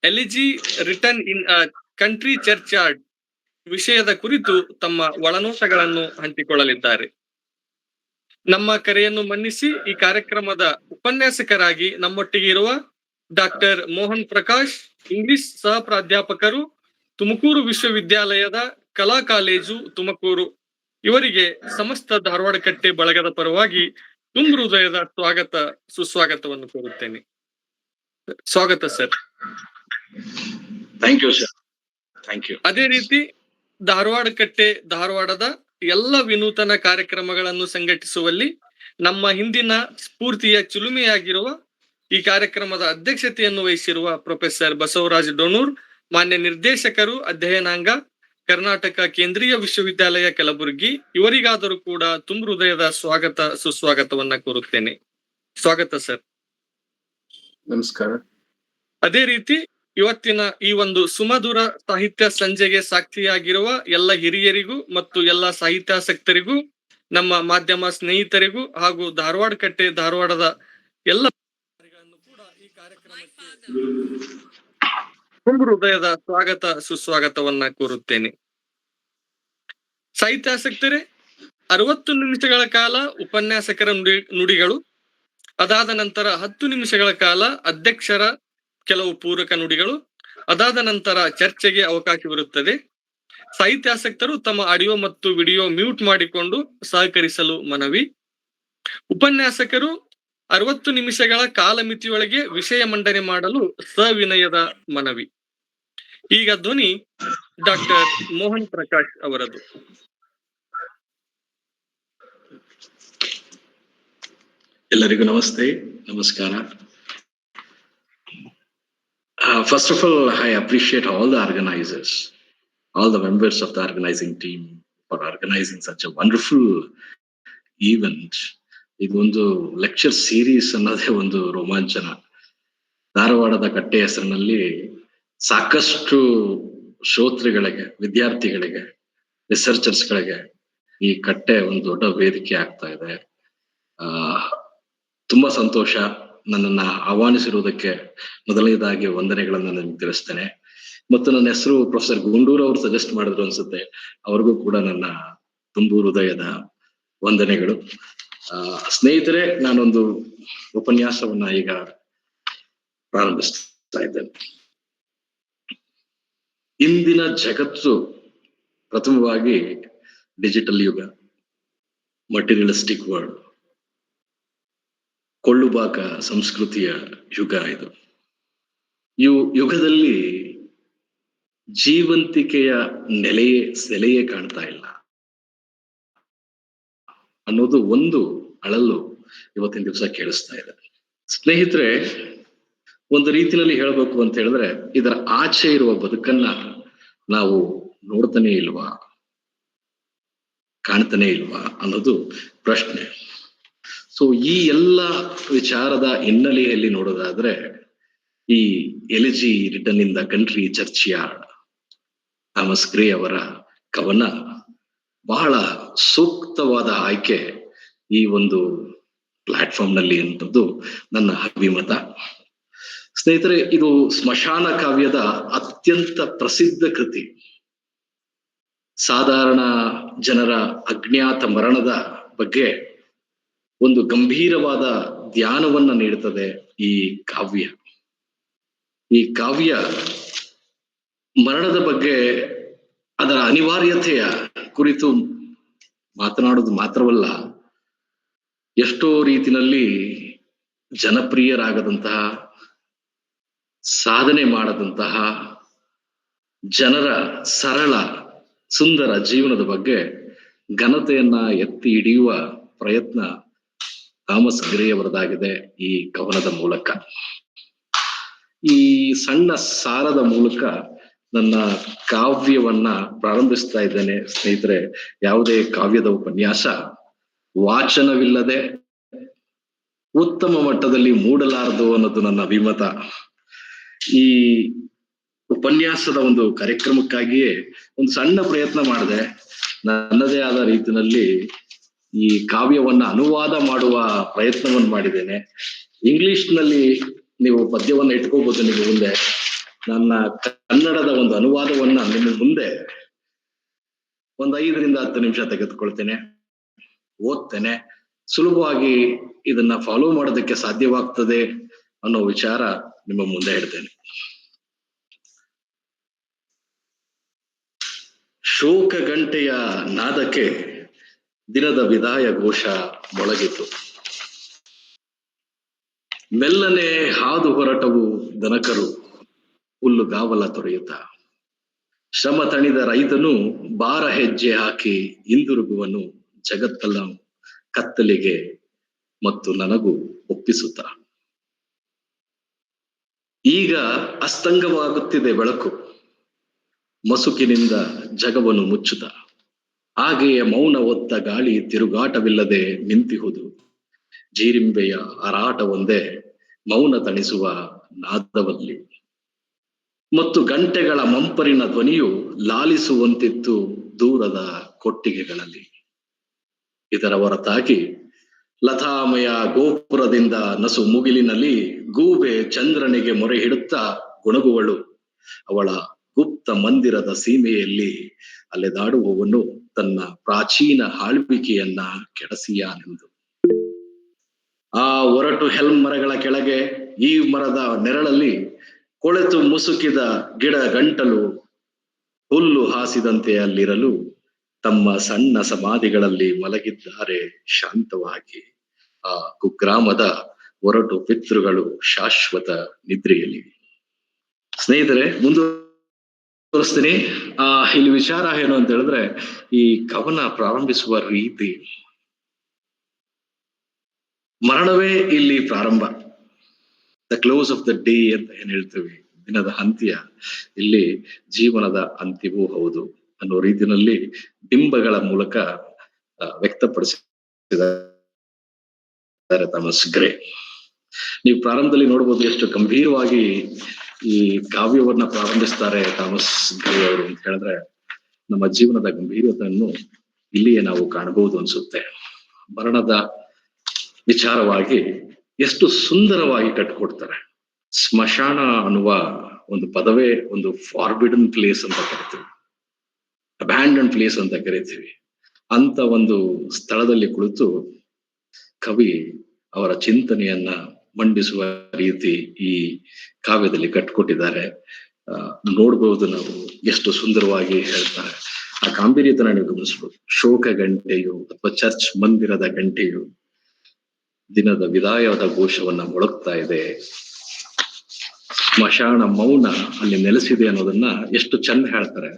ಎಲಿಜಿ written in a country ಚರ್ಚ್ಯಾರ್ಡ್ ವಿಷಯದ ಕುರಿತು ತಮ್ಮ ಒಳನೋಟಗಳನ್ನು ಹಂಚಿಕೊಳ್ಳಲಿದ್ದಾರೆ. ನಮ್ಮ ಕರೆಯನ್ನು ಮನ್ನಿಸಿ ಈ ಕಾರ್ಯಕ್ರಮದ ಉಪನ್ಯಾಸಕರಾಗಿ ನಮ್ಮೊಟ್ಟಿಗೆ ಇರುವ ಡಾಕ್ಟರ್ ಮೋಹನ್ ಪ್ರಕಾಶ್, ಇಂಗ್ಲಿಷ್ ಸಹ ಪ್ರಾಧ್ಯಾಪಕರು, ತುಮಕೂರು ವಿಶ್ವವಿದ್ಯಾಲಯದ ಕಲಾ ಕಾಲೇಜು ತುಮಕೂರು, ಇವರಿಗೆ ಸಮಸ್ತ ಧಾರವಾಡ ಕಟ್ಟೆ ಬಳಗದ ಪರವಾಗಿ ತುಂಬ ಹೃದಯದ ಸುಸ್ವಾಗತವನ್ನು ಕೋರುತ್ತೇನೆ. ಸ್ವಾಗತ sir. Thank you sir. Thank you. ಅದೇ ರೀತಿ ಧಾರವಾಡ ಕಟ್ಟೆ ಧಾರವಾಡದ ಎಲ್ಲ ವಿನೂತನ ಕಾರ್ಯಕ್ರಮಗಳನ್ನು ಸಂಘಟಿಸುವಲ್ಲಿ ನಮ್ಮ ಹಿಂದಿನ ಸ್ಫೂರ್ತಿಯ ಚಿಲುಮೆಯಾಗಿರುವ ಈ ಕಾರ್ಯಕ್ರಮದ ಅಧ್ಯಕ್ಷತೆಯನ್ನು ವಹಿಸಿರುವ ಪ್ರೊಫೆಸರ್ ಬಸವರಾಜ್ ಡೋಣೂರ್, ಮಾನ್ಯ ನಿರ್ದೇಶಕರು, ಅಧ್ಯಯನಾಂಗ, ಕರ್ನಾಟಕ ಕೇಂದ್ರೀಯ ವಿಶ್ವವಿದ್ಯಾಲಯ ಕಲಬುರಗಿ, ಇವರಿಗಾದರೂ ಕೂಡ ತುಂಬ ಹೃದಯದ ಸುಸ್ವಾಗತವನ್ನ ಕೋರುತ್ತೇನೆ. ಸ್ವಾಗತ ಸರ್. ನಮಸ್ಕಾರ. ಅದೇ ರೀತಿ ಇವತ್ತಿನ ಈ ಒಂದು ಸುಮಧುರ ಸಾಹಿತ್ಯ ಸಂಜೆಗೆ ಸಾಕ್ಷಿಯಾಗಿರುವ ಎಲ್ಲ ಹಿರಿಯರಿಗೂ ಮತ್ತು ಎಲ್ಲ ಸಾಹಿತ್ಯಾಸಕ್ತರಿಗೂ, ನಮ್ಮ ಮಾಧ್ಯಮ ಸ್ನೇಹಿತರಿಗೂ ಹಾಗೂ ಧಾರವಾಡ ಕಟ್ಟೆ ಧಾರವಾಡದ ಎಲ್ಲ ಕೂಡ ಈ ಕಾರ್ಯಕ್ರಮಕ್ಕೆ ತುಂಬ ಹೃದಯದ ಸುಸ್ವಾಗತವನ್ನ ಕೋರುತ್ತೇನೆ. ಸಾಹಿತ್ಯಾಸಕ್ತರೇ, 60 ನಿಮಿಷಗಳ ಕಾಲ ಉಪನ್ಯಾಸಕರ ನುಡಿಗಳು, ಅದಾದ ನಂತರ 10 ನಿಮಿಷಗಳ ಕಾಲ ಅಧ್ಯಕ್ಷರ ಕೆಲವು ಪೂರಕ ನುಡಿಗಳು, ಅದಾದ ನಂತರ ಚರ್ಚೆಗೆ ಅವಕಾಶವಿರುತ್ತದೆ. ಸಾಹಿತ್ಯಾಸಕ್ತರು ತಮ್ಮ ಆಡಿಯೋ ಮತ್ತು ವಿಡಿಯೋ ಮ್ಯೂಟ್ ಮಾಡಿಕೊಂಡು ಸಹಕರಿಸಲು ಮನವಿ. ಉಪನ್ಯಾಸಕರು 60 ನಿಮಿಷಗಳ ಕಾಲಮಿತಿಯೊಳಗೆ ವಿಷಯ ಮಂಡನೆ ಮಾಡಲು ಸವಿನಯದ ಮನವಿ. ಈಗ ಧ್ವನಿ ಡಾಕ್ಟರ್ ಮೋಹನ್ ಪ್ರಕಾಶ್ ಅವರದು. ಎಲ್ಲರಿಗೂ ನಮಸ್ಕಾರ. First of all, I appreciate all the organizers, all the members of the organizing team for organizing such a wonderful event. ಇದೊಂದು ಲೆಕ್ಚರ್ ಸೀರೀಸ್ ಅನ್ನೋದೇ ಒಂದು ರೋಮಾಂಚನ. ಧಾರವಾಡದ ಕಟ್ಟೆ ಹೆಸರಿನಲ್ಲಿ ಸಾಕಷ್ಟು ಶ್ರೋತೃಗಳಿಗೆ, ವಿದ್ಯಾರ್ಥಿಗಳಿಗೆ, ರಿಸರ್ಚರ್ಸ್ಗಳಿಗೆ ಈ ಕಟ್ಟೆ ಒಂದು ದೊಡ್ಡ ವೇದಿಕೆ ಆಗ್ತಾ ಇದೆ. ತುಂಬಾ ಸಂತೋಷ. ನನ್ನನ್ನ ಆಹ್ವಾನಿಸಿರುವುದಕ್ಕೆ ಮೊದಲನೇದಾಗಿ ವಂದನೆಗಳನ್ನು ನಾನು ತಿಳಿಸ್ತೇನೆ. ಮತ್ತು ನನ್ನ ಹೆಸರು ಪ್ರೊಫೆಸರ್ ಗುಂಡೂರ್ ಅವರು ಸಜೆಸ್ಟ್ ಮಾಡಿದ್ರು ಅನ್ಸುತ್ತೆ. ಅವ್ರಿಗೂ ಕೂಡ ನನ್ನ ತುಂಬು ಹೃದಯದ ವಂದನೆಗಳು. ಸ್ನೇಹಿತರೆ, ನಾನೊಂದು ಉಪನ್ಯಾಸವನ್ನ ಈಗ ಪ್ರಾರಂಭಿಸ್ತಾ ಇದ್ದೇನೆ. ಇಂದಿನ ಜಗತ್ತು ಪ್ರಥಮವಾಗಿ ಡಿಜಿಟಲ್ ಯುಗ, ಮಟೀರಿಯಲಿಸ್ಟಿಕ್ ವರ್ಲ್ಡ್, ಕೊಳ್ಳುಬಾಕ ಸಂಸ್ಕೃತಿಯ ಯುಗ ಇದು. ಈ ಯುಗದಲ್ಲಿ ಜೀವಂತಿಕೆಯ ಸೆಲೆಯೇ ಕಾಣ್ತಾ ಇಲ್ಲ ಅನ್ನೋದು ಒಂದು ಅಳಲು ಇವತ್ತಿನ ದಿವಸ ಕೇಳಿಸ್ತಾ ಇದೆ. ಸ್ನೇಹಿತರೆ, ಒಂದು ರೀತಿಯಲ್ಲಿ ಹೇಳ್ಬೇಕು ಅಂತ ಹೇಳಿದ್ರೆ, ಇದರ ಆಚೆ ಇರುವ ಬದುಕನ್ನ ನಾವು ನೋಡ್ತಾನೆ ಇಲ್ವಾ, ಕಾಣ್ತಾನೆ ಇಲ್ವಾ ಅನ್ನೋದು ಪ್ರಶ್ನೆ. ಸೊ ಈ ಎಲ್ಲ ವಿಚಾರದ ಹಿನ್ನೆಲೆಯಲ್ಲಿ ನೋಡೋದಾದ್ರೆ, ಈ elegy written in the country churchyard, Thomas Gray ಅವರ ಕವನ ಬಹಳ ಸೂಕ್ತವಾದ ಆಯ್ಕೆ ಈ ಒಂದು ಪ್ಲಾಟ್ಫಾರ್ಮ್ ನಲ್ಲಿ ಅಂತದ್ದು ನನ್ನ ಅಭಿಮತ. ಸ್ನೇಹಿತರೆ, ಇದು ಸ್ಮಶಾನ ಕಾವ್ಯದ ಅತ್ಯಂತ ಪ್ರಸಿದ್ಧ ಕೃತಿ. ಸಾಧಾರಣ ಜನರ ಅಜ್ಞಾತ ಮರಣದ ಬಗ್ಗೆ ಒಂದು ಗಂಭೀರವಾದ ಧ್ಯಾನವನ್ನ ನೀಡುತ್ತದೆ ಈ ಕಾವ್ಯ. ಈ ಕಾವ್ಯ ಮರಣದ ಬಗ್ಗೆ, ಅದರ ಅನಿವಾರ್ಯತೆಯ ಕುರಿತು ಮಾತನಾಡುವುದು ಮಾತ್ರವಲ್ಲ, ಎಷ್ಟೋ ರೀತಿಯಲ್ಲಿ ಜನಪ್ರಿಯರಾಗದಂತಹ, ಸಾಧನೆ ಮಾಡದಂತಹ ಜನರ ಸರಳ ಸುಂದರ ಜೀವನದ ಬಗ್ಗೆ ಘನತೆಯನ್ನ ಎತ್ತಿ ಹಿಡಿಯುವ ಪ್ರಯತ್ನ ಥಾಮಸ್ ಗ್ರೇ ಅವರದಾಗಿದೆ ಈ ಕವನದ ಮೂಲಕ. ಈ ಸಣ್ಣ ಸಾರದ ಮೂಲಕ ನನ್ನ ಕಾವ್ಯವನ್ನ ಪ್ರಾರಂಭಿಸ್ತಾ ಇದ್ದೇನೆ. ಸ್ನೇಹಿತರೆ, ಯಾವುದೇ ಕಾವ್ಯದ ಉಪನ್ಯಾಸ ವಾಚನವಿಲ್ಲದೆ ಉತ್ತಮ ಮಟ್ಟದಲ್ಲಿ ಮೂಡಲಾರದು ಅನ್ನೋದು ನನ್ನ ಅಭಿಮತ. ಈ ಉಪನ್ಯಾಸದ ಒಂದು ಕಾರ್ಯಕ್ರಮಕ್ಕಾಗಿಯೇ ಒಂದು ಸಣ್ಣ ಪ್ರಯತ್ನ ಮಾಡಿದೆ. ನನ್ನದೇ ಆದ ರೀತಿಯಲ್ಲಿ ಈ ಕಾವ್ಯವನ್ನ ಅನುವಾದ ಮಾಡುವ ಪ್ರಯತ್ನವನ್ನು ಮಾಡಿದ್ದೇನೆ. ಇಂಗ್ಲಿಷ್ ನಲ್ಲಿ ನೀವು ಪದ್ಯವನ್ನ ಇಟ್ಕೋಬಹುದು ನಿಮ್ಮ ಮುಂದೆ, ನನ್ನ ಕನ್ನಡದ ಒಂದು ಅನುವಾದವನ್ನ ನಿಮ್ಮ ಮುಂದೆ ಒಂದು 5 ರಿಂದ 10 ನಿಮಿಷ ತೆಗೆದುಕೊಳ್ತೇನೆ, ಓದ್ತೇನೆ. ಸುಲಭವಾಗಿ ಇದನ್ನ ಫಾಲೋ ಮಾಡೋದಕ್ಕೆ ಸಾಧ್ಯವಾಗ್ತದೆ ಅನ್ನೋ ವಿಚಾರ ನಿಮ್ಮ ಮುಂದೆ ಹೇಳ್ತೇನೆ. ಶೋಕ ಗಂಟೆಯ ನಾದಕ್ಕೆ ದಿನದ ವಿದಾಯ ಘೋಷ ಮೊಳಗಿತು. ಮೆಲ್ಲನೆ ಹಾದು ಹೊರಟವು ದನಕರು ಹುಲ್ಲುಗಾವಲ ತೊರೆಯುತ್ತ. ಶ್ರಮ ತಣಿದ ರೈತನು ಬಾರ ಹೆಜ್ಜೆ ಹಾಕಿ ಹಿಂದಿರುಗುವನು ಜಗತ್ತಲ್ಲ ಕತ್ತಲಿಗೆ ಮತ್ತು ನನಗೂ ಒಪ್ಪಿಸುತ್ತ. ಈಗ ಅಸ್ತಂಗವಾಗುತ್ತಿದೆ ಬೆಳಕು, ಮಸುಕಿನಿಂದ ಜಗವನ್ನು ಮುಚ್ಚುತ್ತ. ಹಾಗೆಯೇ ಮೌನ ಹೊತ್ತ ಗಾಳಿ ತಿರುಗಾಟವಿಲ್ಲದೆ ನಿಂತಿಹುದು. ಜೀರಿಂಬೆಯ ಹಾರಾಟ ಒಂದೇ ಮೌನ ತಣಿಸುವ ನಾದವಲ್ಲಿ, ಮತ್ತು ಗಂಟೆಗಳ ಮಂಪರಿನ ಧ್ವನಿಯು ಲಾಲಿಸುವಂತಿತ್ತು ದೂರದ ಕೊಟ್ಟಿಗೆಗಳಲ್ಲಿ. ಇದರ ಹೊರತಾಗಿ ಲತಾಮಯ ಗೋಪುರದಿಂದ ನಸು ಮುಗಿಲಿನಲ್ಲಿ ಗೂಬೆ ಚಂದ್ರನಿಗೆ ಮೊರೆ ಹಿಡುತ್ತಾ ಗುಣಗುವಳು. ಅವಳ ಗುಪ್ತ ಮಂದಿರದ ಸೀಮೆಯಲ್ಲಿ ಅಲೆದಾಡುವವನು ತನ್ನ ಪ್ರಾಚೀನ ಆಳ್ವಿಕೆಯನ್ನ ಕೆಡಸಿಯಾನೆಂದು. ಆ ಒರಟು ಹೆಲ್ಮ್ ಮರಗಳ ಕೆಳಗೆ ಈ ಮರದ ನೆರಳಲ್ಲಿ ಕೊಳೆತು ಮುಸುಕಿದ ಗಿಡ ಗಂಟಲು ಹುಲ್ಲು ಹಾಸಿದಂತೆ ಅಲ್ಲಿರಲು ತಮ್ಮ ಸಣ್ಣ ಸಮಾಧಿಗಳಲ್ಲಿ ಮಲಗಿದ್ದಾರೆ ಶಾಂತವಾಗಿ ಆ ಕುಗ್ರಾಮದ ಒರಟು ಪಿತೃಗಳು ಶಾಶ್ವತ ನಿದ್ರೆಯಲ್ಲಿ. ಸ್ನೇಹಿತರೆ, ಮುಂದುವರಿಸ್ತೀನಿ. ಇಲ್ಲಿ ವಿಚಾರ ಏನು ಅಂತ ಹೇಳಿದ್ರೆ, ಈ ಕವನ ಪ್ರಾರಂಭಿಸುವ ರೀತಿ, ಮರಣವೇ ಇಲ್ಲಿ ಪ್ರಾರಂಭ, the close of the day ಅಂತ ಏನ್ ಹೇಳ್ತೀವಿ, ದಿನದ ಅಂತ್ಯ ಇಲ್ಲಿ ಜೀವನದ ಅಂತ್ಯವೂ ಹೌದು ಅನ್ನೋ ರೀತಿಯಲ್ಲಿ ಬಿಂಬಗಳ ಮೂಲಕ ವ್ಯಕ್ತಪಡಿಸಿದ್ದಾರೆ ಥಾಮಸ್ ಗ್ರೇ. ನೀವು ಪ್ರಾರಂಭದಲ್ಲಿ ನೋಡ್ಬೋದು ಎಷ್ಟು ಗಂಭೀರವಾಗಿ ಈ ಕಾವ್ಯವನ್ನ ಪ್ರಾರಂಭಿಸ್ತಾರೆ ಥಾಮಸ್ ಗ್ರೇ ಅವರು ಅಂತ ಹೇಳಿದ್ರೆ, ನಮ್ಮ ಜೀವನದ ಗಂಭೀರತೆಯನ್ನು ಇಲ್ಲಿಯೇ ನಾವು ಕಾಣಬಹುದು ಅನ್ಸುತ್ತೆ. ಮರಣದ ವಿಚಾರವಾಗಿ ಎಷ್ಟು ಸುಂದರವಾಗಿ ಕಟ್ಕೊಡ್ತಾರೆ. ಸ್ಮಶಾನ ಅನ್ನುವ ಒಂದು ಪದವೇ ಒಂದು ಫಾರ್ಬಿಡನ್ ಪ್ಲೇಸ್ ಅಂತ ಕರಿತೀವಿ, ಅಬ್ಯಾಂಡನ್ ಪ್ಲೇಸ್ ಅಂತ ಕರಿತೀವಿ. ಅಂತ ಒಂದು ಸ್ಥಳದಲ್ಲಿ ಕುಳಿತು ಕವಿ ಅವರ ಚಿಂತನೆಯನ್ನ ಮಂಡಿಸುವ ರೀತಿ ಈ ಕಾವ್ಯದಲ್ಲಿ ಕಟ್ಕೊಟ್ಟಿದ್ದಾರೆ. ನೋಡ್ಬಹುದು ನಾವು ಎಷ್ಟು ಸುಂದರವಾಗಿ ಹೇಳ್ತಾರೆ. ಆ ಗಾಂಭೀರ್ಯತನ ನೀವು ಗಮನಿಸ್ಬೋದು. ಶೋಕ ಗಂಟೆಯು ಅಥವಾ ಚರ್ಚ್ ಮಂದಿರದ ಗಂಟೆಯು ದಿನದ ವಿದಾಯದ ಘೋಷವನ್ನ ಮೊಳಗ್ತಾ ಇದೆ. ಸ್ಮಶಾನ ಮೌನ ಅಲ್ಲಿ ನೆಲೆಸಿದೆ ಅನ್ನೋದನ್ನ ಎಷ್ಟು ಚಂದ ಹೇಳ್ತಾರೆ.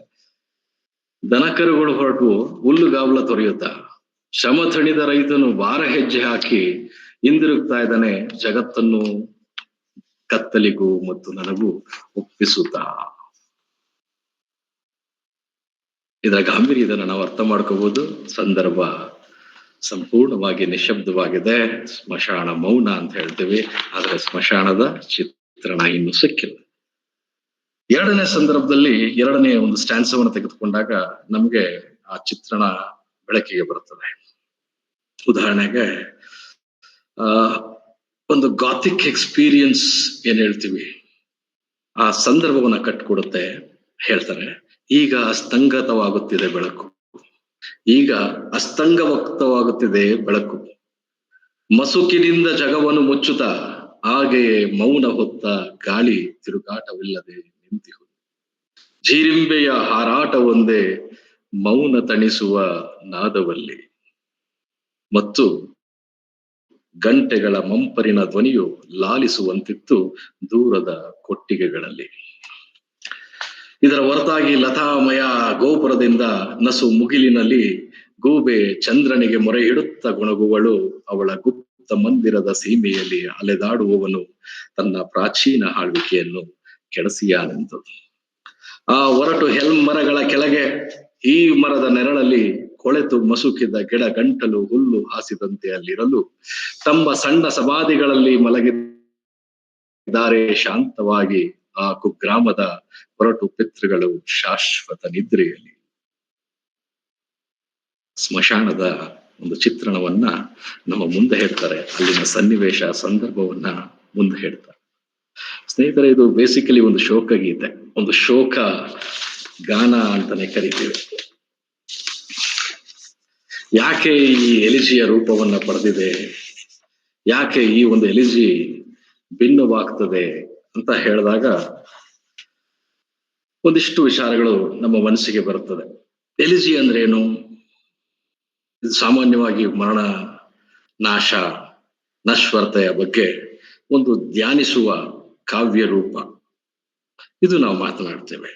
ದನಕರುಗಳು ಹೊರಟು ಹುಲ್ಲುಗಾವಲ ತೊರೆಯುತ್ತ, ಶ್ರಮ ತಣಿದ ರೈತನು ಬಾರ ಹೆಜ್ಜೆ ಹಾಕಿ ಹಿಂದಿರುಗ್ತಾ ಇದ್ದಾನೆ ಜಗತ್ತನ್ನು ಕತ್ತಲಿಗೂ ಮತ್ತು ನನಗೂ ಒಪ್ಪಿಸುತ್ತ. ಇದರ ಗಾಂಭೀರ್ಯದನ್ನ ನಾವು ಅರ್ಥ ಮಾಡ್ಕೋಬಹುದು. ಸಂದರ್ಭ ಸಂಪೂರ್ಣವಾಗಿ ನಿಶಬ್ದವಾಗಿದೆ, ಸ್ಮಶಾನ ಮೌನ ಅಂತ ಹೇಳ್ತೀವಿ, ಆದ್ರೆ ಸ್ಮಶಾನದ ಚಿತ್ರಣ ಇನ್ನು ಸಿಕ್ಕಿಲ್ಲ. ಎರಡನೇ ಸಂದರ್ಭದಲ್ಲಿ ಎರಡನೇ ಒಂದು ಸ್ಟ್ಯಾನ್ಸವನ್ನು ತೆಗೆದುಕೊಂಡಾಗ ನಮ್ಗೆ ಆ ಚಿತ್ರಣ ಬೆಳಕಿಗೆ ಬರುತ್ತದೆ. ಉದಾಹರಣೆಗೆ ಒಂದು ಗಾಥಿಕ್ ಎಕ್ಸ್ಪೀರಿಯನ್ಸ್ ಏನ್ ಹೇಳ್ತೀವಿ, ಆ ಸಂದರ್ಭವನ್ನ ಕಟ್ಕೊಡುತ್ತೆ. ಹೇಳ್ತಾರೆ, ಈಗ ಅಸ್ತಂಗತವಾಗುತ್ತಿದೆ ಬೆಳಕು, ಈಗ ಅಸ್ತಂಗವಕ್ತವಾಗುತ್ತಿದೆ ಬೆಳಕು, ಮಸುಕಿನಿಂದ ಜಗವನ್ನು ಮುಚ್ಚುತ್ತ, ಹಾಗೆಯೇ ಮೌನ ಹೊತ್ತ ಗಾಳಿ ತಿರುಗಾಟವಿಲ್ಲದೆ ನಿಂತಿಹುದು. ಜೀರಿಂಬೆಯ ಹಾರಾಟ ಒಂದೇ ಮೌನ ತಣಿಸುವ ನಾದವಲ್ಲಿ, ಮತ್ತು ಗಂಟೆಗಳ ಮಂಪರಿನ ಧ್ವನಿಯು ಲಾಲಿಸುವಂತಿತ್ತು ದೂರದ ಕೊಟ್ಟಿಗೆಗಳಲ್ಲಿ. ಇದರ ಹೊರತಾಗಿ ಲತಾಮಯ ಗೋಪುರದಿಂದ ನಸು ಮುಗಿಲಿನಲ್ಲಿ ಗೂಬೆ ಚಂದ್ರನಿಗೆ ಮೊರೆ ಹಿಡುತ್ತ ಗುಣಗುವಳು. ಅವಳ ಗುಪ್ತ ಮಂದಿರದ ಸೀಮೆಯಲ್ಲಿ ಅಲೆದಾಡುವವನು ತನ್ನ ಪ್ರಾಚೀನ ಆಳ್ವಿಕೆಯನ್ನು ಕೆಡಸಿಯಾನೆಂದು. ಆ ಒರಟು ಹೆಲ್ಮ್ ಮರಗಳ ಕೆಳಗೆ ಈ ಮರದ ನೆರಳಲ್ಲಿ ಕೊಳೆತು ಮಸುಕಿದ ಗಿಡ ಗಂಟಲು ಹುಲ್ಲು ಹಾಸಿದಂತೆ ಅಲ್ಲಿರಲು ತಮ್ಮ ಸಣ್ಣ ಸಮಾಧಿಗಳಲ್ಲಿ ಮಲಗಿದ್ದಾರೆ ಶಾಂತವಾಗಿ ಆ ಕುಗ್ರಾಮದ ಹೊರಟು ಪಿತೃಗಳು ಶಾಶ್ವತ ನಿದ್ರೆಯಲ್ಲಿ. ಸ್ಮಶಾನದ ಒಂದು ಚಿತ್ರಣವನ್ನ ನಮ್ಮ ಮುಂದೆ ಹೇಳ್ತಾರೆ, ಅಲ್ಲಿನ ಸನ್ನಿವೇಶ ಸಂದರ್ಭವನ್ನ ಮುಂದೆ ಹೇಳ್ತಾರೆ. ಸ್ನೇಹಿತರೆ, ಇದು ಬೇಸಿಕಲಿ ಒಂದು ಶೋಕ ಗೀತೆ, ಒಂದು ಶೋಕ ಗಾನ ಅಂತಾನೆ ಕರಿತೀವಿ. ಯಾಕೆ ಈ ಎಲಿಜಿಯ ರೂಪವನ್ನ ಪಡೆದಿದೆ, ಯಾಕೆ ಈ ಒಂದು ಎಲಿಜಿ ಭಿನ್ನವಾಗ್ತದೆ ಅಂತ ಹೇಳಿದಾಗ ಒಂದಿಷ್ಟು ವಿಚಾರಗಳು ನಮ್ಮ ಮನಸ್ಸಿಗೆ ಬರುತ್ತದೆ. ಎಲಿಜಿ ಅಂದ್ರೆ ಏನು? ಇದು ಸಾಮಾನ್ಯವಾಗಿ ಮರಣ, ನಾಶ, ನಶ್ವರತೆಯ ಬಗ್ಗೆ ಒಂದು ಧ್ಯಾನಿಸುವ ಕಾವ್ಯ ರೂಪ. ಇದು ನಾವು ಮಾತನಾಡ್ತೇವೆ.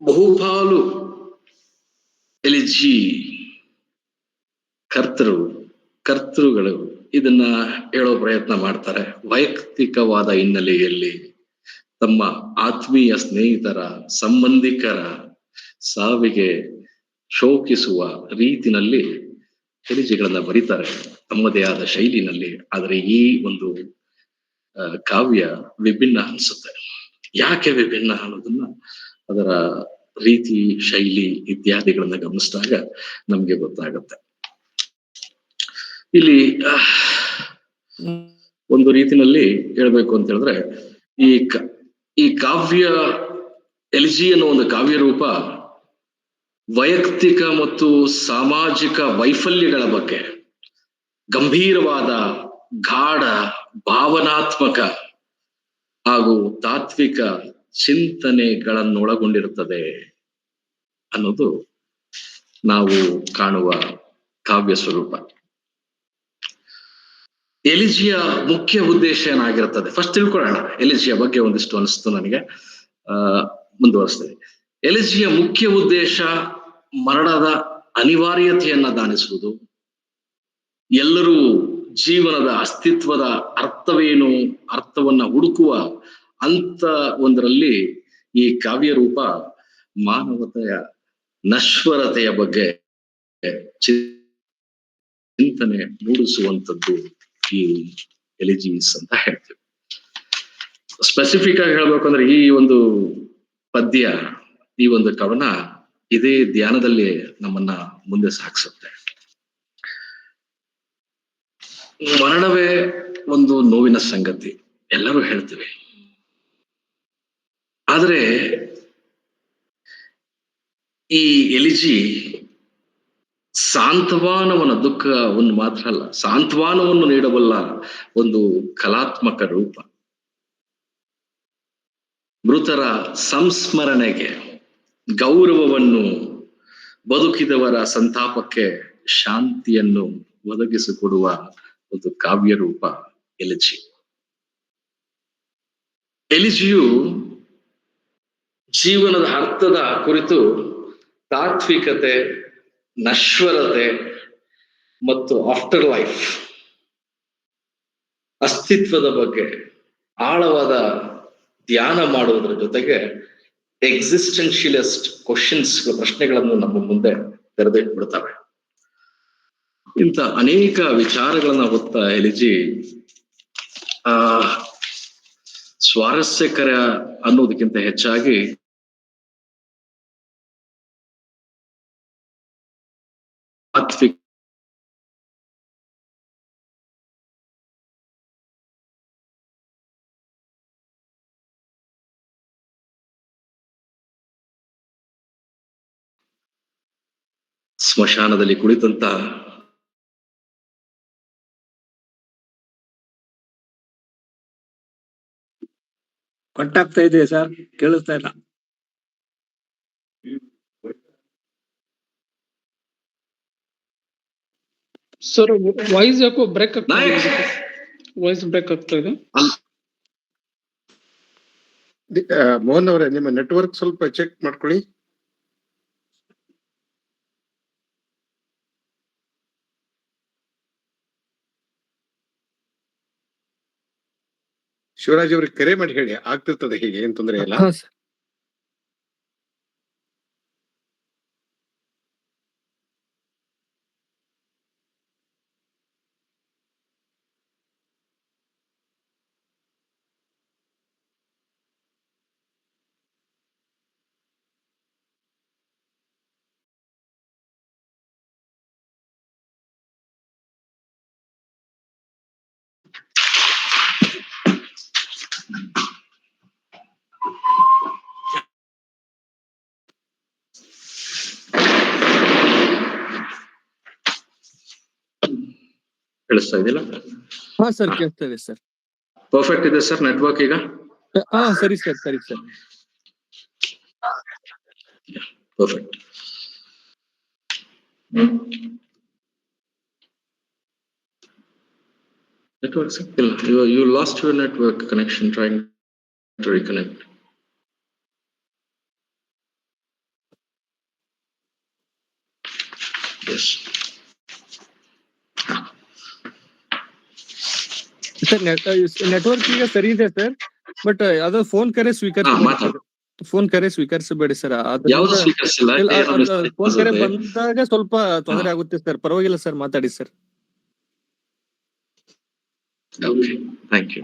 ಬಹುಪಾಲು ಎಲಿಜಿ ಕರ್ತೃಗಳು ಇದನ್ನ ಹೇಳೋ ಪ್ರಯತ್ನ ಮಾಡ್ತಾರೆ. ವೈಯಕ್ತಿಕವಾದ ಹಿನ್ನೆಲೆಯಲ್ಲಿ ತಮ್ಮ ಆತ್ಮೀಯ ಸ್ನೇಹಿತರ, ಸಂಬಂಧಿಕರ ಸಾವಿಗೆ ಶೋಕಿಸುವ ರೀತಿನಲ್ಲಿ ಎಲಿಜಿಗಳನ್ನ ಬರೀತಾರೆ ತಮ್ಮದೇ ಆದ ಶೈಲಿನಲ್ಲಿ. ಆದರೆ ಈ ಒಂದು ಕಾವ್ಯ ವಿಭಿನ್ನ ಅನ್ಸುತ್ತೆ. ಯಾಕೆ ವಿಭಿನ್ನ ಅನ್ನೋದನ್ನ ಅದರ ರೀತಿ, ಶೈಲಿ ಇತ್ಯಾದಿಗಳನ್ನ ಗಮನಿಸಿದಾಗ ನಮ್ಗೆ ಗೊತ್ತಾಗುತ್ತೆ. ಇಲ್ಲಿ ಒಂದು ರೀತಿನಲ್ಲಿ ಹೇಳ್ಬೇಕು ಅಂತ ಹೇಳಿದ್ರೆ, ಈ ಕಾವ್ಯ ಎಲಿಜಿ ಅನ್ನೋ ಒಂದು ಕಾವ್ಯ ರೂಪ ವೈಯಕ್ತಿಕ ಮತ್ತು ಸಾಮಾಜಿಕ ವೈಫಲ್ಯಗಳ ಬಗ್ಗೆ ಗಂಭೀರವಾದ, ಗಾಢ, ಭಾವನಾತ್ಮಕ ಹಾಗೂ ತಾತ್ವಿಕ ಚಿಂತನೆಗಳನ್ನೊಳಗೊಂಡಿರುತ್ತದೆ ಅನ್ನೋದು ನಾವು ಕಾಣುವ ಕಾವ್ಯ ಸ್ವರೂಪ. ಎಲಿಜಿಯ ಮುಖ್ಯ ಉದ್ದೇಶ ಏನಾಗಿರುತ್ತದೆ ಫಸ್ಟ್ ತಿಳ್ಕೊಳ್ಳೋಣ. ಎಲಿಜಿಯ ಬಗ್ಗೆ ಒಂದಿಷ್ಟು ಅನಿಸ್ತು ನನಗೆ, ಮುಂದುವರಿಸ್ತೇನೆ. ಎಲಿಜಿಯ ಮುಖ್ಯ ಉದ್ದೇಶ ಮರಣದ ಅನಿವಾರ್ಯತೆಯನ್ನ ದಾನಿಸುವುದು. ಎಲ್ಲರೂ ಜೀವನದ ಅಸ್ತಿತ್ವದ ಅರ್ಥವೇನು, ಅರ್ಥವನ್ನ ಹುಡುಕುವ ಅಂತ ಒಂದರಲ್ಲಿ ಈ ಕಾವ್ಯ ರೂಪ ಮಾನವತೆಯ ನಶ್ವರತೆಯ ಬಗ್ಗೆ ಚಿಂತನೆ ಮೂಡಿಸುವಂಥದ್ದು ಈ ಎಲಿಜೀಸ್ ಅಂತ ಹೇಳ್ತೀವಿ. ಸ್ಪೆಸಿಫಿಕ್ ಆಗಿ ಹೇಳ್ಬೇಕಂದ್ರೆ ಈ ಒಂದು ಪದ್ಯ, ಈ ಒಂದು ಕವನ ಇದೇ ಧ್ಯಾನದಲ್ಲಿ ನಮ್ಮನ್ನ ಮುಂದೆ ಸಾಗಿಸುತ್ತೆ. ಮರಣವೇ ಒಂದು ನೋವಿನ ಸಂಗತಿ, ಎಲ್ಲರೂ ಹೇಳ್ತೀವಿ. ಆದ್ರೆ ಈ ಎಲಿಜಿ ಸಾಂತ್ವನವನ್ನು, ದುಃಖವನ್ನು ಮಾತ್ರ ಅಲ್ಲ, ಸಾಂತ್ವನವನ್ನು ನೀಡಬಲ್ಲ ಒಂದು ಕಲಾತ್ಮಕ ರೂಪ. ಮೃತರ ಸಂಸ್ಮರಣೆಗೆ ಗೌರವವನ್ನು, ಬದುಕಿದವರ ಸಂತಾಪಕ್ಕೆ ಶಾಂತಿಯನ್ನು ಒದಗಿಸಿಕೊಡುವ ಒಂದು ಕಾವ್ಯ ರೂಪ ಎಲಿಜಿ. ಎಲಿಜಿಯು ಜೀವನದ ಅರ್ಥದ ಕುರಿತು ತಾತ್ವಿಕತೆ, ನಶ್ವರತೆ ಮತ್ತು ಆಫ್ಟರ್ ಲೈಫ್, ಅಸ್ತಿತ್ವದ ಬಗ್ಗೆ ಆಳವಾದ ಧ್ಯಾನ ಮಾಡುವುದರ ಜೊತೆಗೆ ಎಕ್ಸಿಸ್ಟೆನ್ಷಿಯಲಿಸ್ಟ್ ಕ್ವಶನ್ಸ್, ಪ್ರಶ್ನೆಗಳನ್ನು ನಮ್ಮ ಮುಂದೆ ತೆರೆದಿಟ್ಬಿಡ್ತವೆ. ಇಂಥ ಅನೇಕ ವಿಚಾರಗಳನ್ನ ಹೊತ್ತ ಎಲಿಜಿ ಸ್ವಾರಸ್ಯಕರ ಅನ್ನೋದಕ್ಕಿಂತ ಹೆಚ್ಚಾಗಿ ತಾತ್ವಿಕ ಸ್ಮಶಾನದಲ್ಲಿ ಕುಳಿತಂತ ಕಟ್ಟಾಗ್ತಾ ಇದೆ ಸರ್, ಕೇಳಿಸ್ತಾ ಇಲ್ಲ. ಸರ್ ವಾಯ್ಸ್ ಯಾಕೋ ಬ್ರೇಕ್ ಆಗ್ತಾ ಇದೆ, ವಾಯ್ಸ್ ಬ್ರೇಕ್ ಆಗ್ತಾ ಇದೆ. ಮೋಹನ್ ಅವರೇ, ನಿಮ್ಮ ನೆಟ್ವರ್ಕ್ ಸ್ವಲ್ಪ ಚೆಕ್ ಮಾಡ್ಕೊಳ್ಳಿ. ಶಿವರಾಜ್ ಅವ್ರಿಗೆ ಕರೆ ಮಾಡಿ ಹೇಳಿ, ಆಗ್ತಿರ್ತದೆ, ಹೀಗೆ ಏನ್ ತೊಂದರೆ ಇಲ್ಲ. ಕೇಳಿಸ್ತಾ ಇದೆಯಲ್ಲ? ಹಾ ಸರ್ ಕೇಳ್ತದೆ ಸರ್. ಪರ್ಫೆಕ್ಟ್ ಇದೆ ಸರ್ ನೆಟ್ವರ್ಕ್ ಈಗ? ಹಾ ಸರಿ ಸರ್, ಸರಿ sir. Perfect. Network signal. You lost your network connection trying to reconnect. Yes. Sir network ಈಗ ಸರಿ ಇದೆ ಸರ್, ಬಟ್ ಅದು ಫೋನ್ ಕರೆ ಸ್ವೀಕರಿಸಬೇಡಿ ಸರ್. ಯಾವ್ದು ಸ್ವೀಕರಿಸಿಲ್ಲ? ಫೋನ್ ಕರೆ ಬಂದಾಗ ಸ್ವಲ್ಪ ತೊಂದರೆ ಆಗುತ್ತೆ ಸರ್. ಪರವಾಗಿಲ್ಲ ಸರ್, ಮಾತಾಡಿ sir. Okay, thank you.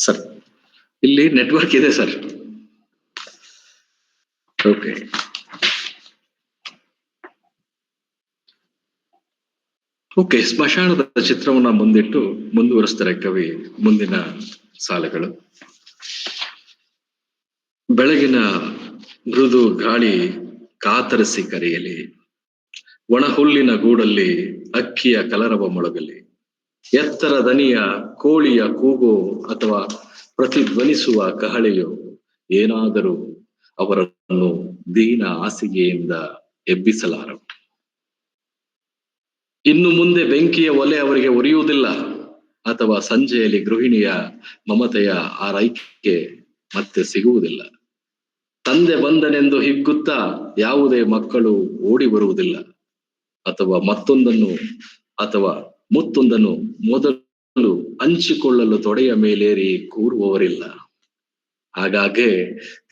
Sir ಇಲ್ಲಿ ನೆಟ್ವರ್ಕ್ ಇದೆ ಸರ್. Okay, okay. ಸ್ಮಶಾನದ ಚಿತ್ರವನ್ನ ಮುಂದಿಟ್ಟು ಮುಂದುವರಿಸ್ತಾರೆ ಕವಿ ಮುಂದಿನ ಸಾಲುಗಳು. ಬೆಳಗಿನ ಮೃದು ಗಾಳಿ ಕಾತರಿಸಿ ಕರೆಯಲಿ, ಒಣ ಹುಲ್ಲಿನ ಗೂಡಲ್ಲಿ ಅಕ್ಕಿಯ ಕಲರವ ಮೊಳಗಲಿ, ಎತ್ತರ ದನಿಯ ಕೋಳಿಯ ಕೂಗೋ ಅಥವಾ ಪ್ರತಿಧ್ವನಿಸುವ ಕಹಳೆಯೋ ಏನಾದರೂ ಅವರನ್ನು ದೀನ ಹಾಸಿಗೆಯಿಂದ ಎಬ್ಬಿಸಲಾರವು. ಇನ್ನು ಮುಂದೆ ಬೆಂಕಿಯ ಒಲೆ ಅವರಿಗೆ ಉರಿಯುವುದಿಲ್ಲ, ಅಥವಾ ಸಂಜೆಯಲ್ಲಿ ಗೃಹಿಣಿಯ ಮಮತೆಯ ಆರೈಕೆ ಮತ್ತೆ ಸಿಗುವುದಿಲ್ಲ. ತಂದೆ ಬಂದನೆಂದು ಹಿಗ್ಗುತ್ತಾ ಯಾವುದೇ ಮಕ್ಕಳು ಓಡಿ ಬರುವುದಿಲ್ಲ, ಅಥವಾ ಮುತ್ತೊಂದನ್ನು ಮೊದಲು ಹಂಚಿಕೊಳ್ಳಲು ತೊಡೆಯ ಮೇಲೇರಿ ಕೂರುವವರಿಲ್ಲ. ಹಾಗಾಗಿ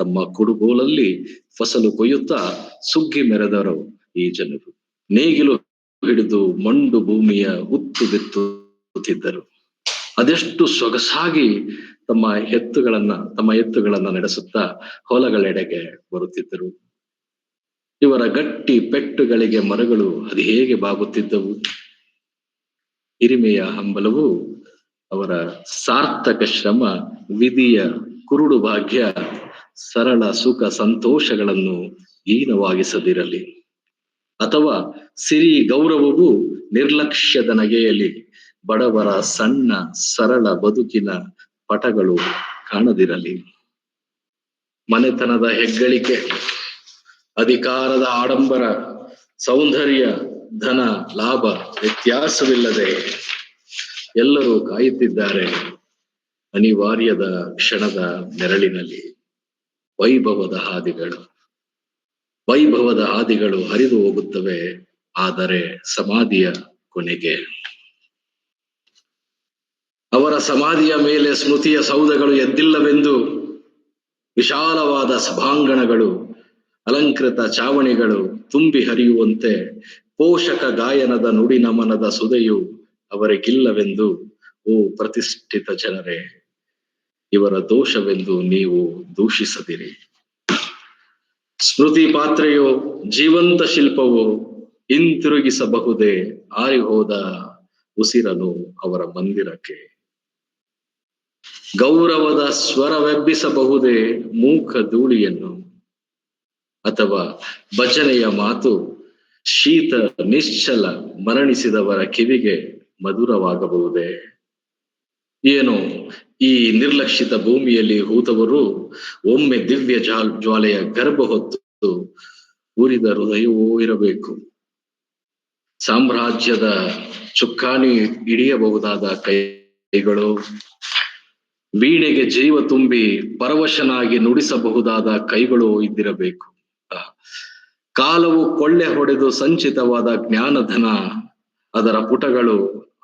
ತಮ್ಮ ಕುಡುಗೋಲಲ್ಲಿ ಫಸಲು ಕೊಯ್ಯುತ್ತಾ ಸುಗ್ಗಿ ಮೆರೆದರು ಈ ಜನರು. ನೇಗಿಲು ಹಿಡಿದು ಮಂಡು ಭೂಮಿಯ ಉತ್ತು ಬಿತ್ತುತ್ತಿದ್ದರು. ಅದೆಷ್ಟು ಸೊಗಸಾಗಿ ತಮ್ಮ ಎತ್ತುಗಳನ್ನ ನಡೆಸುತ್ತಾ ಹೊಲಗಳೆಡೆಗೆ ಬರುತ್ತಿದ್ದರು. ಇವರ ಗಟ್ಟಿ ಪೆಟ್ಟುಗಳಿಗೆ ಮರಗಳು ಅದು ಹೇಗೆ ಬಾಗುತ್ತಿದ್ದವು. ಹಿರಿಮೆಯ ಹಂಬಲವು, ಅವರ ಸಾರ್ಥಕ ಶ್ರಮ, ವಿಧಿಯ ಕುರುಡು ಭಾಗ್ಯ ಸರಳ ಸುಖ ಸಂತೋಷಗಳನ್ನು ಹೀನವಾಗಿಸದಿರಲಿ, ಅಥವಾ ಸಿರಿ ಗೌರವವು ನಿರ್ಲಕ್ಷ್ಯದ ನಗೆಯಲ್ಲಿ ಬಡವರ ಸಣ್ಣ ಸರಳ ಬದುಕಿನ ಪಟಗಳು ಕಾಣದಿರಲಿ. ಮನೆತನದ ಹೆಗ್ಗಳಿಕೆ, ಅಧಿಕಾರದ ಆಡಂಬರ, ಸೌಂದರ್ಯ, ಧನ ಲಾಭ ವ್ಯತ್ಯಾಸವಿಲ್ಲದೆ ಎಲ್ಲರೂ ಕಾಯುತ್ತಿದ್ದಾರೆ ಅನಿವಾರ್ಯದ ಕ್ಷಣದ ನೆರಳಿನಲ್ಲಿ. ವೈಭವದ ಹಾದಿಗಳು ಹರಿದು ಹೋಗುತ್ತವೆ, ಆದರೆ ಸಮಾಧಿಯ ಕೊನೆಗೆ. ಅವರ ಸಮಾಧಿಯ ಮೇಲೆ ಸ್ಮೃತಿಯ ಸೌಧಗಳು ಎದ್ದಿಲ್ಲವೆಂದು ವಿಶಾಲವಾದ ಸಭಾಂಗಣಗಳು, ಅಲಂಕೃತ ಚಾವಣಿಗಳು ತುಂಬಿ ಹರಿಯುವಂತೆ ಪೋಷಕ ಗಾಯನದ ನುಡಿ ನಮನದ ಸುದೆಯು ಅವರಿಗಿಲ್ಲವೆಂದು ಓ ಪ್ರತಿಷ್ಠಿತ ಜನರೇ, ಇವರ ದೋಷವೆಂದು ನೀವು ದೂಷಿಸದಿರಿ. ಸ್ಮೃತಿ ಪಾತ್ರೆಯೋ ಜೀವಂತ ಶಿಲ್ಪವೋ ಹಿಂತಿರುಗಿಸಬಹುದೇ ಆರಿಹೋದ ಉಸಿರನು ಅವರ ಮಂದಿರಕ್ಕೆ. ಗೌರವದ ಸ್ವರವೆಬ್ಬಿಸಬಹುದೇ ಮೂಕ ಧೂಳಿಯನ್ನು, ಅಥವಾ ಭಜನೆಯ ಮಾತು ಶೀತ ನಿಶ್ಚಲ ಮರಣಿಸಿದವರ ಕಿವಿಗೆ ಮಧುರವಾಗಬಹುದೇ. ಏನೋ ಈ ನಿರ್ಲಕ್ಷಿತ ಭೂಮಿಯಲ್ಲಿ ಹೂತವರು ಒಮ್ಮೆ ದಿವ್ಯ ಜ್ವಾಲೆಯ ಗರ್ಭ ಹೊತ್ತು ಉರಿದ ಹೃದಯವೂ ಇರಬೇಕು. ಸಾಮ್ರಾಜ್ಯದ ಚುಕ್ಕಾಣಿ ಹಿಡಿಯಬಹುದಾದ ಕೈಗಳು, ವೀಣೆಗೆ ಜೀವ ತುಂಬಿ ಪರವಶನಾಗಿ ನುಡಿಸಬಹುದಾದ ಕೈಗಳು ಇದ್ದಿರಬೇಕು. ಕಾಲವು ಕೊಳ್ಳೆ ಹೊಡೆದು ಸಂಚಿತವಾದ ಜ್ಞಾನಧನ, ಅದರ ಪುಟಗಳು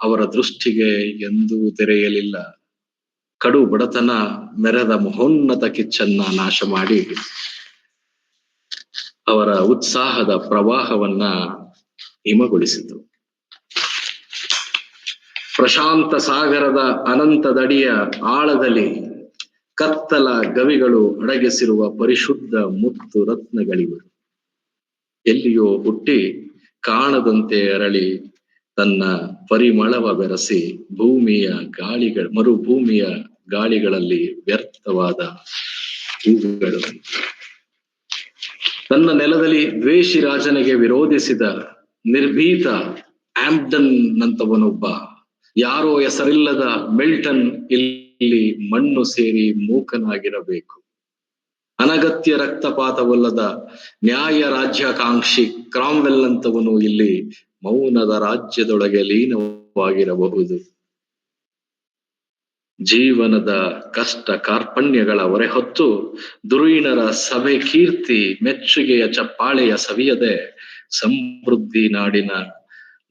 ಅವರ ದೃಷ್ಟಿಗೆ ಎಂದೂ ತೆರೆಯಲಿಲ್ಲ. ಕಡು ಬಡತನ ಮೆರೆದ ಮಹೋನ್ನತ ಕಿಚ್ಚನ್ನ ನಾಶ ಮಾಡಿ ಅವರ ಉತ್ಸಾಹದ ಪ್ರವಾಹವನ್ನ ಹಿಮಗೊಳಿಸಿತು. ಪ್ರಶಾಂತ ಸಾಗರದ ಅನಂತದಡಿಯ ಆಳದಲ್ಲಿ ಕತ್ತಲ ಗವಿಗಳು ಅಡಗಿಸಿರುವ ಪರಿಶುದ್ಧ ಮುತ್ತು ರತ್ನಗಳಿವರು. ಎಲ್ಲಿಯೋ ಹುಟ್ಟಿ ಕಾಣದಂತೆ ಅರಳಿ ತನ್ನ ಪರಿಮಳವ ಬೆರೆಸಿ ಮರುಭೂಮಿಯ ಗಾಳಿಗಳಲ್ಲಿ ವ್ಯರ್ಥವಾದ ಹೂವುಗಳು. ತನ್ನ ನೆಲದಲ್ಲಿ ದ್ವೇಷಿ ರಾಜನಿಗೆ ವಿರೋಧಿಸಿದ ನಿರ್ಭೀತ ಆಂಪ್ಟನ್ ನಂತವನೊಬ್ಬ, ಯಾರೋ ಹೆಸರಿಲ್ಲದ ಮಿಲ್ಟನ್ ಇಲ್ಲಿ ಮಣ್ಣು ಸೇರಿ ಮೂಕನಾಗಿರಬೇಕು. ಅನಗತ್ಯ ರಕ್ತಪಾತವಲ್ಲದ ನ್ಯಾಯ ರಾಜ್ಯಾಕಾಂಕ್ಷಿ ಕ್ರಾಮ್ವೆಲ್ ಅಂತವನು ಇಲ್ಲಿ ಮೌನದ ರಾಜ್ಯದೊಳಗೆ ಲೀನವಾಗಿರಬಹುದು. ಜೀವನದ ಕಷ್ಟ ಕಾರ್ಪಣ್ಯಗಳ ಹೊರೆಹೊತ್ತು ದುರೀಣರ ಸಭೆ ಕೀರ್ತಿ ಮೆಚ್ಚುಗೆಯ ಚಪ್ಪಾಳೆಯ ಸವಿಯದೆ ಸಮೃದ್ಧಿ ನಾಡಿನ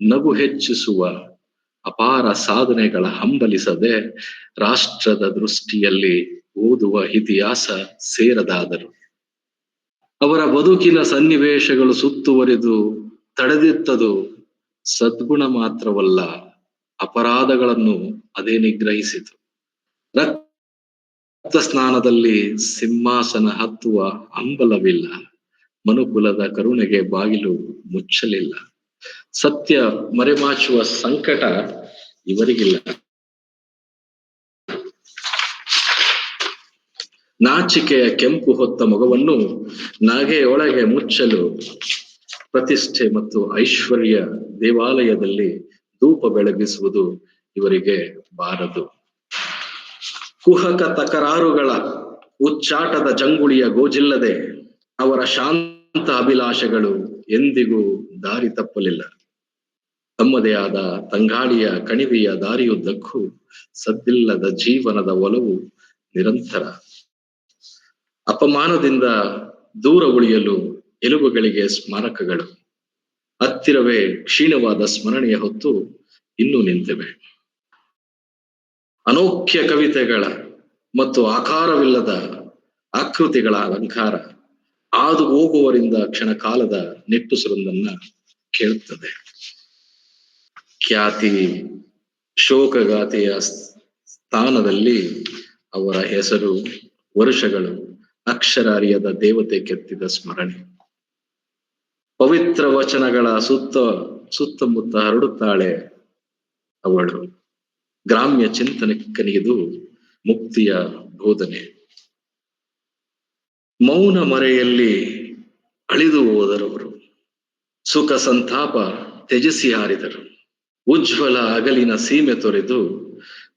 ನಗು ಹೆಚ್ಚಿಸುವ ಅಪಾರ ಸಾಧನೆಗಳ ಹಂಬಲಿಸದೆ ರಾಷ್ಟ್ರದ ದೃಷ್ಟಿಯಲ್ಲಿ ಓದುವ ಇತಿಹಾಸ ಸೇರದಾದರು. ಅವರ ಬದುಕಿನ ಸನ್ನಿವೇಶಗಳು ಸುತ್ತುವರಿದು ತಡೆದಿತ್ತದು ಸದ್ಗುಣ ಮಾತ್ರವಲ್ಲ, ಅಪರಾಧಗಳನ್ನು ಅದೇ ನಿಗ್ರಹಿಸಿತು. ರಕ್ತ ಸ್ನಾನದಲ್ಲಿ ಸಿಂಹಾಸನ ಹತ್ತುವ ಹಂಬಲವಿಲ್ಲ, ಮನುಕುಲದ ಕರುಣೆಗೆ ಬಾಗಿಲು ಮುಚ್ಚಲಿಲ್ಲ, ಸತ್ಯ ಮರೆಮಾಚುವ ಸಂಕಟ ಇವರಿಗಿಲ್ಲ. ನಾಚಿಕೆಯ ಕೆಂಪು ಹೊತ್ತ ಮೊಗವನ್ನು ನಗೆಯೊಳಗೆ ಮುಚ್ಚಲು ಪ್ರತಿಷ್ಠೆ ಮತ್ತು ಐಶ್ವರ್ಯ ದೇವಾಲಯದಲ್ಲಿ ಧೂಪ ಬೆಳಗಿಸುವುದು ಇವರಿಗೆ ಬಾರದು. ಕುಹಕ ತಕರಾರುಗಳ ಉಚ್ಚಾಟದ ಜಂಗುಳಿಯ ಗೋಜಿಲ್ಲದೆ ಅವರ ಶಾಂತ ಅಭಿಲಾಷೆಗಳು ಎಂದಿಗೂ ದಾರಿ ತಪ್ಪಲಿಲ್ಲ. ತಮ್ಮದೇ ಆದ ತಂಗಾಳಿಯ ಕಣಿವೆಯ ದಾರಿಯುದ್ದಕ್ಕೂ ಸದ್ದಿಲ್ಲದ ಜೀವನದ ಒಲವು ನಿರಂತರ. ಅಪಮಾನದಿಂದ ದೂರ ಉಳಿಯಲು ಎಲುಬುಗಳಿಗೆ ಸ್ಮಾರಕಗಳು, ಹತ್ತಿರವೇ ಕ್ಷೀಣವಾದ ಸ್ಮರಣೆಯ ಹೊತ್ತು ಇನ್ನೂ ನಿಂತಿವೆ. ಅನೋಖ್ಯ ಕವಿತೆಗಳ ಮತ್ತು ಆಕಾರವಿಲ್ಲದ ಆಕೃತಿಗಳ ಅಲಂಕಾರ ಹಾದು ಹೋಗುವವರಿಂದ ಕ್ಷಣಕಾಲದ ನಿಟ್ಟುಸಿರೊಂದನ್ನ ಕೇಳುತ್ತದೆ. ಖ್ಯಾತಿ ಶೋಕಗಾಥೆಯ ಸ್ಥಾನದಲ್ಲಿ ಅವರ ಹೆಸರು ವರುಷಗಳು ಅಕ್ಷರ ಅರಿಯದ ದೇವತೆ ಕೆತ್ತಿದ ಸ್ಮರಣೆ. ಪವಿತ್ರ ವಚನಗಳ ಸುತ್ತಮುತ್ತ ಹರಡುತ್ತಾಳೆ ಅವಳು. ಗ್ರಾಮ್ಯ ಚಿಂತನಕ್ಕನಿದು ಮುಕ್ತಿಯ ಬೋಧನೆ. ಮೌನ ಮರೆಯಲ್ಲಿ ಅಳಿದು ಹೋದರವರು, ಸುಖ ಸಂತಾಪ ತ್ಯಜಿಸಿ ಹಾರಿದರು. ಉಜ್ವಲ ಅಗಲಿನ ಸೀಮೆ ತೊರೆದು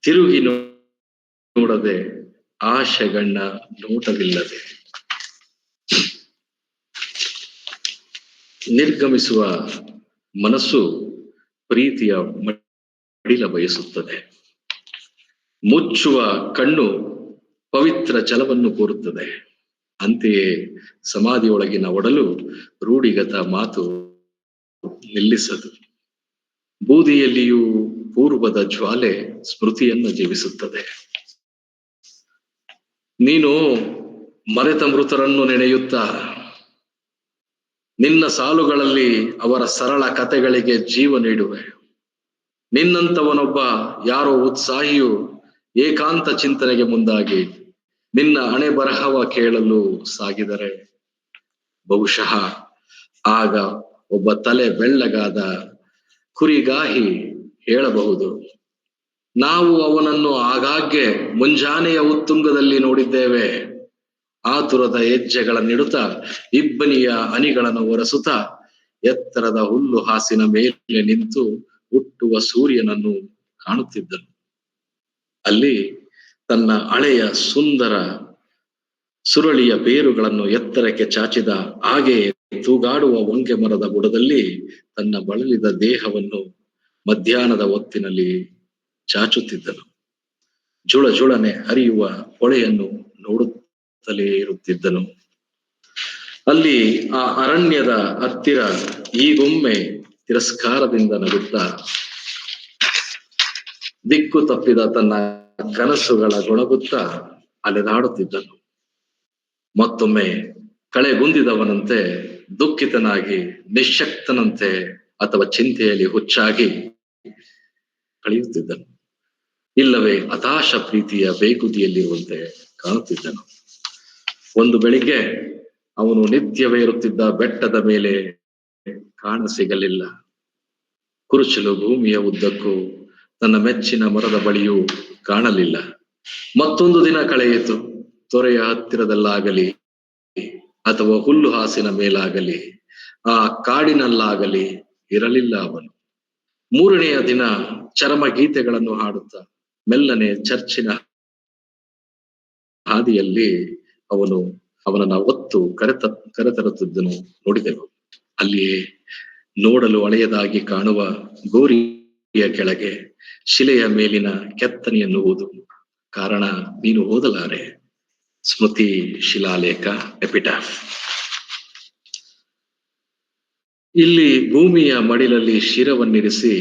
ತಿರುಗಿ ನೋಡದೆ ಆಶೆಗಣ್ಣ ನೋಟವಿಲ್ಲದೆ ನಿರ್ಗಮಿಸುವ ಮನಸ್ಸು ಪ್ರೀತಿಯ ಮಡಿಲ ಬಯಸುತ್ತದೆ. ಮುಚ್ಚುವ ಕಣ್ಣು ಪವಿತ್ರ ಜಲವನ್ನು ಕೋರುತ್ತದೆ. ಅಂತೆಯೇ ಸಮಾಧಿಯೊಳಗಿನ ಒಡಲು ರೂಢಿಗತ ಮಾತು ನಿಲ್ಲಿಸದು. ಬೂದಿಯಲ್ಲಿಯೂ ಪೂರ್ವದ ಜ್ವಾಲೆ ಸ್ಮೃತಿಯನ್ನು ಜೀವಿಸುತ್ತದೆ. ನೀನು ಮರೆತ ಮೃತರನ್ನು ನೆನೆಯುತ್ತಾ ನಿನ್ನ ಸಾಲುಗಳಲ್ಲಿ ಅವರ ಸರಳ ಕಥೆಗಳಿಗೆ ಜೀವ ನೀಡುವೆ. ನಿನ್ನಂತವನೊಬ್ಬ ಯಾರೋ ಉತ್ಸಾಹಿಯು ಏಕಾಂತ ಚಿಂತನೆಗೆ ಮುಂದಾಗಿ ನಿನ್ನ ಹಣೆ ಬರಹವ ಕೇಳಲು ಸಾಗಿದರೆ ಬಹುಶಃ ಆಗ ಒಬ್ಬ ತಲೆ ಬೆಳ್ಳಗಾದ ಕುರಿಗಾಹಿ ಹೇಳಬಹುದು, ನಾವು ಅವನನ್ನು ಆಗಾಗ್ಗೆ ಮುಂಜಾನೆಯ ಉತ್ತುಂಗದಲ್ಲಿ ನೋಡಿದ್ದೇವೆ. ಆತುರದ ಹೆಜ್ಜೆಗಳ ನಿಡುತ್ತ ಇಬ್ಬನಿಯ ಹನಿಗಳನ್ನು ಒರೆಸುತ್ತ ಎತ್ತರದ ಹುಲ್ಲು ಹಾಸಿನ ಮೇಲೆ ನಿಂತು ಹುಟ್ಟುವ ಸೂರ್ಯನನ್ನು ಕಾಣುತ್ತಿದ್ದನು. ಅಲ್ಲಿ ತನ್ನ ಹಳೆಯ ಸುಂದರ ಸುರಳಿಯ ಬೇರುಗಳನ್ನು ಎತ್ತರಕ್ಕೆ ಚಾಚಿದ ಹಾಗೆ ತೂಗಾಡುವ ಹೊಂಗೆ ಮರದ ಬುಡದಲ್ಲಿ ತನ್ನ ಬಳಲಿದ ದೇಹವನ್ನು ಮಧ್ಯಾಹ್ನದ ಹೊತ್ತಿನಲ್ಲಿ ಚಾಚುತ್ತಿದ್ದನು. ಜುಳಜುಳನೆ ಹರಿಯುವ ಹೊಳೆಯನ್ನು ನೋಡುತ್ತಲೇ ಇರುತ್ತಿದ್ದನು. ಅಲ್ಲಿ ಆ ಅರಣ್ಯದ ಹತ್ತಿರ ಈಗೊಮ್ಮೆ ತಿರಸ್ಕಾರದಿಂದ ನಗುತ್ತಾ ದಿಕ್ಕು ತಪ್ಪಿದ ತನ್ನ ಕನಸುಗಳ ಗೊಣಗುತ್ತಾ ಅಲೆದಾಡುತ್ತಿದ್ದನು. ಮತ್ತೊಮ್ಮೆ ಕಳೆಗುಂದಿದವನಂತೆ ದುಃಖಿತನಾಗಿ ನಿಶ್ಶಕ್ತನಂತೆ ಅಥವಾ ಚಿಂತೆಯಲ್ಲಿ ಹುಚ್ಚಾಗಿ ಕಳೆಯುತ್ತಿದ್ದನು. ಇಲ್ಲವೇ ಹತಾಶ ಪ್ರೀತಿಯ ಬೇಗುದಿಯಲ್ಲಿರುವಂತೆ ಕಾಣುತ್ತಿದ್ದನು. ಒಂದು ಬೆಳಿಗ್ಗೆ ಅವನು ನಿತ್ಯವೇ ಇರುತ್ತಿದ್ದ ಬೆಟ್ಟದ ಮೇಲೆ ಕಾಣ ಸಿಗಲಿಲ್ಲ. ಕುರುಚಲು ಭೂಮಿಯ ಉದ್ದಕ್ಕೂ ತನ್ನ ಮೆಚ್ಚಿನ ಮರದ ಬಳಿಯೂ ಕಾಣಲಿಲ್ಲ. ಮತ್ತೊಂದು ದಿನ ಕಳೆಯಿತು. ತೊರೆಯ ಹತ್ತಿರದಲ್ಲಾಗಲಿ ಅಥವಾ ಹುಲ್ಲು ಹಾಸಿನ ಮೇಲಾಗಲಿ ಆ ಕಾಡಿನಲ್ಲಾಗಲಿ ಇರಲಿಲ್ಲ ಅವನು. 3ನೆಯ ದಿನ ಚರಮ ಗೀತೆಗಳನ್ನು ಹಾಡುತ್ತಾ ಮೆಲ್ಲನೆ ಚರ್ಚಿನ ಹಾದಿಯಲ್ಲಿ ಅವನನ್ನ ಒತ್ತು ಕರೆತರುತ್ತಿದ್ದನು ನೋಡಿದೆವು. ಅಲ್ಲಿಯೇ ನೋಡಲು ಹಳೆಯದಾಗಿ ಕಾಣುವ ಗೋರಿಯ ಕೆಳಗೆ ಶಿಲೆಯ ಮೇಲಿನ ಕೆತ್ತನೆಯನ್ನುವುದು ಕಾರಣ ನೀನು ಓದಲಾರೆ. ಸ್ಮೃತಿ ಶಿಲಾಲೇಖ ಎಪಿಟಾಫ್. ಇಲ್ಲಿ ಭೂಮಿಯ ಮಡಿಲಲ್ಲಿ ಶಿರವನ್ನಿರಿಸಿ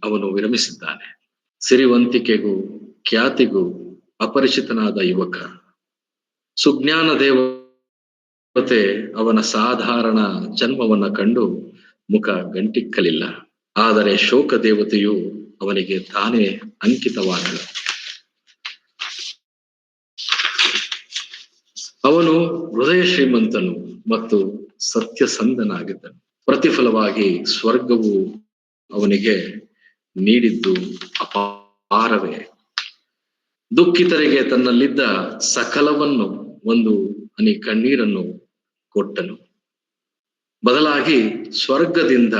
ಅವನು ವಿರಮಿಸಿದ್ದಾನೆ. ಸಿರಿವಂತಿಕೆಗೂ ಖ್ಯಾತಿಗೂ ಅಪರಿಚಿತನಾದ ಯುವಕ. ಸುಜ್ಞಾನ ದೇವತೆ ಅವನ ಸಾಧಾರಣ ಜನ್ಮವನ್ನ ಕಂಡು ಮುಖ ಗಂಟಿಕ್ಕಲಿಲ್ಲ. ಆದರೆ ಶೋಕ ದೇವತೆಯು ಅವನಿಗೆ ತಾನೇ ಅಂಕಿತವಾದಳು. ಅವನು ಹೃದಯ ಶ್ರೀಮಂತನು ಮತ್ತು ಸತ್ಯಸಂಧನಾಗಿದ್ದನು. ಪ್ರತಿಫಲವಾಗಿ ಸ್ವರ್ಗವು ಅವನಿಗೆ ನೀಡಿದ್ದು ಅಪಾರವೇ. ದುಃಖಿತರಿಗೆ ತನ್ನಲ್ಲಿದ್ದ ಸಕಲವನ್ನು, ಒಂದು ಹನಿ ಕಣ್ಣೀರನ್ನು ಕೊಟ್ಟನು. ಬದಲಾಗಿ ಸ್ವರ್ಗದಿಂದ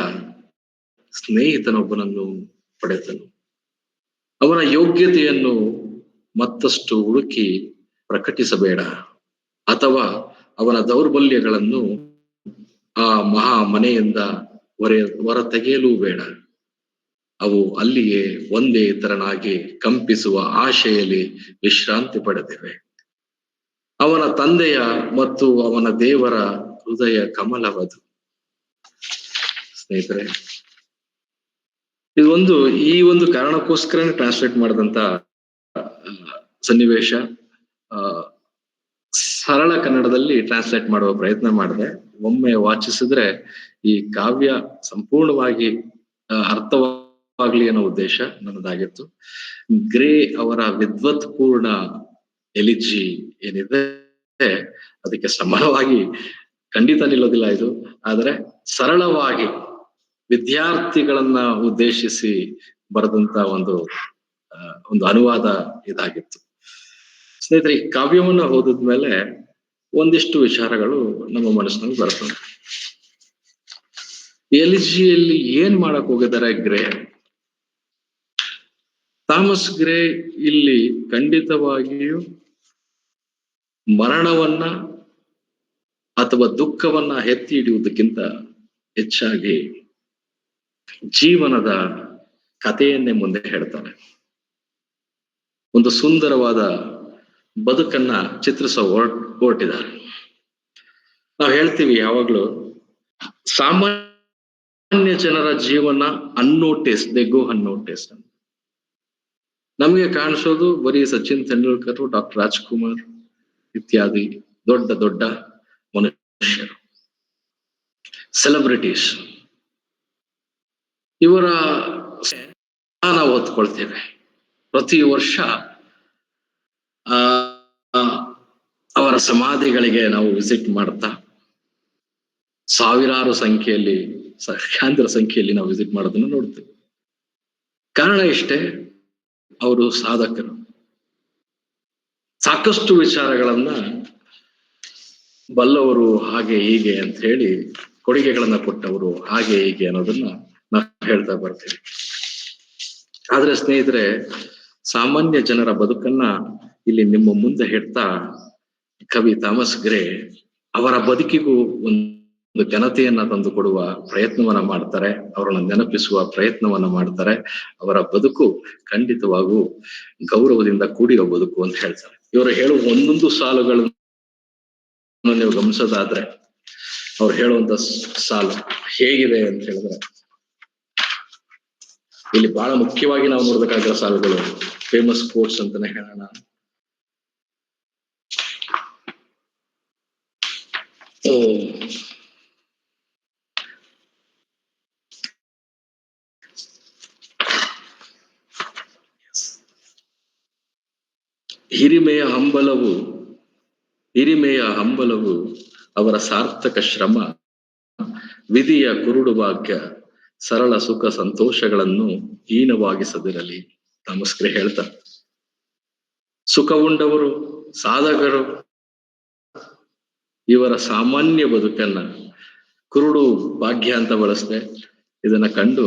ಸ್ನೇಹಿತನೊಬ್ಬನನ್ನು ಪಡೆದನು. ಅವನ ಯೋಗ್ಯತೆಯನ್ನು ಮತ್ತಷ್ಟು ಹುಡುಕಿ ಪ್ರಕಟಿಸಬೇಡ, ಅಥವಾ ಅವನ ದೌರ್ಬಲ್ಯಗಳನ್ನು ಆ ಮಹಾ ಮನೆಯಿಂದ ಹೊರ ತೆಗೆಯಲೂ ಬೇಡ. ಅವು ಅಲ್ಲಿಯೇ ಒಂದೇ ತರನಾಗಿ ಕಂಪಿಸುವ ಆಶೆಯಲ್ಲಿ ವಿಶ್ರಾಂತಿ ಪಡೆದಿವೆ. ಅವನ ತಂದೆಯ ಮತ್ತು ಅವನ ದೇವರ ಹೃದಯ ಕಮಲವದು. ಸ್ನೇಹಿತರೆ, ಈ ಒಂದು ಕಾರಣಕ್ಕೋಸ್ಕರ ಟ್ರಾನ್ಸ್ಲೇಟ್ ಮಾಡಿದಂತ ಸನ್ನಿವೇಶ ಸರಳ ಕನ್ನಡದಲ್ಲಿ ಟ್ರಾನ್ಸ್ಲೇಟ್ ಮಾಡುವ ಪ್ರಯತ್ನ ಮಾಡಿದೆ. ಒಮ್ಮೆ ವಾಚಿಸಿದ್ರೆ ಈ ಕಾವ್ಯ ಸಂಪೂರ್ಣವಾಗಿ ಅರ್ಥವಾಗ್ಲಿ ಅನ್ನೋ ಉದ್ದೇಶ ನನ್ನದಾಗಿತ್ತು. ಗ್ರೇ ಅವರ ವಿದ್ವತ್ ಪೂರ್ಣ ಎಲಿಜಿ ಏನಿದೆ ಅದಕ್ಕೆ ಸಮಾನವಾಗಿ ಖಂಡಿತ ನಿಲ್ಲೋದಿಲ್ಲ ಇದು. ಆದರೆ ಸರಳವಾಗಿ ವಿದ್ಯಾರ್ಥಿಗಳನ್ನ ಉದ್ದೇಶಿಸಿ ಬರೆದಂತ ಒಂದು ಅನುವಾದ ಇದಾಗಿತ್ತು. ಸ್ನೇಹಿತರೆ, ಈ ಕಾವ್ಯವನ್ನ ಓದಿದ್ಮೇಲೆ ಒಂದಿಷ್ಟು ವಿಚಾರಗಳು ನಮ್ಮ ಮನಸ್ಸಿನಲ್ಲಿ ಬರ್ತವೆ. ಎಲಿಜಿಯಲ್ಲಿ ಏನ್ ಮಾಡಕ್ ಹೋಗಿದ್ದಾರೆ ಗ್ರೇ? ಥಾಮಸ್ ಗ್ರೇ ಇಲ್ಲಿ ಖಂಡಿತವಾಗಿಯೂ ಮರಣವನ್ನ ಅಥವಾ ದುಃಖವನ್ನ ಎತ್ತಿ ಹಿಡಿಯುವುದಕ್ಕಿಂತ ಹೆಚ್ಚಾಗಿ ಜೀವನದ ಕಥೆಯನ್ನೇ ಮುಂದೆ ಹೇಳ್ತಾನೆ. ಒಂದು ಸುಂದರವಾದ ಬದುಕನ್ನ ಹೊರಟಿದ್ದಾರೆ. ನಾವು ಹೇಳ್ತೀವಿ ಯಾವಾಗ್ಲೂ, ಸಾಮಾನ್ಯ ಜನರ ಜೀವನ ಅನ್ನೋಟಿಸ್, ದೇ ಗೋ ಅನ್ನೋಟಿಸ್. ನಮಗೆ ಕಾಣಿಸೋದು ಬರೀ ಸಚಿನ್ ತೆಂಡೂಲ್ಕರ್, ಡಾಕ್ಟರ್ ರಾಜ್ಕುಮಾರ್ ಇತ್ಯಾದಿ ದೊಡ್ಡ ದೊಡ್ಡ ಮನುಷ್ಯರು, ಸೆಲೆಬ್ರಿಟೀಸ್. ಇವರ ನಾವು ಓದ್ಕೊಳ್ತೇವೆ. ಪ್ರತಿ ವರ್ಷ ಅವರ ಸಮಾಧಿಗಳಿಗೆ ನಾವು ವಿಸಿಟ್ ಮಾಡ್ತಾ ಸಾವಿರಾರು ಸಂಖ್ಯೆಯಲ್ಲಿ, ಲಕ್ಷಾಂತರ ಸಂಖ್ಯೆಯಲ್ಲಿ ನಾವು ವಿಸಿಟ್ ಮಾಡೋದನ್ನು ನೋಡ್ತೇವೆ. ಕಾರಣ ಇಷ್ಟೇ, ಅವರು ಸಾಧಕರು. ಸಾಕಷ್ಟು ವಿಚಾರಗಳನ್ನ ಬಲ್ಲವರು, ಹಾಗೆ ಹೀಗೆ ಅಂತ ಹೇಳಿ ಕೊಡುಗೆಗಳನ್ನ ಕೊಟ್ಟವರು, ಹಾಗೆ ಹೀಗೆ ಅನ್ನೋದನ್ನ ನಾವು ಹೇಳ್ತಾ ಬರ್ತೀವಿ. ಆದ್ರೆ ಸ್ನೇಹಿತರೆ, ಸಾಮಾನ್ಯ ಜನರ ಬದುಕನ್ನ ಇಲ್ಲಿ ನಿಮ್ಮ ಮುಂದೆ ಹೇಳ್ತಾ ಕವಿ ಥಾಮಸ್ ಗ್ರೇ ಅವರ ಬದುಕಿಗೂ ಒಂದು ಘನತೆಯನ್ನ ತಂದು ಕೊಡುವ ಪ್ರಯತ್ನವನ್ನ ಮಾಡ್ತಾರೆ, ಅವರನ್ನ ನೆನಪಿಸುವ ಪ್ರಯತ್ನವನ್ನ ಮಾಡ್ತಾರೆ. ಅವರ ಬದುಕು ಖಂಡಿತವಾಗೂ ಗೌರವದಿಂದ ಕೂಡಿರೋ ಬದುಕು ಅಂತ ಹೇಳ್ತಾರೆ. ಇವರು ಹೇಳುವ ಒಂದೊಂದು ಸಾಲುಗಳನ್ನು ನೀವು ಗಮನಿಸೋದಾದ್ರೆ, ಅವ್ರು ಹೇಳುವಂತ ಸಾಲು ಹೇಗಿದೆ ಅಂತ ಹೇಳಿದ್ರೆ, ಇಲ್ಲಿ ಬಹಳ ಮುಖ್ಯವಾಗಿ ನಾವು ನೋಡ್ಬೇಕಾಗಿರೋ ಸಾಲುಗಳು ಫೇಮಸ್ ಕೋಟ್ಸ್ ಅಂತಾನೆ ಹೇಳೋಣ. ಹಿರಿಮೆಯ ಹಂಬಲವು ಅವರ ಸಾರ್ಥಕ ಶ್ರಮ, ವಿಧಿಯ ಕುರುಡು ಭಾಗ್ಯ, ಸರಳ ಸುಖ ಸಂತೋಷಗಳನ್ನು ಹೀನವಾಗಿಸದಿರಲಿ. ಥಾಮಸ್ ಗ್ರೇ ಹೇಳ್ತಾರೆ, ಸುಖ ಉಂಡವರು, ಸಾಧಕರು ಇವರ ಸಾಮಾನ್ಯ ಬದುಕನ್ನ ಕುರುಡು ಭಾಗ್ಯ ಅಂತ ಬಳಸ್ದೆ, ಇದನ್ನ ಕಂಡು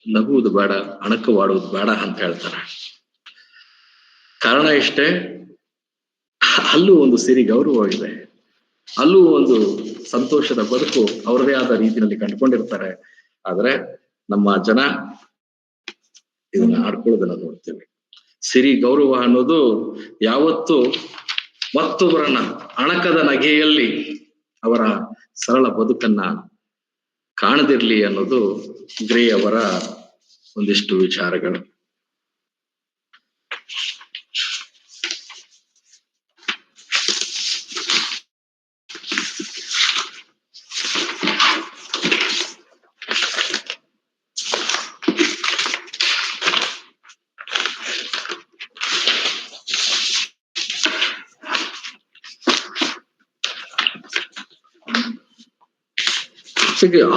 ನಗುವುದು ಬೇಡ, ಅಣಕವಾಡುವುದು ಬೇಡ ಅಂತ ಹೇಳ್ತಾರೆ. ಕಾರಣ ಇಷ್ಟೇ, ಅಲ್ಲೂ ಒಂದು ಸಿರಿ ಗೌರವ ಇದೆ, ಅಲ್ಲೂ ಒಂದು ಸಂತೋಷದ ಬದುಕು ಅವರದೇ ಆದ ರೀತಿಯಲ್ಲಿ ಕಂಡುಕೊಂಡಿರ್ತಾರೆ. ಆದ್ರೆ ನಮ್ಮ ಜನ ಇದನ್ನ ಆಡ್ಕೊಳ್ಳೋದನ್ನ ನೋಡ್ತೇವೆ. ಸಿರಿ ಗೌರವ ಅನ್ನೋದು ಯಾವತ್ತು ಮತ್ತೊಬ್ಬರನ್ನ ಅಣಕದ ನಗೆಯಲ್ಲಿ ಅವರ ಸರಳ ಬದುಕನ್ನ ಕಾಣದಿರ್ಲಿ ಅನ್ನೋದು ಗ್ರೇ ಅವರ ಒಂದಿಷ್ಟು ವಿಚಾರಗಳು.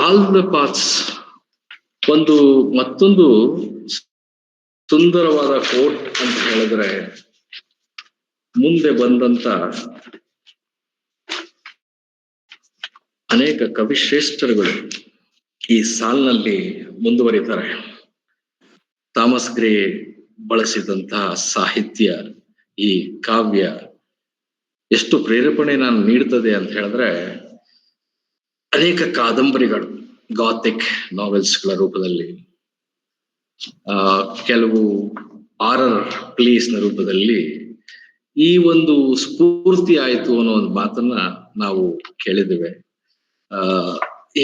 ಆಲ್ ದ ಪಾತ್ಸ್ ಒಂದು ಮತ್ತೊಂದು ಸುಂದರವಾದ ಕೋಟ್ ಅಂತ ಹೇಳಿದ್ರೆ, ಮುಂದೆ ಬಂದಂತ ಅನೇಕ ಕವಿಶ್ರೇಷ್ಠರುಗಳು ಈ ಸಾಲಿನಲ್ಲಿ ಮುಂದುವರಿತಾರೆ. ಥಾಮಸ್ ಗ್ರೇ ಬಳಸಿದಂತಹ ಸಾಹಿತ್ಯ, ಈ ಕಾವ್ಯ ಎಷ್ಟು ಪ್ರೇರೇಪಣೆ ನಾನು ನೀಡ್ತದೆ ಅಂತ ಹೇಳಿದ್ರೆ, ಅನೇಕ ಕಾದಂಬರಿಗಳು ಗಾಥಿಕ್ ನಾವೆಲ್ಸ್ಗಳ ರೂಪದಲ್ಲಿ, ಕೆಲವು ಆರರ್ ಪ್ಲೇಸ್ನ ರೂಪದಲ್ಲಿ ಈ ಒಂದು ಸ್ಫೂರ್ತಿ ಆಯ್ತು ಅನ್ನೋ ಒಂದು ಮಾತನ್ನ ನಾವು ಕೇಳಿದ್ದೇವೆ.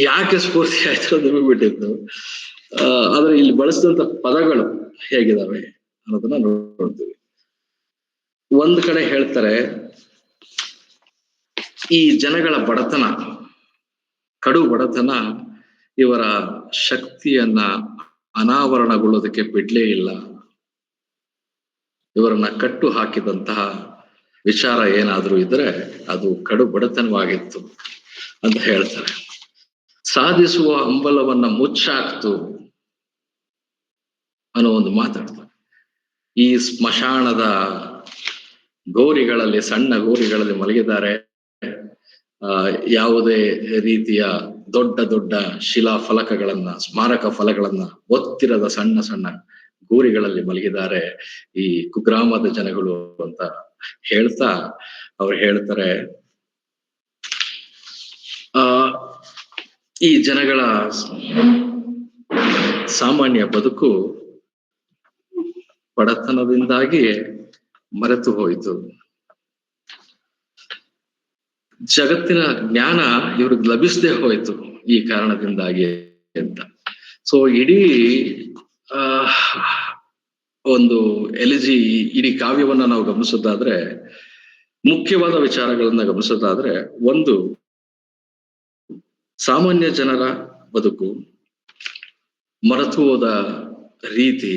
ಯಾಕೆ ಸ್ಫೂರ್ತಿ ಆಯ್ತು ಅಂತ ಬಿಟ್ಟಿದ್ದು, ಆದ್ರೆ ಇಲ್ಲಿ ಬಳಸಿದಂತ ಪದಗಳು ಹೇಗಿದಾವೆ ಅನ್ನೋದನ್ನ ನೋಡ್ತೀವಿ. ಒಂದ್ ಕಡೆ ಹೇಳ್ತಾರೆ, ಈ ಜನಗಳ ಬಡತನ, ಕಡು ಬಡತನ ಇವರ ಶಕ್ತಿಯನ್ನ ಅನಾವರಣಗೊಳ್ಳೋದಕ್ಕೆ ಬಿಡ್ಲೇ ಇಲ್ಲ, ಇವರನ್ನ ಕಟ್ಟು ಹಾಕಿದಂತಹ ವಿಚಾರ ಏನಾದ್ರೂ ಇದ್ರೆ ಅದು ಕಡು ಬಡತನವಾಗಿತ್ತು ಅಂತ ಹೇಳ್ತಾರೆ. ಸಾಧಿಸುವ ಹಂಬಲವನ್ನ ಮುಚ್ಚಾಕ್ತು ಅನ್ನೋ ಒಂದು ಮಾತಾಡ್ತಾರೆ. ಈ ಸ್ಮಶಾನದ ಗೋರಿಗಳಲ್ಲಿ, ಸಣ್ಣ ಗೋರಿಗಳಲ್ಲಿ ಮಲಗಿದ್ದಾರೆ. ಯಾವುದೇ ರೀತಿಯ ದೊಡ್ಡ ದೊಡ್ಡ ಶಿಲಾ ಫಲಕಗಳನ್ನ, ಸ್ಮಾರಕ ಫಲಗಳನ್ನ ಒತ್ತಿರದ ಸಣ್ಣ ಸಣ್ಣ ಗೋರಿಗಳಲ್ಲಿ ಮಲಗಿದ್ದಾರೆ ಈ ಕುಗ್ರಾಮದ ಜನಗಳು ಅಂತ ಹೇಳ್ತಾ ಅವ್ರು ಹೇಳ್ತಾರೆ, ಈ ಜನಗಳ ಸಾಮಾನ್ಯ ಬದುಕು ಬಡತನದಿಂದಾಗಿ ಮರೆತು ಹೋಯಿತು, ಜಗತ್ತಿನ ಜ್ಞಾನ ಇವ್ರಿಗೆ ಲಭಿಸದೆ ಹೋಯ್ತು ಈ ಕಾರಣದಿಂದಾಗಿ ಅಂತ. ಸೊ ಇಡೀ ಒಂದು ಎಲಿಜಿ, ಇಡೀ ಕಾವ್ಯವನ್ನ ನಾವು ಗಮನಿಸೋದಾದ್ರೆ, ಮುಖ್ಯವಾದ ವಿಚಾರಗಳನ್ನ ಗಮನಿಸೋದಾದ್ರೆ, ಒಂದು ಸಾಮಾನ್ಯ ಜನರ ಬದುಕು, ಮರೆತು ಹೋದ ರೀತಿ,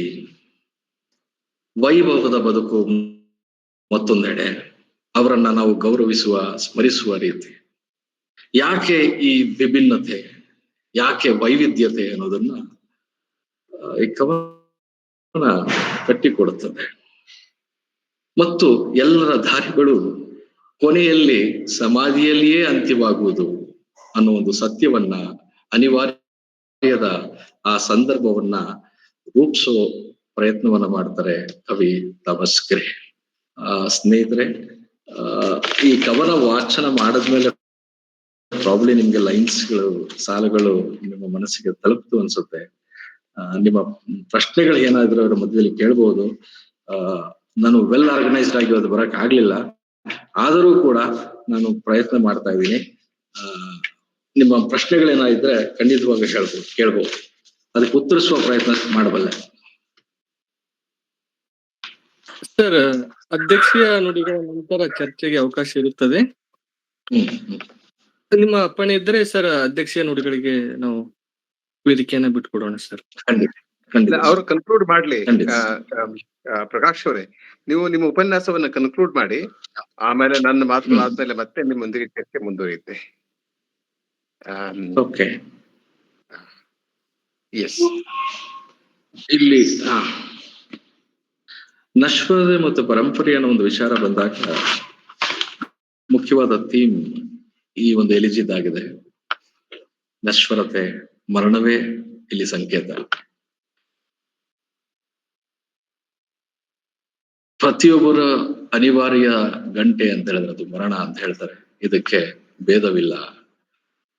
ವೈಭವದ ಬದುಕು ಮತ್ತೊಂದೆಡೆ, ಅವರನ್ನ ನಾವು ಗೌರವಿಸುವ, ಸ್ಮರಿಸುವ ರೀತಿ. ಯಾಕೆ ಈ ವಿಭಿನ್ನತೆ, ಯಾಕೆ ವೈವಿಧ್ಯತೆ ಅನ್ನೋದನ್ನ ಈ ಕವನ ಕಟ್ಟಿಕೊಡುತ್ತದೆ. ಮತ್ತು ಎಲ್ಲರ ದಾರಿಗಳು ಕೊನೆಯಲ್ಲಿ ಸಮಾಧಿಯಲ್ಲಿಯೇ ಅಂತ್ಯವಾಗುವುದು ಅನ್ನೋ ಒಂದು ಸತ್ಯವನ್ನ, ಅನಿವಾರ್ಯದ ಆ ಸಂದರ್ಭವನ್ನ ರೂಪಿಸೋ ಪ್ರಯತ್ನವನ್ನ ಮಾಡ್ತಾರೆ ಕವಿ ಥಾಮಸ್ ಗ್ರೇ. ಸ್ನೇಹಿತರೆ, ಈ ಕವನ ವಾಚನ ಮಾಡಿದ್ಮೇಲೆ ಪ್ರಾಬ್ಲಿ ನಿಮ್ಗೆ ಲೈನ್ಸ್ಗಳು, ಸಾಲುಗಳು ನಿಮ್ಮ ಮನಸ್ಸಿಗೆ ತಲುಪ್ತು ಅನ್ಸುತ್ತೆ. ನಿಮ್ಮ ಪ್ರಶ್ನೆಗಳು ಏನಾದ್ರು ಅವರ ಮಧ್ಯದಲ್ಲಿ ಕೇಳ್ಬೋದು. ನಾನು ವೆಲ್ ಆರ್ಗನೈಸ್ಡ್ ಆಗಿ ಅದು ಬರಕ್ ಆಗ್ಲಿಲ್ಲ, ಆದರೂ ಕೂಡ ನಾನು ಪ್ರಯತ್ನ ಮಾಡ್ತಾ ಇದ್ದೀನಿ. ನಿಮ್ಮ ಪ್ರಶ್ನೆಗಳೇನಾದ್ರೆ ಖಂಡಿತವಾಗಿ ಕೇಳ್ಬೋದು, ಅದಕ್ಕೆ ಉತ್ತರಿಸುವ ಪ್ರಯತ್ನ ಮಾಡಬಲ್ಲೆ. ಸರ್, ಅಧ್ಯಕ್ಷೀಯ ನುಡಿಗಳ ನಂತರ ಚರ್ಚೆಗೆ ಅವಕಾಶ ಇರುತ್ತದೆ. ನಿಮ್ಮ ಅಪ್ಪಣೆ ಇದ್ರೆ ಸರ್, ಅಧ್ಯಕ್ಷೀಯ ನುಡಿಗಳಿಗೆ ನಾವು ವೇದಿಕೆಯನ್ನ ಬಿಟ್ಕೊಡೋಣ ಸರ್. ಅವ್ರು ಕನ್ಕ್ಲೂಡ್ ಮಾಡ್ಲಿ. ಪ್ರಕಾಶ್ ಅವರೇ, ನೀವು ನಿಮ್ಮ ಉಪನ್ಯಾಸವನ್ನ ಕನ್ಕ್ಲೂಡ್ ಮಾಡಿ, ಆಮೇಲೆ ನನ್ನ ಮಾತುಗಳಾದ್ಮೇಲೆ ಮತ್ತೆ ನಿಮ್ಮೊಂದಿಗೆ ಚರ್ಚೆ ಮುಂದುವರಿಯುತ್ತೆ. Okay, yes. ಇಲ್ಲಿ ನಶ್ವರತೆ ಮತ್ತು ಪರಂಪರೆ ಅನ್ನೋ ಒಂದು ವಿಚಾರ ಬಂದಾಗ ಮುಖ್ಯವಾದ ಥೀಮ್ ಈ ಒಂದು ಎಲಿಜಿದಾಗಿದೆ. ನಶ್ವರತೆ, ಮರಣವೇ ಇಲ್ಲಿ ಸಂಕೇತ. ಪ್ರತಿಯೊಬ್ಬರ ಅನಿವಾರ್ಯ ಗಂಟೆ ಅಂತ ಹೇಳಿದ್ರೆ ಅದು ಮರಣ ಅಂತ ಹೇಳ್ತಾರೆ. ಇದಕ್ಕೆ ಭೇದವಿಲ್ಲ.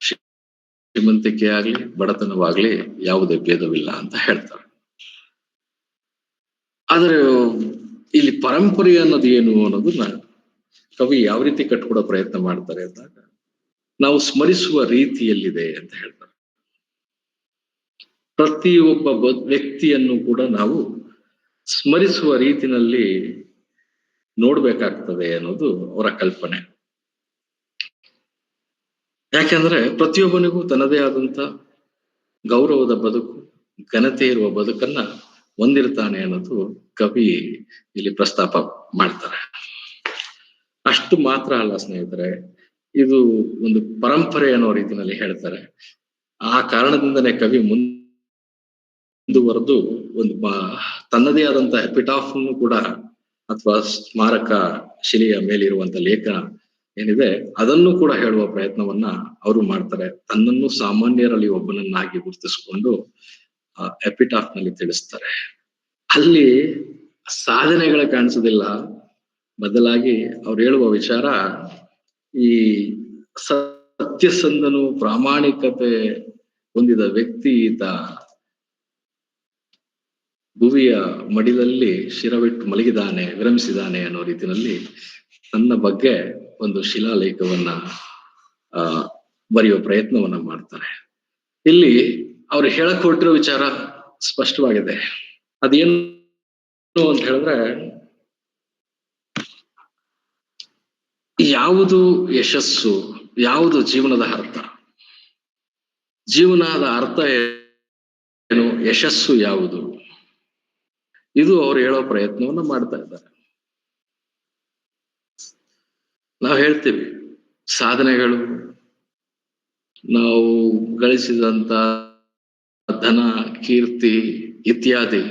ಶ್ರೀಮಂತಿಕೆ ಆಗ್ಲಿ ಬಡತನವಾಗ್ಲಿ ಯಾವುದೇ ಭೇದವಿಲ್ಲ ಅಂತ ಹೇಳ್ತಾರೆ. ಆದ್ರೆ ಇಲ್ಲಿ ಪರಂಪರೆ ಅನ್ನೋದು ಏನು ಅನ್ನೋದನ್ನ ಕವಿ ಯಾವ ರೀತಿ ಕಟ್ಕೊಡೋ ಪ್ರಯತ್ನ ಮಾಡ್ತಾರೆ ಅಂದಾಗ ನಾವು ಸ್ಮರಿಸುವ ರೀತಿಯಲ್ಲಿದೆ ಅಂತ ಹೇಳ್ತಾರೆ. ಪ್ರತಿಯೊಬ್ಬ ವ್ಯಕ್ತಿಯನ್ನು ಕೂಡ ನಾವು ಸ್ಮರಿಸುವ ರೀತಿನಲ್ಲಿ ನೋಡ್ಬೇಕಾಗ್ತದೆ ಅನ್ನೋದು ಅವರ ಕಲ್ಪನೆ. ಯಾಕೆಂದ್ರೆ ಪ್ರತಿಯೊಬ್ಬನಿಗೂ ತನ್ನದೇ ಆದಂತ ಗೌರವದ ಬದುಕು, ಘನತೆ ಇರುವ ಬದುಕನ್ನ ಹೊಂದಿರ್ತಾನೆ ಅನ್ನೋದು ಕವಿ ಇಲ್ಲಿ ಪ್ರಸ್ತಾಪ ಮಾಡ್ತಾರೆ. ಅಷ್ಟು ಮಾತ್ರ ಅಲ್ಲ ಸ್ನೇಹಿತರೆ, ಇದು ಒಂದು ಪರಂಪರೆ ಅನ್ನೋ ರೀತಿಯಲ್ಲಿ ಹೇಳ್ತಾರೆ. ಆ ಕಾರಣದಿಂದನೇ ಕವಿ ಮುಂದುವರೆದು ಒಂದು ತನ್ನದೇ ಆದಂತ ಎಪಿಟಾಫ್ ಅನ್ನು ಕೂಡ ಅಥವಾ ಸ್ಮಾರಕ ಶಿಲೆಯ ಮೇಲಿರುವಂತ ಲೇಖನ ಏನಿದೆ ಅದನ್ನು ಕೂಡ ಹೇಳುವ ಪ್ರಯತ್ನವನ್ನ ಅವರು ಮಾಡ್ತಾರೆ. ತನ್ನನ್ನು ಸಾಮಾನ್ಯರಲ್ಲಿ ಒಬ್ಬನನ್ನಾಗಿ ಗುರುತಿಸಿಕೊಂಡು ಎಪಿಟಾಫ್ ನಲ್ಲಿ ತಿಳಿಸ್ತಾರೆ. ಅಲ್ಲಿ ಸಾಧನೆಗಳ ಕಾಣಿಸೋದಿಲ್ಲ, ಬದಲಾಗಿ ಅವ್ರು ಹೇಳುವ ವಿಚಾರ ಈ ಸತ್ಯಸಂಧನು ಪ್ರಾಮಾಣಿಕತೆ ಹೊಂದಿದ ವ್ಯಕ್ತಿ ಈತ ಭುವಿಯ ಮಡಿಲಲ್ಲಿ ಶಿರವಿಟ್ಟು ಮಲಗಿದಾನೆ, ವಿರಮಿಸಿದಾನೆ ಅನ್ನೋ ರೀತಿಯಲ್ಲಿ ನನ್ನ ಬಗ್ಗೆ ಒಂದು ಶಿಲಾಲೇಖವನ್ನ ಬರೆಯುವ ಪ್ರಯತ್ನವನ್ನ ಮಾಡ್ತಾರೆ. ಇಲ್ಲಿ ಅವ್ರು ಹೇಳಕ್ ಹೊರಟಿರೋ ವಿಚಾರ ಸ್ಪಷ್ಟವಾಗಿದೆ. ಅದೇನು ಅಂತ ಹೇಳಿದ್ರೆ, ಯಾವುದು ಯಶಸ್ಸು, ಯಾವುದು ಜೀವನದ ಅರ್ಥ, ಜೀವನದ ಅರ್ಥ ಏನು, ಯಶಸ್ಸು ಯಾವುದು, ಇದು ಅವ್ರು ಹೇಳೋ ಪ್ರಯತ್ನವನ್ನ ಮಾಡ್ತಾ ಇದ್ದಾರೆ. ನಾವು ಹೇಳ್ತೀವಿ ಸಾಧನೆಗಳು, ನಾವು ಗಳಿಸಿದಂತ ಧನ, ಕೀರ್ತಿ ಇತ್ಯಾದಿ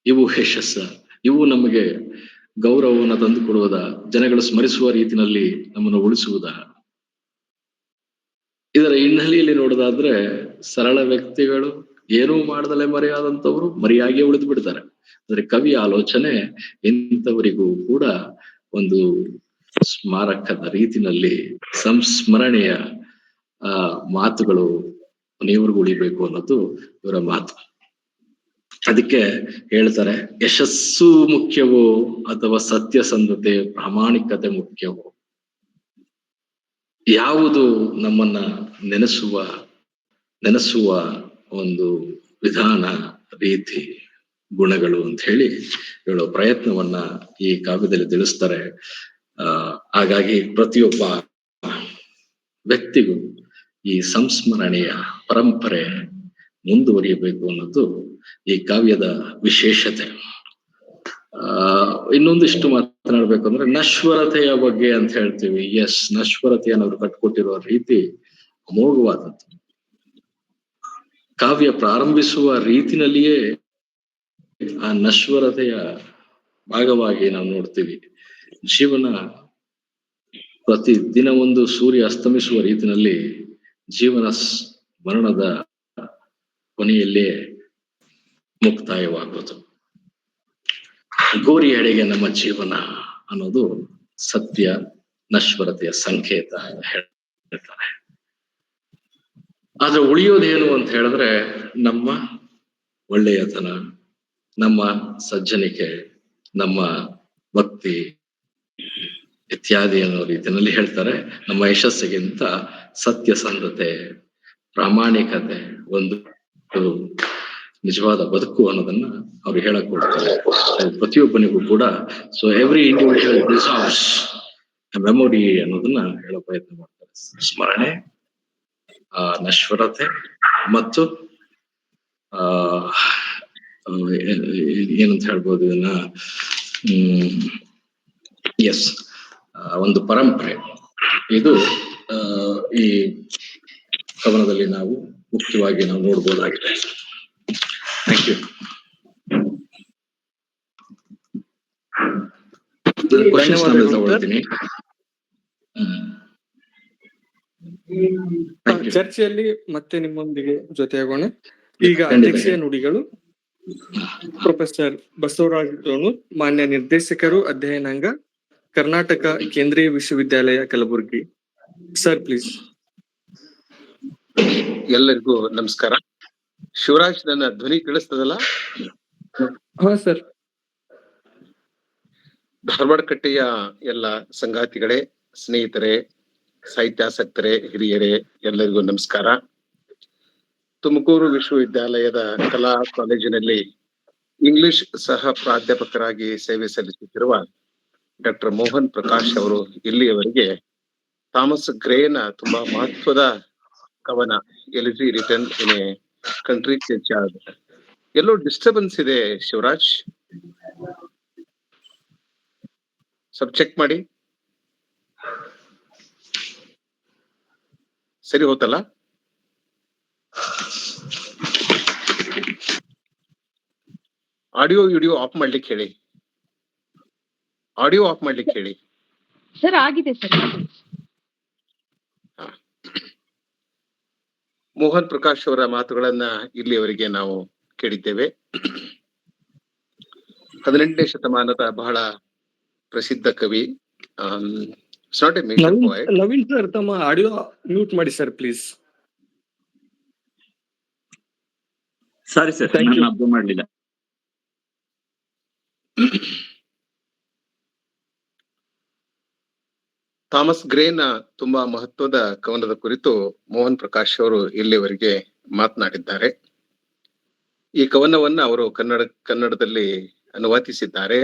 ಇವು ಯಶಸ್ಸ, ಇವು ನಮಗೆ ಗೌರವವನ್ನು ತಂದು ಕೊಡುವುದ, ಜನಗಳು ಸ್ಮರಿಸುವ ರೀತಿಯಲ್ಲಿ ನಮ್ಮನ್ನು ಉಳಿಸುವುದ? ಇದರ ಹಿನ್ನೆಲೆಯಲ್ಲಿ ನೋಡೋದಾದ್ರೆ ಸರಳ ವ್ಯಕ್ತಿಗಳು ಏನೂ ಮಾಡದಲ್ಲೇ ಮರೆಯಾದಂಥವ್ರು ಮರೆಯಾಗಿಯೇ ಉಳಿದು ಬಿಡ್ತಾರೆ. ಅಂದ್ರೆ ಕವಿ ಆಲೋಚನೆ ಇಂಥವರಿಗೂ ಕೂಡ ಒಂದು ಸ್ಮಾರಕದ ರೀತಿನಲ್ಲಿ ಸಂಸ್ಮರಣೆಯ ಮಾತುಗಳು ಮನೆಯವರೆಗೂ ಉಳಿಬೇಕು ಅನ್ನೋದು ಇವರ ಮಾತು. ಅದಕ್ಕೆ ಹೇಳ್ತಾರೆ, ಯಶಸ್ಸು ಮುಖ್ಯವೋ ಅಥವಾ ಸತ್ಯಸಂಧತೆ ಪ್ರಾಮಾಣಿಕತೆ ಮುಖ್ಯವೋ? ಯಾವುದು ನಮ್ಮನ್ನ ನೆನೆಸುವ ಒಂದು ವಿಧಾನ, ರೀತಿ, ಗುಣಗಳು ಅಂತ ಹೇಳಿ ಹೇಳೋ ಪ್ರಯತ್ನವನ್ನ ಈ ಕಾವ್ಯದಲ್ಲಿ ತಿಳಿಸ್ತಾರೆ. ಹಾಗಾಗಿ ಪ್ರತಿಯೊಬ್ಬ ವ್ಯಕ್ತಿಗೂ ಈ ಸಂಸ್ಮರಣೆಯ ಪರಂಪರೆ ಮುಂದುವರಿಯಬೇಕು ಅನ್ನೋದು ಈ ಕಾವ್ಯದ ವಿಶೇಷತೆ. ಇನ್ನೊಂದಿಷ್ಟು ಮಾತನಾಡ್ಬೇಕು ಅಂದ್ರೆ ನಶ್ವರತೆಯ ಬಗ್ಗೆ ಅಂತ ಹೇಳ್ತೀವಿ. ಎಸ್, ನಶ್ವರತೆಯನ್ನು ಅವರು ಕಟ್ಕೊಟ್ಟಿರೋ ರೀತಿ ಅಮೋಘವಾದದ್ದು. ಕಾವ್ಯ ಪ್ರಾರಂಭಿಸುವ ರೀತಿನಲ್ಲಿಯೇ ಆ ನಶ್ವರತೆಯ ಭಾಗವಾಗಿ ನಾವು ನೋಡ್ತೀವಿ. ಜೀವನ ಪ್ರತಿ ದಿನ ಒಂದು ಸೂರ್ಯ ಅಸ್ತಮಿಸುವ ರೀತಿನಲ್ಲಿ ಜೀವನ ಮರಣದ ಕೊನೆಯಲ್ಲೇ ಮುಕ್ತಾಯವಾಗುವುದು. ಗೋರಿ ಎಡೆಗೆ ನಮ್ಮ ಜೀವನ ಅನ್ನೋದು ಸತ್ಯ ನಶ್ವರತೆಯ ಸಂಕೇತ ಅಂತ ಹೇಳ್ತಾರೆ. ಆದ್ರೆ ಉಳಿಯೋದೇನು ಅಂತ ಹೇಳಿದ್ರೆ ನಮ್ಮ ಒಳ್ಳೆಯತನ, ನಮ್ಮ ಸಜ್ಜನಿಕೆ, ನಮ್ಮ ಭಕ್ತಿ ಇತ್ಯಾದಿ ಅನ್ನೋ ರೀತಿಯಲ್ಲಿ ಹೇಳ್ತಾರೆ. ನಮ್ಮ ಯಶಸ್ಸಿಗಿಂತ ಸತ್ಯಸಂಧತೆ, ಪ್ರಾಮಾಣಿಕತೆ, ಒಂದು ನಿಜವಾದ ಬದುಕು ಅನ್ನೋದನ್ನ ಅವ್ರು ಹೇಳಕ್ ಕೊಡ್ತಾರೆ. ಪ್ರತಿಯೊಬ್ಬನಿಗೂ ಕೂಡ so every individual deserves A memory ಅನ್ನೋದನ್ನ ಹೇಳೋ ಪ್ರಯತ್ನ ಮಾಡ್ತಾರೆ. ಸ್ಮರಣೆ, ನಶ್ವರತೆ ಮತ್ತು ಏನಂತ ಹೇಳ್ಬೋದು ಇದನ್ನ, ಎಸ್, ಒಂದು ಪರಂಪರೆ. ಇದು ಈ ಕವನದಲ್ಲಿ ನಾವು ಮುಖ್ಯವಾಗಿ ನಾವು ನೋಡ್ಬೋದಾಗಿದೆ. Thank you. ತಗೊಳ್ತೀನಿ. ಚರ್ಚೆಯಲ್ಲಿ ಮತ್ತೆ ನಿಮ್ಮೊಂದಿಗೆ ಜೊತೆಯಾಗೋಣ. ಈಗ ಅಧ್ಯಕ್ಷೀಯ ನುಡಿಗಳು. ಪ್ರೊಫೆಸರ್ ಬಸವರಾಜ್ ಡೋಣೂರ್, ಮಾನ್ಯ ನಿರ್ದೇಶಕರು, ಅಧ್ಯಯನಾಂಗ, ಕರ್ನಾಟಕ ಕೇಂದ್ರೀಯ ವಿಶ್ವವಿದ್ಯಾಲಯ ಕಲಬುರಗಿ. Sir please. ಎಲ್ಲರಿಗೂ ನಮಸ್ಕಾರ. ಶಿವರಾಜ್, ನನ್ನ ಧ್ವನಿ ಕೇಳಿಸ್ತದಲ್ಲ? ಹಾ ಸರ್. ಧಾರವಾಡ ಕಟ್ಟೆಯ ಎಲ್ಲ ಸಂಗಾತಿಗಳೇ, ಸ್ನೇಹಿತರೆ, ಸಾಹಿತ್ಯಾಸಕ್ತರೇ, ಹಿರಿಯರೇ, ಎಲ್ಲರಿಗೂ ನಮಸ್ಕಾರ. ತುಮಕೂರು ವಿಶ್ವವಿದ್ಯಾಲಯದ ಕಲಾ ಕಾಲೇಜಿನಲ್ಲಿ ಇಂಗ್ಲಿಷ್ ಸಹ ಪ್ರಾಧ್ಯಾಪಕರಾಗಿ ಸೇವೆ ಸಲ್ಲಿಸುತ್ತಿರುವ ಡಾಕ್ಟರ್ ಮೋಹನ್ ಪ್ರಕಾಶ್ ಅವರು ಇಲ್ಲಿಯವರೆಗೆ ಥಾಮಸ್ ಗ್ರೇನ ತುಂಬಾ ಮಹತ್ವದ ಕವನ elegy written in a country church. ಎಲ್ಲೋ ಡಿಸ್ಟರ್ಬೆನ್ಸ್ ಇದೆ ಶಿವರಾಜ್, ಸ್ವಲ್ಪ ಚೆಕ್ ಮಾಡಿ. ಸರಿ ಹೋತಲ್ಲ? ಆಡಿಯೋ ವಿಡಿಯೋ ಆಫ್ ಮಾಡ್ಲಿಕ್ಕೆ ಹೇಳಿ. ಆಡಿಯೋ ಆಫ್ ಮಾಡ್ಲಿಕ್ಕೆ ಹೇಳಿ. ಸರ್ ಆಗಿದೆ ಸರ್. ಮೋಹನ್ ಪ್ರಕಾಶ್ ಅವರ ಮಾತುಗಳನ್ನ ಇಲ್ಲಿಯವರೆಗೆ ನಾವು ಕೇಳಿದ್ದೇವೆ. 18ನೇ ಶತಮಾನದ ಬಹಳ ಪ್ರಸಿದ್ಧ ಕವಿ. Not a major point. Naveen sir, ತಮ್ಮ ಆಡಿಯೋ ಮ್ಯೂಟ್ ಮಾಡಿ ಸರ್ ಪ್ಲೀಸ್. ಸಾರಿ ಸರ್, ನಾನು ಅಬ್ಸರ್ವ್ ಮಾಡಲಿಲ್ಲ. ಥಾಮಸ್ ಗ್ರೇನ ತುಂಬಾ ಮಹತ್ವದ ಕವನದ ಕುರಿತು ಮೋಹನ್ ಪ್ರಕಾಶ್ ಅವರು ಇಲ್ಲಿಯವರೆಗೆ ಮಾತನಾಡಿದ್ದಾರೆ. ಈ ಕವನವನ್ನ ಅವರು ಕನ್ನಡದಲ್ಲಿ ಅನುವಾದಿಸಿದ್ದಾರೆ.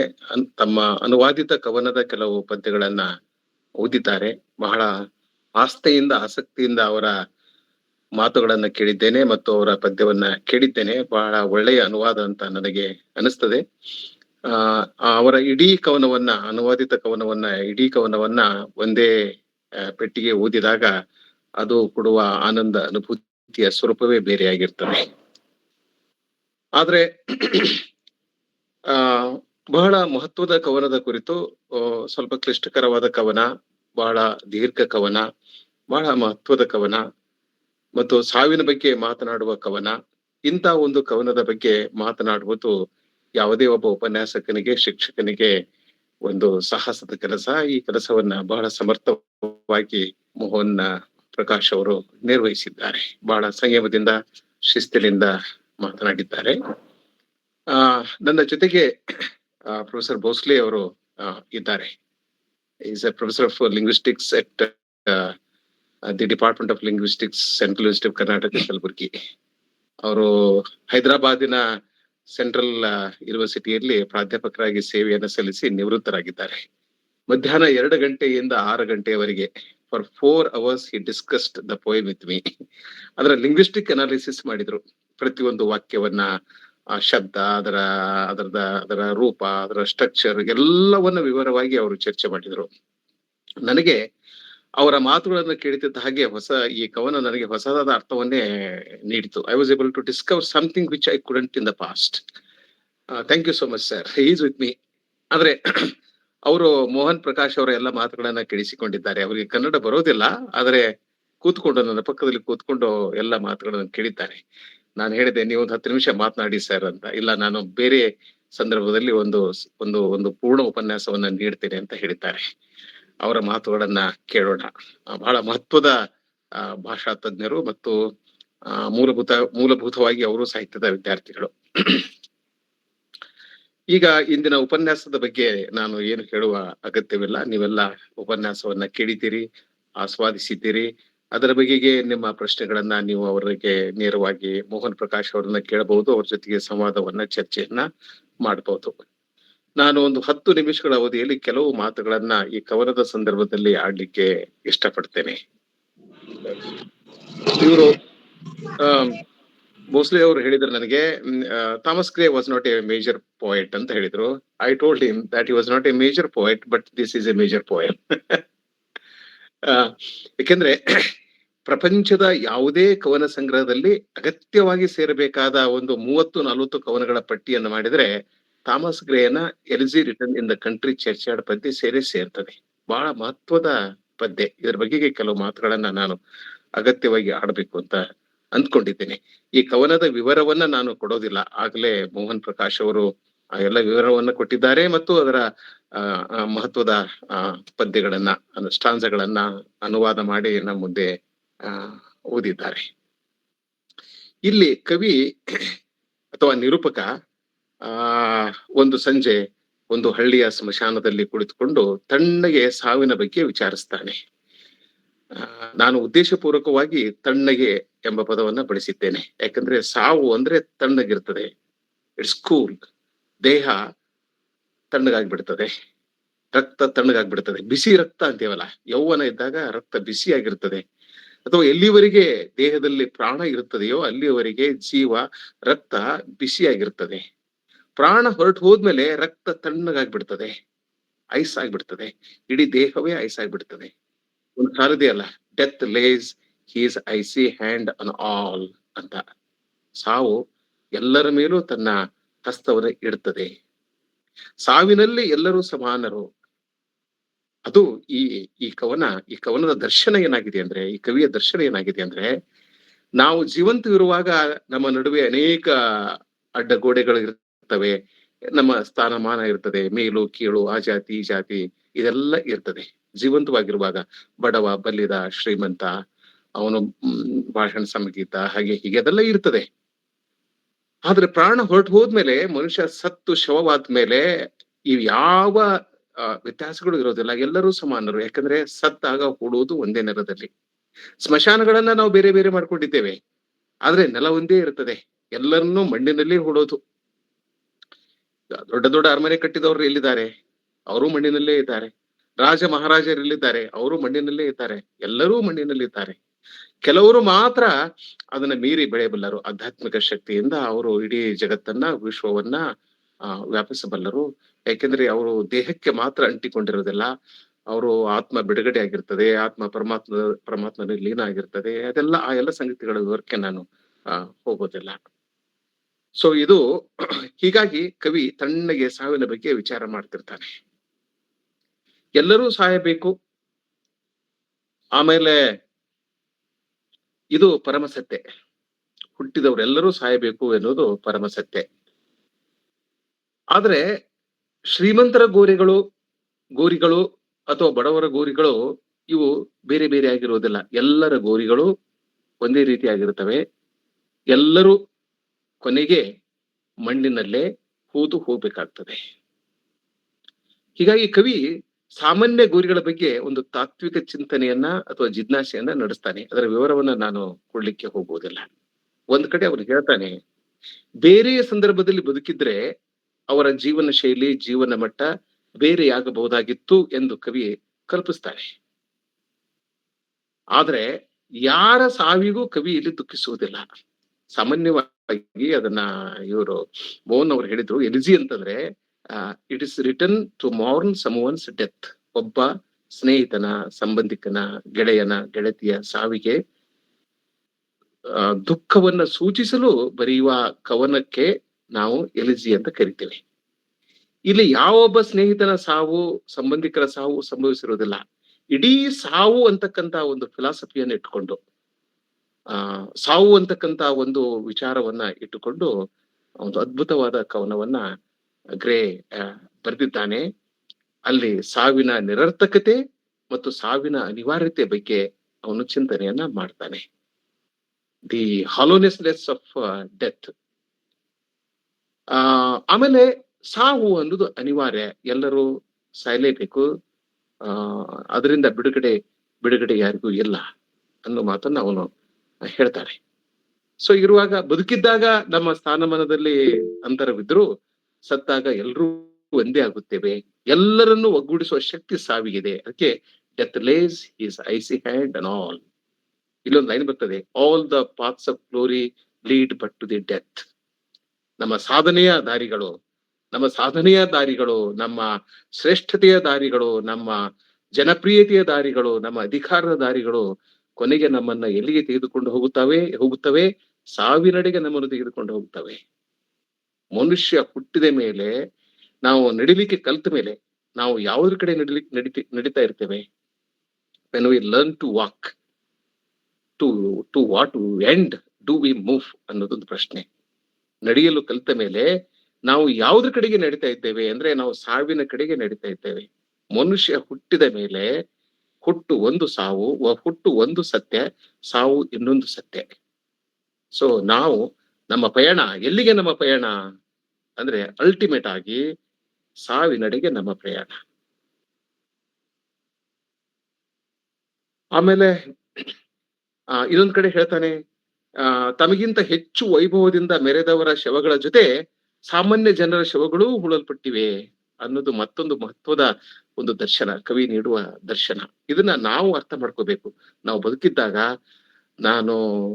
ತಮ್ಮ ಅನುವಾದಿತ ಕವನದ ಕೆಲವು ಪದ್ಯಗಳನ್ನ ಓದಿದ್ದಾರೆ. ಬಹಳ ಆಸ್ಥೆಯಿಂದ, ಆಸಕ್ತಿಯಿಂದ ಅವರ ಮಾತುಗಳನ್ನ ಕೇಳಿದ್ದೇನೆ ಮತ್ತು ಅವರ ಪದ್ಯವನ್ನ ಕೇಳಿದ್ದೇನೆ. ಬಹಳ ಒಳ್ಳೆಯ ಅನುವಾದ ಅಂತ ನನಗೆ ಅನಿಸ್ತದೆ. ಅವರ ಇಡೀ ಕವನವನ್ನ, ಅನುವಾದಿತ ಕವನವನ್ನ, ಇಡೀ ಕವನವನ್ನ ಒಂದೇ ಪೆಟ್ಟಿಗೆ ಓದಿದಾಗ ಅದು ಕೊಡುವ ಆನಂದ, ಅನುಭೂತಿಯ ಸ್ವರೂಪವೇ ಬೇರೆಯಾಗಿರ್ತದೆ. ಆದ್ರೆ ಬಹಳ ಮಹತ್ವದ ಕವನದ ಕುರಿತು, ಸ್ವಲ್ಪ ಕ್ಲಿಷ್ಟಕರವಾದ ಕವನ, ಬಹಳ ದೀರ್ಘ ಕವನ, ಬಹಳ ಮಹತ್ವದ ಕವನ ಮತ್ತು ಸಾವಿನ ಬಗ್ಗೆ ಮಾತನಾಡುವ ಕವನ. ಇಂಥ ಒಂದು ಕವನದ ಬಗ್ಗೆ ಮಾತನಾಡುವುದು ಯಾವುದೇ ಒಬ್ಬ ಉಪನ್ಯಾಸಕನಿಗೆ, ಶಿಕ್ಷಕನಿಗೆ ಒಂದು ಸಾಹಸದ ಕೆಲಸ. ಈ ಕೆಲಸವನ್ನ ಬಹಳ ಸಮರ್ಥವಾಗಿ ಮೋಹನ್ ಪ್ರಕಾಶ್ ಅವರು ನಿರ್ವಹಿಸಿದ್ದಾರೆ. ಬಹಳ ಸಂಯಮದಿಂದ, ಶಿಸ್ತಿನಿಂದ ಮಾತನಾಡಿದ್ದಾರೆ. ನನ್ನ ಜೊತೆಗೆ ಪ್ರೊಫೆಸರ್ ಭೋಸ್ಲೆ ಅವರು ಇದ್ದಾರೆ. Is A professor of linguistics at the department of linguistics, central university of Karnataka, Kalaburagi. ಅವರು ಹೈದರಾಬಾದಿನ ಸೆಂಟ್ರಲ್ ಯೂನಿವರ್ಸಿಟಿಯಲ್ಲಿ ಪ್ರಾಧ್ಯಾಪಕರಾಗಿ ಸೇವೆಯನ್ನು ಸಲ್ಲಿಸಿ ನಿವೃತ್ತರಾಗಿದ್ದಾರೆ. ಮಧ್ಯಾಹ್ನ 2 ಗಂಟೆಯಿಂದ 6 ಗಂಟೆಯವರೆಗೆ for 4 hours he discussed the poem with me. ಅದರ ಲಿಂಗ್ವಿಸ್ಟಿಕ್ ಅನಾಲಿಸಿಸ್ ಮಾಡಿದ್ರು. ಪ್ರತಿಯೊಂದು ವಾಕ್ಯವನ್ನ, ಆ ಶಬ್ದ, ಅದರ ರೂಪ, ಅದರ ಸ್ಟ್ರಕ್ಚರ್ ಎಲ್ಲವನ್ನ ವಿವರವಾಗಿ ಅವರು ಚರ್ಚೆ ಮಾಡಿದ್ರು. ನನಗೆ ಅವರ ಮಾತುಗಳನ್ನು ಕೇಳುತ್ತಿದ್ದ ಹಾಗೆ ಈ ಕವನ ನನಗೆ ಹೊಸದಾದ ಅರ್ಥವನ್ನೇ ನೀಡಿತು. I was able to discover something which I couldn't in the past. Thank you so much sir, he is with me. ಆದ್ರೆ ಅವರು ಮೋಹನ್ ಪ್ರಕಾಶ್ ಅವರ ಎಲ್ಲ ಮಾತುಗಳನ್ನ ಕೇಳಿಸಿಕೊಂಡಿದ್ದಾರೆ. ಅವರಿಗೆ ಕನ್ನಡ ಬರೋದಿಲ್ಲ, ಆದ್ರೆ ಕೂತ್ಕೊಂಡು, ನನ್ನ ಪಕ್ಕದಲ್ಲಿ ಕೂತ್ಕೊಂಡು ಎಲ್ಲ ಮಾತುಗಳನ್ನು ಕೇಳಿದ್ದಾರೆ. ನಾನು ಹೇಳಿದೆ, ನೀವು ಒಂದು 10 ನಿಮಿಷ ಮಾತನಾಡಿ ಸರ್ ಅಂತ. ಇಲ್ಲ, ನಾನು ಬೇರೆ ಸಂದರ್ಭದಲ್ಲಿ ಒಂದು ಪೂರ್ಣ ಉಪನ್ಯಾಸವನ್ನ ನೀಡ್ತೇನೆ ಅಂತ ಹೇಳಿದ್ದಾರೆ. ಅವರ ಮಾತುಗಳನ್ನ ಕೇಳೋಣ. ಬಹಳ ಮಹತ್ವದ ಭಾಷಾ ತಜ್ಞರು ಮತ್ತು ಮೂಲಭೂತವಾಗಿ ಅವರು ಸಾಹಿತ್ಯದ ವಿದ್ಯಾರ್ಥಿಗಳು. ಈಗ ಇಂದಿನ ಉಪನ್ಯಾಸದ ಬಗ್ಗೆ ನಾನು ಏನು ಹೇಳುವ ಅಗತ್ಯವಿಲ್ಲ. ನೀವೆಲ್ಲ ಉಪನ್ಯಾಸವನ್ನ ಕೇಳಿದ್ದೀರಿ, ಆಸ್ವಾದಿಸಿದ್ದೀರಿ. ಅದರ ಬಗೆಗೆ ನಿಮ್ಮ ಪ್ರಶ್ನೆಗಳನ್ನ ನೀವು ಅವರಿಗೆ ನೇರವಾಗಿ ಮೋಹನ್ ಪ್ರಕಾಶ್ ಅವರನ್ನ ಕೇಳಬಹುದು. ಅವ್ರ ಜೊತೆಗೆ ಸಂವಾದವನ್ನ, ಚರ್ಚೆಯನ್ನ ಮಾಡಬಹುದು. ನಾನು ಒಂದು 10 ನಿಮಿಷಗಳ ಅವಧಿಯಲ್ಲಿ ಕೆಲವು ಮಾತುಗಳನ್ನ ಈ ಕವನದ ಸಂದರ್ಭದಲ್ಲಿ ಆಡ್ಲಿಕ್ಕೆ ಇಷ್ಟಪಡ್ತೇನೆ. ಇವರು ಭೋಸ್ಲೆ ಅವರು ಹೇಳಿದ್ರು ನನಗೆ, Thomas Gray was not a major poet ಅಂತ ಹೇಳಿದ್ರು. I told him that he was not a major poet, but this is a major poem. ಯಾಕೆಂದ್ರೆ ಪ್ರಪಂಚದ ಯಾವುದೇ ಕವನ ಸಂಗ್ರಹದಲ್ಲಿ ಅಗತ್ಯವಾಗಿ ಸೇರಬೇಕಾದ ಒಂದು 30-40 ಕವನಗಳ ಪಟ್ಟಿಯನ್ನು ಮಾಡಿದ್ರೆ ಥಾಮಸ್ ಗ್ರೇನ elegy written in the country church ಪದ್ಯ ಸೇರ್ತದೆ. ಬಹಳ ಮಹತ್ವದ ಪದ್ಯ. ಇದರ ಬಗೆಗೆ ಕೆಲವು ಮಾತುಗಳನ್ನ ನಾನು ಅಗತ್ಯವಾಗಿ ಆಡಬೇಕು ಅಂತ ಅಂದ್ಕೊಂಡಿದ್ದೇನೆ. ಈ ಕವನದ ವಿವರವನ್ನ ನಾನು ಕೊಡೋದಿಲ್ಲ, ಆಗ್ಲೇ ಮೋಹನ್ ಪ್ರಕಾಶ್ ಅವರು ಆ ಎಲ್ಲ ವಿವರವನ್ನ ಕೊಟ್ಟಿದ್ದಾರೆ ಮತ್ತು ಅದರ ಮಹತ್ವದ ಪದ್ಯಗಳನ್ನ ಸ್ಟಾನ್ಸಗಳನ್ನ ಅನುವಾದ ಮಾಡಿ ನಮ್ಮ ಮುಂದೆ ಓದಿದ್ದಾರೆ. ಇಲ್ಲಿ ಕವಿ ಅಥವಾ ನಿರೂಪಕ ಒಂದು ಸಂಜೆ ಒಂದು ಹಳ್ಳಿಯ ಸ್ಮಶಾನದಲ್ಲಿ ಕುಳಿತುಕೊಂಡು ತಣ್ಣಗೆ ಸಾವಿನ ಬಗ್ಗೆ ವಿಚಾರಿಸ್ತಾನೆ. ನಾನು ಉದ್ದೇಶಪೂರ್ವಕವಾಗಿ ತಣ್ಣಗೆ ಎಂಬ ಪದವನ್ನ ಬಳಸಿದ್ದೇನೆ, ಯಾಕಂದ್ರೆ ಸಾವು ಅಂದ್ರೆ ತಣ್ಣಗಿರ್ತದೆ, ಇಟ್ಸ್ ಕೂಲ್. ದೇಹ ತಣ್ಣಗಾಗ್ಬಿಡ್ತದೆ, ರಕ್ತ ತಣ್ಣಗಾಗ್ಬಿಡ್ತದೆ, ಬಿಸಿ ರಕ್ತ ಅಂತೀವಲ್ಲ, ಯೌವನ ಇದ್ದಾಗ ರಕ್ತ ಬಿಸಿಯಾಗಿರ್ತದೆ. ಅಥವಾ ಎಲ್ಲಿವರೆಗೆ ದೇಹದಲ್ಲಿ ಪ್ರಾಣ ಇರುತ್ತದೆಯೋ ಅಲ್ಲಿಯವರೆಗೆ ಜೀವ ರಕ್ತ ಬಿಸಿಯಾಗಿರ್ತದೆ. ಪ್ರಾಣ ಹೊರಟು ಹೋದ್ಮೇಲೆ ರಕ್ತ ತಣ್ಣಗಾಗ್ಬಿಡ್ತದೆ, ಐಸ್ ಆಗ್ಬಿಡ್ತದೆ, ಇಡೀ ದೇಹವೇ ಐಸ್ ಆಗ್ಬಿಡ್ತದೆ. ಒಂದು ಸಾರದಿ ಅಲ್ಲ, death lays his icy hand on all ಅಂತ. ಸಾವು ಎಲ್ಲರ ಮೇಲೂ ತನ್ನ ಹಸ್ತವನ್ನ ಇಡ್ತದೆ. ಸಾವಿನಲ್ಲಿ ಎಲ್ಲರೂ ಸಮಾನರು. ಅದು ಈ ಕವನದ ದರ್ಶನ ಏನಾಗಿದೆ ಅಂದ್ರೆ, ಈ ಕವಿಯ ದರ್ಶನ ಏನಾಗಿದೆ ಅಂದ್ರೆ, ನಾವು ಜೀವಂತವಿರುವಾಗ ನಮ್ಮ ನಡುವೆ ಅನೇಕ ಅಡ್ಡಗೋಡೆಗಳು ಇರ್ತವೆ, ನಮ್ಮ ಸ್ಥಾನಮಾನ ಇರ್ತದೆ, ಮೇಲು ಕೀಳು, ಆ ಜಾತಿ ಈ ಜಾತಿ ಇದೆಲ್ಲ ಇರ್ತದೆ. ಜೀವಂತವಾಗಿರುವಾಗ ಬಡವ ಬಲ್ಲಿದ ಶ್ರೀಮಂತ, ಅವನು ಭಾಷಣ ಸಂಗೀತ ಹಾಗೆ ಹೀಗೆ ಅದೆಲ್ಲ ಇರ್ತದೆ. ಆದ್ರೆ ಪ್ರಾಣ ಹೊರಟು ಹೋದ್ಮೇಲೆ, ಮನುಷ್ಯ ಸತ್ತು ಶವವಾದ್ಮೇಲೆ ಇವ್ ಯಾವ ವ್ಯತ್ಯಾಸಗಳು ಇರೋದಿಲ್ಲ, ಎಲ್ಲರೂ ಸಮಾನರು. ಯಾಕಂದ್ರೆ ಸತ್ತಾಗ ಹೂಡುವುದು ಒಂದೇ ನೆಲದಲ್ಲಿ. ಸ್ಮಶಾನಗಳನ್ನ ನಾವು ಬೇರೆ ಬೇರೆ ಮಾಡ್ಕೊಂಡಿದ್ದೇವೆ, ಆದ್ರೆ ನೆಲ ಒಂದೇ ಇರ್ತದೆ, ಎಲ್ಲರನ್ನೂ ಮಣ್ಣಿನಲ್ಲಿ ಹೂಡೋದು. ದೊಡ್ಡ ದೊಡ್ಡ ಅರಮನೆ ಕಟ್ಟಿದವರು ಎಲ್ಲಿದ್ದಾರೆ? ಅವರು ಮಣ್ಣಿನಲ್ಲೇ ಇದ್ದಾರೆ. ರಾಜ ಮಹಾರಾಜರು ಎಲ್ಲಿದ್ದಾರೆ? ಅವರು ಮಣ್ಣಿನಲ್ಲೇ ಇದ್ದಾರೆ. ಎಲ್ಲರೂ ಮಣ್ಣಿನಲ್ಲಿದ್ದಾರೆ. ಕೆಲವರು ಮಾತ್ರ ಅದನ್ನ ಮೀರಿ ಬೆಳೆಯಬಲ್ಲರು. ಆಧ್ಯಾತ್ಮಿಕ ಶಕ್ತಿಯಿಂದ ಅವರು ಇಡೀ ಜಗತ್ತನ್ನ, ವಿಶ್ವವನ್ನ ವ್ಯಾಪಿಸಬಲ್ಲರು. ಯಾಕೆಂದ್ರೆ ಅವರು ದೇಹಕ್ಕೆ ಮಾತ್ರ ಅಂಟಿಕೊಂಡಿರೋದಿಲ್ಲ, ಅವರು ಆತ್ಮ ಬಿಡುಗಡೆ ಆಗಿರ್ತದೆ, ಆತ್ಮ ಪರಮಾತ್ಮನಲ್ಲಿ ಲೀನ ಆಗಿರ್ತದೆ. ಅದೆಲ್ಲ ಆ ಎಲ್ಲ ಸಂಗತಿಗಳ ವಿವರಕ್ಕೆ ನಾನು ಹೋಗೋದಿಲ್ಲ. ಸೊ ಇದು ಹೀಗಾಗಿ ಕವಿ ತಣ್ಣಗೆ ಸಾವಿನ ಬಗ್ಗೆ ವಿಚಾರ ಮಾಡ್ತಿರ್ತಾನೆ. ಎಲ್ಲರೂ ಸಾಯಬೇಕು, ಆಮೇಲೆ ಇದು ಪರಮಸತ್ಯ, ಹುಟ್ಟಿದವರೆಲ್ಲರೂ ಸಾಯಬೇಕು ಎನ್ನುವುದು ಪರಮಸತ್ಯ. ಆದ್ರೆ ಶ್ರೀಮಂತರ ಗೋರಿಗಳು ಅಥವಾ ಬಡವರ ಗೋರಿಗಳು ಇವು ಬೇರೆ ಬೇರೆ ಆಗಿರುವುದಿಲ್ಲ. ಎಲ್ಲರ ಗೋರಿಗಳು ಒಂದೇ ರೀತಿಯಾಗಿರುತ್ತವೆ. ಎಲ್ಲರೂ ಕೊನೆಗೆ ಮಣ್ಣಿನಲ್ಲೇ ಹೂದು ಹೋಗ್ಬೇಕಾಗ್ತದೆ. ಹೀಗಾಗಿ ಕವಿ ಸಾಮಾನ್ಯ ಗೋರಿಗಳ ಬಗ್ಗೆ ಒಂದು ತಾತ್ವಿಕ ಚಿಂತನೆಯನ್ನ ಅಥವಾ ಜಿಜ್ಞಾಸೆಯನ್ನ ನಡೆಸ್ತಾನೆ. ಅದರ ವಿವರವನ್ನ ನಾನು ಕೊಡ್ಲಿಕ್ಕೆ ಹೋಗುವುದಿಲ್ಲ. ಒಂದ್ ಕಡೆ ಅವನು ಹೇಳ್ತಾನೆ, ಬೇರೆ ಸಂದರ್ಭದಲ್ಲಿ ಬದುಕಿದ್ರೆ ಅವರ ಜೀವನ ಶೈಲಿ, ಜೀವನ ಮಟ್ಟ ಬೇರೆಯಾಗಬಹುದಾಗಿತ್ತು ಎಂದು ಕವಿ ಕಲ್ಪಿಸ್ತಾನೆ. ಆದ್ರೆ ಯಾರ ಸಾವಿಗೂ ಕವಿ ಇಲ್ಲಿ ದುಃಖಿಸುವುದಿಲ್ಲ. ಸಾಮಾನ್ಯವಾಗಿ ಅದನ್ನ ಇವರು ಮೋಹನ್ ಅವರು ಹೇಳಿದ್ರು, ಎಲಿಜಿ ಅಂತಂದ್ರೆ it is written to mourn someone's death. ಒಬ್ಬ ಸ್ನೇಹಿತನ, ಸಂಬಂಧಿಕನ, ಗೆಳೆಯನ, ಗೆಳತಿಯ ಸಾವಿಗೆ ದುಃಖವನ್ನ ಸೂಚಿಸಲು ಬರೆಯುವ ಕವನಕ್ಕೆ ನಾವು ಎಲಿಜಿ ಅಂತ ಕರಿತೇವೆ. ಇಲ್ಲಿ ಯಾವೊಬ್ಬ ಸ್ನೇಹಿತನ ಸಾವು, ಸಂಬಂಧಿಕರ ಸಾವು ಸಂಭವಿಸಿರುವುದಿಲ್ಲ. ಇಡೀ ಸಾವು ಅಂತಕ್ಕಂತ ಒಂದು ಫಿಲಾಸಫಿಯನ್ನು ಇಟ್ಟುಕೊಂಡು, ಸಾವು ಅಂತಕ್ಕಂತ ಒಂದು ವಿಚಾರವನ್ನ ಇಟ್ಟುಕೊಂಡು ಒಂದು ಅದ್ಭುತವಾದ ಕವನವನ್ನ ಗ್ರೇ ಬರೆದಿದ್ದಾನೆ. ಅಲ್ಲಿ ಸಾವಿನ ನಿರರ್ಥಕತೆ ಮತ್ತು ಸಾವಿನ ಅನಿವಾರ್ಯತೆ ಬಗ್ಗೆ ಅವನು ಚಿಂತನೆಯನ್ನ ಮಾಡ್ತಾನೆ. The hollowness of death. ಆಮೇಲೆ ಸಾವು ಅನ್ನೋದು ಅನಿವಾರ್ಯ, ಎಲ್ಲರೂ ಸಾಯಲೇಬೇಕು, ಅದರಿಂದ ಬಿಡುಗಡೆ ಯಾರಿಗೂ ಇಲ್ಲ ಅನ್ನೋ ಮಾತನ್ನ ಅವನು ಹೇಳ್ತಾರೆ. ಸೊ ಇರುವಾಗ, ಬದುಕಿದ್ದಾಗ ನಮ್ಮ ಸ್ಥಾನಮಾನದಲ್ಲಿ ಅಂತರವಿದ್ರು, ಸತ್ತಾಗ ಎಲ್ಲರೂ ಒಂದೇ ಆಗುತ್ತೇವೆ. ಎಲ್ಲರನ್ನೂ ಒಗ್ಗೂಡಿಸುವ ಶಕ್ತಿ ಸಾವಿಗಿದೆ. ಅದಕ್ಕೆ death lays his icy hand and all. ಇಲ್ಲೊಂದು ಲೈನ್ ಬರ್ತದೆ, all the paths of glory lead but to the death. ನಮ್ಮ ಸಾಧನೆಯ ದಾರಿಗಳು, ನಮ್ಮ ಶ್ರೇಷ್ಠತೆಯ ದಾರಿಗಳು, ನಮ್ಮ ಜನಪ್ರಿಯತೆಯ ದಾರಿಗಳು, ನಮ್ಮ ಅಧಿಕಾರದ ದಾರಿಗಳು ಕೊನೆಗೆ ನಮ್ಮನ್ನ ಎಲ್ಲಿಗೆ ತೆಗೆದುಕೊಂಡು ಹೋಗುತ್ತವೆ? ಸಾವಿನಡೆಗೆ ನಮ್ಮನ್ನು ತೆಗೆದುಕೊಂಡು ಹೋಗುತ್ತವೆ. ಮನುಷ್ಯ ಹುಟ್ಟಿದ ಮೇಲೆ, ನಾವು ನಡಿಲಿಕ್ಕೆ ಕಲ್ತ ಮೇಲೆ, ನಾವು ಯಾವುದ್ರ ಕಡೆ ನಡೀತಾ ಇರ್ತೇವೆ? when we learn to walk, to what end do we move ಅನ್ನೋದೊಂದು ಪ್ರಶ್ನೆ. ನಡೆಯಲು ಕಲಿತ ಮೇಲೆ ನಾವು ಯಾವುದ್ರ ಕಡೆಗೆ ನಡೀತಾ ಇದ್ದೇವೆ ಅಂದ್ರೆ ನಾವು ಸಾವಿನ ಕಡೆಗೆ ನಡೀತಾ ಇದ್ದೇವೆ. ಮನುಷ್ಯ ಹುಟ್ಟಿದ ಮೇಲೆ ಹುಟ್ಟು ಒಂದು ಸಾವು, ಹುಟ್ಟು ಒಂದು ಸತ್ಯ, ಸಾವು ಇನ್ನೊಂದು ಸತ್ಯ. ಸೊ ನಾವು ನಮ್ಮ ಪಯಣ ಎಲ್ಲಿಗೆ? ನಮ್ಮ ಪಯಣ ಅಂದ್ರೆ ಅಲ್ಟಿಮೇಟ್ ಆಗಿ ಸಾವಿನಡೆಗೆ ನಮ್ಮ ಪ್ರಯಾಣ. ಆಮೇಲೆ ಇನ್ನೊಂದ್ ಕಡೆ ಹೇಳ್ತಾನೆ, ತಮಗಿಂತ ಹೆಚ್ಚು ವೈಭವದಿಂದ ಮೆರೆದವರ ಶವಗಳ ಜೊತೆ ಸಾಮಾನ್ಯ ಜನರ ಶವಗಳೂ ಹೂಳಲ್ಪಟ್ಟಿವೆ ಅನ್ನೋದು ಮತ್ತೊಂದು ಮಹತ್ವದ ಒಂದು ದರ್ಶನ, ಕವಿ ನೀಡುವ ದರ್ಶನ. ಇದನ್ನ ನಾವು ಅರ್ಥ ಮಾಡ್ಕೋಬೇಕು. ನಾವು ಬದುಕಿದ್ದಾಗ ನಾನು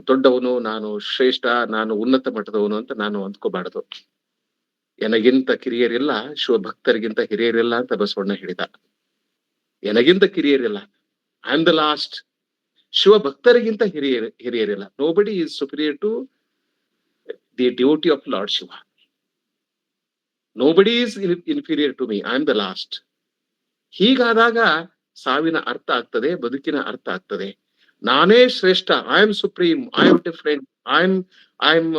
ದೊಡ್ಡವನು, ನಾನು ಶ್ರೇಷ್ಠ, ನಾನು ಉನ್ನತ ಮಟ್ಟದವನು ಅಂತ ನಾನು ಅಂದ್ಕೋಬಾರದು. ಎನಗಿಂತ ಕಿರಿಯರಿಲ್ಲ, ಶಿವಭಕ್ತರಿಗಿಂತ ಹಿರಿಯರಿಲ್ಲ ಅಂತ ಬಸವಣ್ಣ ಹೇಳಿದ. ಎನಗಿಂತ ಕಿರಿಯರಿಲ್ಲ, ಐ ಆಮ್ ದ ಲಾಸ್ಟ್. ಶಿವಭಕ್ತರಿಗಿಂತ ಹಿರಿಯರಿಲ್ಲ. Nobody is superior to the duty of lord Shiva. Nobody is inferior to me, I am the last. ಹೀಗಾದಾಗ ಸಾವಿನ ಅರ್ಥ ಆಗ್ತದೆ, ಬದುಕಿನ ಅರ್ಥ ಆಗ್ತದೆ. ನಾನೇ ಶ್ರೇಷ್ಠ, I am supreme, I am different, I am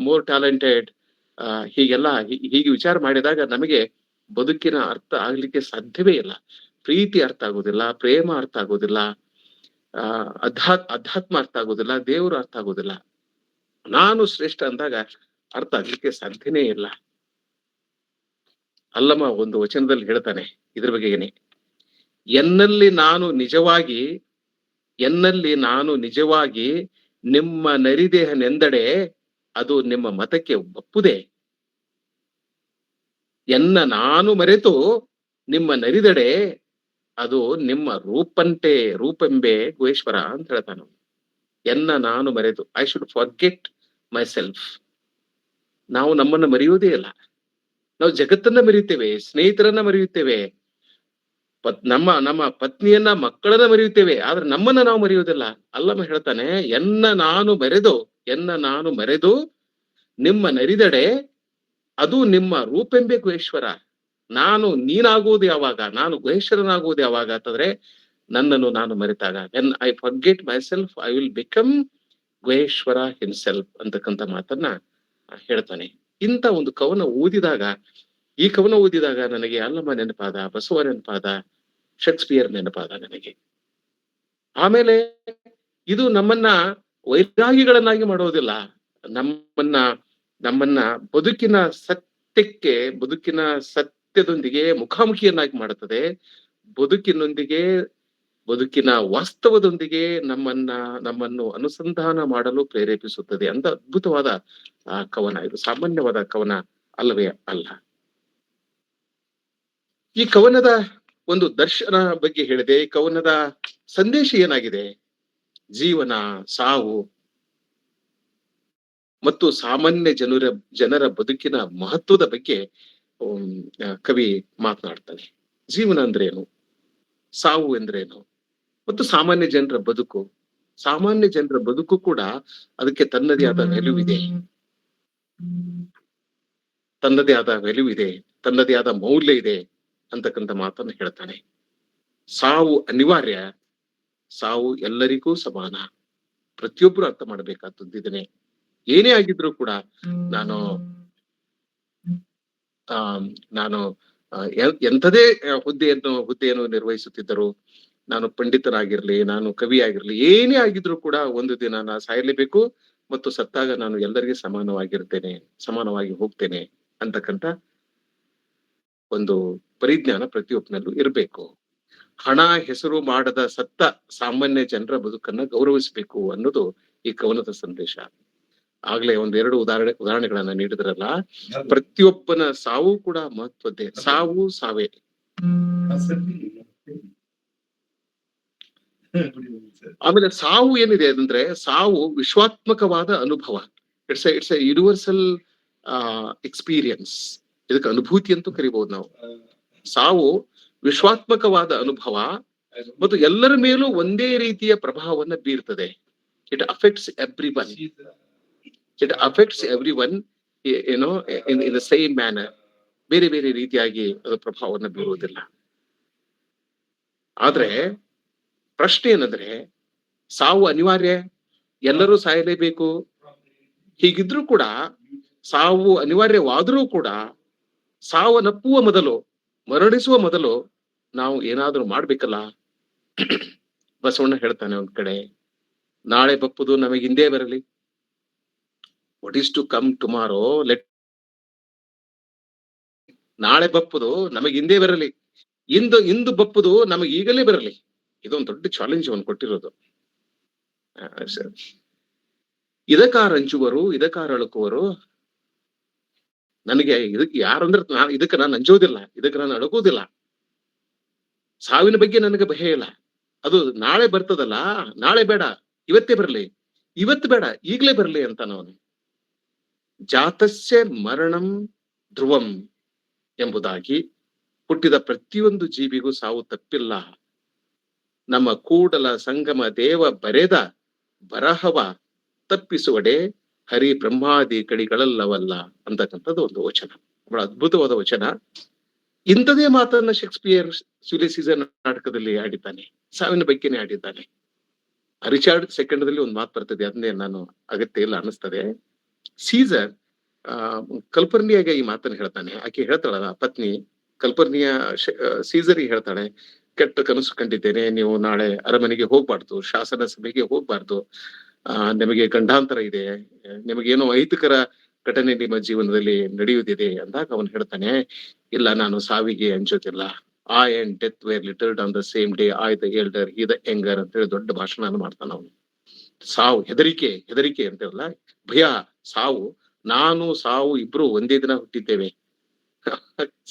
more talented, ಹೀಗೆಲ್ಲ ಹೀಗೆ ವಿಚಾರ ಮಾಡಿದಾಗ ನಮಗೆ ಬದುಕಿನ ಅರ್ಥ ಆಗ್ಲಿಕ್ಕೆ ಸಾಧ್ಯವೇ ಇಲ್ಲ. ಪ್ರೀತಿ ಅರ್ಥ ಆಗೋದಿಲ್ಲ, ಪ್ರೇಮ ಅರ್ಥ ಆಗೋದಿಲ್ಲ, ಅಧ್ಯಾತ್ಮ ಅರ್ಥ ಆಗೋದಿಲ್ಲ, ದೇವರು ಅರ್ಥ ಆಗೋದಿಲ್ಲ. ನಾನು ಶ್ರೇಷ್ಠ ಅಂದಾಗ ಅರ್ಥ ಆಗ್ಲಿಕ್ಕೆ ಸಾಧ್ಯನೇ ಇಲ್ಲ. ಅಲ್ಲಮ್ಮ ಒಂದು ವಚನದಲ್ಲಿ ಹೇಳ್ತಾನೆ ಇದ್ರ ಬಗ್ಗೆನೆ, ಎನ್ನಲ್ಲಿ ನಾನು ನಿಜವಾಗಿ ನಿಮ್ಮ ನರಿದೇಹನೆಂದಡೆ ಅದು ನಿಮ್ಮ ಮತಕ್ಕೆ ಒಪ್ಪುದೆ. ಎನ್ನ ನಾನು ಮರೆತು ನಿಮ್ಮ ನರಿದಡೆ ಅದು ನಿಮ್ಮ ರೂಪೆಂಬೆ ಗುಹೇಶ್ವರ ಅಂತ ಹೇಳ್ತಾನ. ಎನ್ನ ನಾನು ಮರೆತು, I should forget my self. ನಾವು ನಮ್ಮನ್ನ ಮರೆಯುವುದೇ ಇಲ್ಲ. ನಾವು ಜಗತ್ತನ್ನ ಮರೆಯುತ್ತೇವೆ, ಸ್ನೇಹಿತರನ್ನ ಮರೆಯುತ್ತೇವೆ, ನಮ್ಮ ಪತ್ನಿಯನ್ನ, ಮಕ್ಕಳನ್ನ ಮರೆಯುತ್ತೇವೆ, ಆದ್ರೆ ನಮ್ಮನ್ನ ನಾವು ಮರೆಯುವುದಿಲ್ಲ. ಅಲ್ಲಮ್ಮ ಹೇಳ್ತಾನೆ, ಎನ್ನ ನಾನು ಮರೆದು ನಿಮ್ಮ ನರಿದಡೆ ಅದು ನಿಮ್ಮ ರೂಪೆಂಬೆ ಗುಹೇಶ್ವರ. ನೀನಾಗುವುದು ಯಾವಾಗ? ನಾನು ಗುಹೇಶ್ವರನಾಗುವುದು ಯಾವಾಗ ಅಂತಂದ್ರೆ ನನ್ನನ್ನು ನಾನು ಮರೆತಾಗ. When I forget myself I will become Guheshwara himself ಅಂತಕ್ಕಂಥ ಮಾತನ್ನ ಹೇಳ್ತಾನೆ. ಇಂಥ ಒಂದು ಈ ಕವನ ಓದಿದಾಗ ನನಗೆ ಅಲ್ಲಮ್ಮ ನೆನಪಾದ, ಬಸವ ನೆನಪಾದ, ಶೇಕ್ಸ್ಪಿಯರ್ ನೆನಪಾದ ನನಗೆ. ಆಮೇಲೆ ಇದು ನಮ್ಮನ್ನ ವೈರಾಗಿಗಳನ್ನಾಗಿ ಮಾಡೋದಿಲ್ಲ, ನಮ್ಮನ್ನ ಬದುಕಿನ ಸತ್ಯದೊಂದಿಗೆ ಮುಖಾಮುಖಿಯನ್ನಾಗಿ ಮಾಡುತ್ತದೆ. ಬದುಕಿನ ವಾಸ್ತವದೊಂದಿಗೆ ನಮ್ಮನ್ನು ಅನುಸಂಧಾನ ಮಾಡಲು ಪ್ರೇರೇಪಿಸುತ್ತದೆ ಅಂತ ಅದ್ಭುತವಾದ ಕವನ ಇದು. ಸಾಮಾನ್ಯವಾದ ಕವನ ಅಲ್ಲವೇ ಅಲ್ಲ. ಈ ಕವನದ ಒಂದು ದರ್ಶನ ಬಗ್ಗೆ ಹೇಳಿದೆ. ಈ ಕವನದ ಸಂದೇಶ ಏನಾಗಿದೆ? ಜೀವನ, ಸಾವು ಮತ್ತು ಸಾಮಾನ್ಯ ಜನರ ಬದುಕಿನ ಮಹತ್ವದ ಬಗ್ಗೆ ಕವಿ ಮಾತನಾಡ್ತಾನೆ. ಜೀವನ ಅಂದ್ರೇನು, ಸಾವು ಎಂದ್ರೇನು, ಮತ್ತು ಸಾಮಾನ್ಯ ಜನರ ಬದುಕು ಕೂಡ ಅದಕ್ಕೆ ತನ್ನದೇ ಆದ ವ್ಯಾಲ್ಯೂ ಇದೆ, ತನ್ನದೇ ಆದ ಮೌಲ್ಯ ಇದೆ ಅಂತಕ್ಕಂಥ ಮಾತನ್ನು ಹೇಳ್ತಾನೆ. ಸಾವು ಅನಿವಾರ್ಯ, ಸಾವು ಎಲ್ಲರಿಗೂ ಸಮಾನ. ಪ್ರತಿಯೊಬ್ಬರು ಅರ್ಥ ಮಾಡಬೇಕಾದದ್ದು ಇದನ್ನೇ. ಏನೇ ಆಗಿದ್ರು ಕೂಡ ನಾನು ಎಂಥದೇ ಹುದ್ದೆಯನ್ನು ನಿರ್ವಹಿಸುತ್ತಿದ್ದರು, ನಾನು ಪಂಡಿತನಾಗಿರ್ಲಿ, ನಾನು ಕವಿ ಆಗಿರ್ಲಿ, ಏನೇ ಆಗಿದ್ರು ಕೂಡ ಒಂದು ದಿನ ನಾನು ಸಾಯಲೇಬೇಕು ಮತ್ತು ಸತ್ತಾಗ ನಾನು ಎಲ್ಲರಿಗೆ ಸಮಾನವಾಗಿ ಹೋಗ್ತೇನೆ ಅಂತಕ್ಕಂಥ ಒಂದು ಪರಿಜ್ಞಾನ ಪ್ರತಿಯೊಬ್ಬನಲ್ಲೂ ಇರಬೇಕು. ಹಣ ಹೆಸರು ಮಾಡದ ಸತ್ತ ಸಾಮಾನ್ಯ ಜನರ ಬದುಕನ್ನ ಗೌರವಿಸಬೇಕು ಅನ್ನೋದು ಈ ಕವನದ ಸಂದೇಶ. ಆಗ್ಲೇ ಒಂದೆರಡು ಉದಾಹರಣೆಗಳನ್ನ ನೀಡಿದ್ರಲ್ಲ. ಪ್ರತಿಯೊಬ್ಬನ ಸಾವು ಕೂಡ ಮಹತ್ವದ್ದೇ. ಸಾವೇ. ಆಮೇಲೆ ಸಾವು ಏನಿದೆ ಅಂದ್ರೆ, ಸಾವು ವಿಶ್ವಾತ್ಮಕವಾದ ಅನುಭವ. It's A universal experience. ಇದಕ್ಕೆ ಅನುಭೂತಿ ಅಂತೂ ಕರಿಬಹುದು ನಾವು. ಸಾವು ವಿಶ್ವಾತ್ಮಕವಾದ ಅನುಭವ ಮತ್ತು ಎಲ್ಲರ ಮೇಲೂ ಒಂದೇ ರೀತಿಯ ಪ್ರಭಾವವನ್ನು ಬೀರ್ತದೆ. It affects every one in the same manner. ಬೇರೆ ಬೇರೆ ರೀತಿಯಾಗಿ ಅದು ಪ್ರಭಾವವನ್ನು ಬೀರುವುದಿಲ್ಲ. ಆದ್ರೆ ಪ್ರಶ್ನೆ ಏನಂದ್ರೆ, ಸಾವು ಅನಿವಾರ್ಯ, ಎಲ್ಲರೂ ಸಾಯಲೇಬೇಕು, ಹೀಗಿದ್ರೂ ಕೂಡ ಸಾವು ಅನಿವಾರ್ಯವಾದರೂ ಕೂಡ ಸಾವನ್ನಪ್ಪುವ ಮೊದಲು, ಮರಣಿಸುವ ಮೊದಲು ನಾವು ಏನಾದ್ರೂ ಮಾಡ್ಬೇಕಲ್ಲ. ಬಸವಣ್ಣ ಹೇಳ್ತಾನೆ ಒಂದ್ ಕಡೆ, ನಾಳೆ ಬಪ್ಪುದು ನಮಗಿಂದೇ ಬರಲಿ. What is to come tomorrow let. ನಾಳೆ ಬಪ್ಪುದು ನಮಗಿಂದೇ ಬರಲಿ, ಇಂದು ಬಪ್ಪುದು ನಮಗೆ ಈಗಲೇ ಬರಲಿ. ಇದೊಂದು ದೊಡ್ಡ ಚಾಲೆಂಜ್ ಅವನು ಕೊಟ್ಟಿರೋದು. ಇದಕ್ಕಾರಂಜುವರು, ಇದಕ್ಕಾರಳುಕುವರು. ನನಗೆ ಇದಕ್ಕೆ ಯಾರಂದ್ರೆ ಇದಕ್ಕೆ ನಾನು ಅಂಜೋದಿಲ್ಲ, ಇದಕ್ಕೆ ನಾನು ಅಡಗೋದಿಲ್ಲ. ಸಾವಿನ ಬಗ್ಗೆ ನನಗೆ ಭಯ ಇಲ್ಲ. ಅದು ನಾಳೆ ಬರ್ತದಲ್ಲ, ನಾಳೆ ಬೇಡ, ಇವತ್ತೇ ಬರಲಿ, ಇವತ್ತು ಬೇಡ, ಈಗಲೇ ಬರಲಿ ಅಂತ ನಾನು. ಜಾತಸ್ಯ ಮರಣಂ ಧ್ರುವಂ ಎಂಬುದಾಗಿ ಹುಟ್ಟಿದ ಪ್ರತಿಯೊಂದು ಜೀವಿಗೂ ಸಾವು ತಪ್ಪಿಲ್ಲ. ನಮ್ಮ ಕೂಡಲ ಸಂಗಮ ದೇವ ಬರೆದ ಬರಹವ ತಪ್ಪಿಸುವಡೆ ಹರಿ ಬ್ರಹ್ಮಾದಿ ಕಡಿಗಳಲ್ಲವಲ್ಲ ಅಂತಕ್ಕಂಥದ್ದು ಒಂದು ವಚನ. ಬಹಳ ಅದ್ಭುತವಾದ ವಚನ. ಇಂಥದೇ ಮಾತನ್ನ ಶೇಕ್ಸ್ಪಿಯರ್ ಜೂಲಿಯಸ್ ಸೀಸರ್ ನಾಟಕದಲ್ಲಿ ಆಡಿದ್ದಾನೆ, ಸಾವಿನ ಬಗ್ಗೆನೇ ಆಡಿದ್ದಾನೆ. ರಿಚಾರ್ಡ್ ಸೆಕೆಂಡದಲ್ಲಿ ಒಂದು ಮಾತು ಬರ್ತದೆ, ಅದನ್ನೇ ನಾನು ಅಗತ್ಯ ಇಲ್ಲ ಅನಿಸ್ತದೆ. ಸೀಸರ್ ಕಲ್ಪರ್ನಿಯಾಗೆ ಈ ಮಾತನ್ನು ಹೇಳ್ತಾನೆ. ಆಕೆ ಹೇಳ್ತಾಳ, ಪತ್ನಿ ಕಲ್ಪರ್ನಿಯ ಸೀಸರಿಗೆ ಹೇಳ್ತಾಳೆ, ಕೆಟ್ಟ ಕನಸು ಕಂಡಿದ್ದೇನೆ, ನೀವು ನಾಳೆ ಅರಮನೆಗೆ ಹೋಗ್ಬಾರ್ದು, ಶಾಸನ ಸಭೆಗೆ ಹೋಗ್ಬಾರ್ದು, ನಿಮಗೆ ಗಂಡಾಂತರ ಇದೆ, ನಿಮಗೇನೋ ಅಹಿತಕರ ಘಟನೆ ನಿಮ್ಮ ಜೀವನದಲ್ಲಿ ನಡೆಯುವುದಿದೆ ಅಂದಾಗ ಅವನು ಹೇಳ್ತಾನೆ, ಇಲ್ಲ, ನಾನು ಸಾವಿಗೆ ಅಂಜೋದಿಲ್ಲ. I and death were littered on the same day, I the elder he the younger ಅಂತ ಹೇಳಿ ದೊಡ್ಡ ಭಾಷಣ ಮಾಡ್ತಾನ ಅವನು. ಸಾವು, ಹೆದರಿಕೆ ಅಂತೆಲ್ಲ, ಭಯ, ಸಾವು, ನಾನು ಸಾವು ಇಬ್ರು ಒಂದೇ ದಿನ ಹುಟ್ಟಿದ್ದೇವೆ.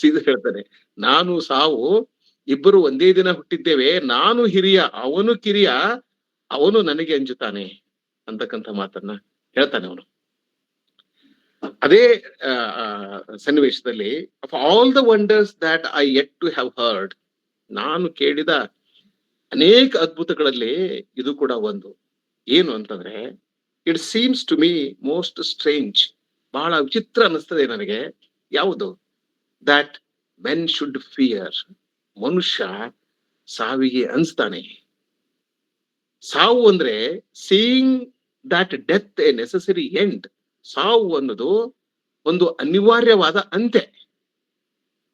ಸೀದಾ ಹೇಳ್ತಾನೆ, ನಾನು ಸಾವು ಇಬ್ಬರು ಒಂದೇ ದಿನ ಹುಟ್ಟಿದ್ದೇವೆ, ನಾನು ಹಿರಿಯ, ಅವನು ಕಿರಿಯ, ಅವನು ನನಗೆ ಅಂಜುತ್ತಾನೆ ಅಂತಕ್ಕಂಥ ಮಾತನ್ನ ಹೇಳ್ತಾನೆ ಅವನು. ಅದೇ ಸನ್ನಿವೇಶದಲ್ಲಿ of all the wonders that I yet to have heard, ನಾನು ಕೇಳಿದ ಅನೇಕ ಅದ್ಭುತಗಳಲ್ಲಿ ಇದು ಕೂಡ ಒಂದು. ಏನು ಅಂತಂದ್ರೆ, it seems to me most strange, ಬಹಳ ವಿಚಿತ್ರ ಅನಿಸ್ತದೆ ನನಗೆ. ಯಾವುದು? ದಟ್ ಮೆನ್ ಶುಡ್ ಫಿಯರ್, ಮನುಷ್ಯ ಸಾವಿಗೆ ಅನ್ಸ್ತಾನೆ. ಸಾವು ಅಂದ್ರೆ seeing that death A necessary end. ಸಾವು ಅನ್ನೋದು ಒಂದು ಅನಿವಾರ್ಯವಾದ ಅಂತ್ಯ.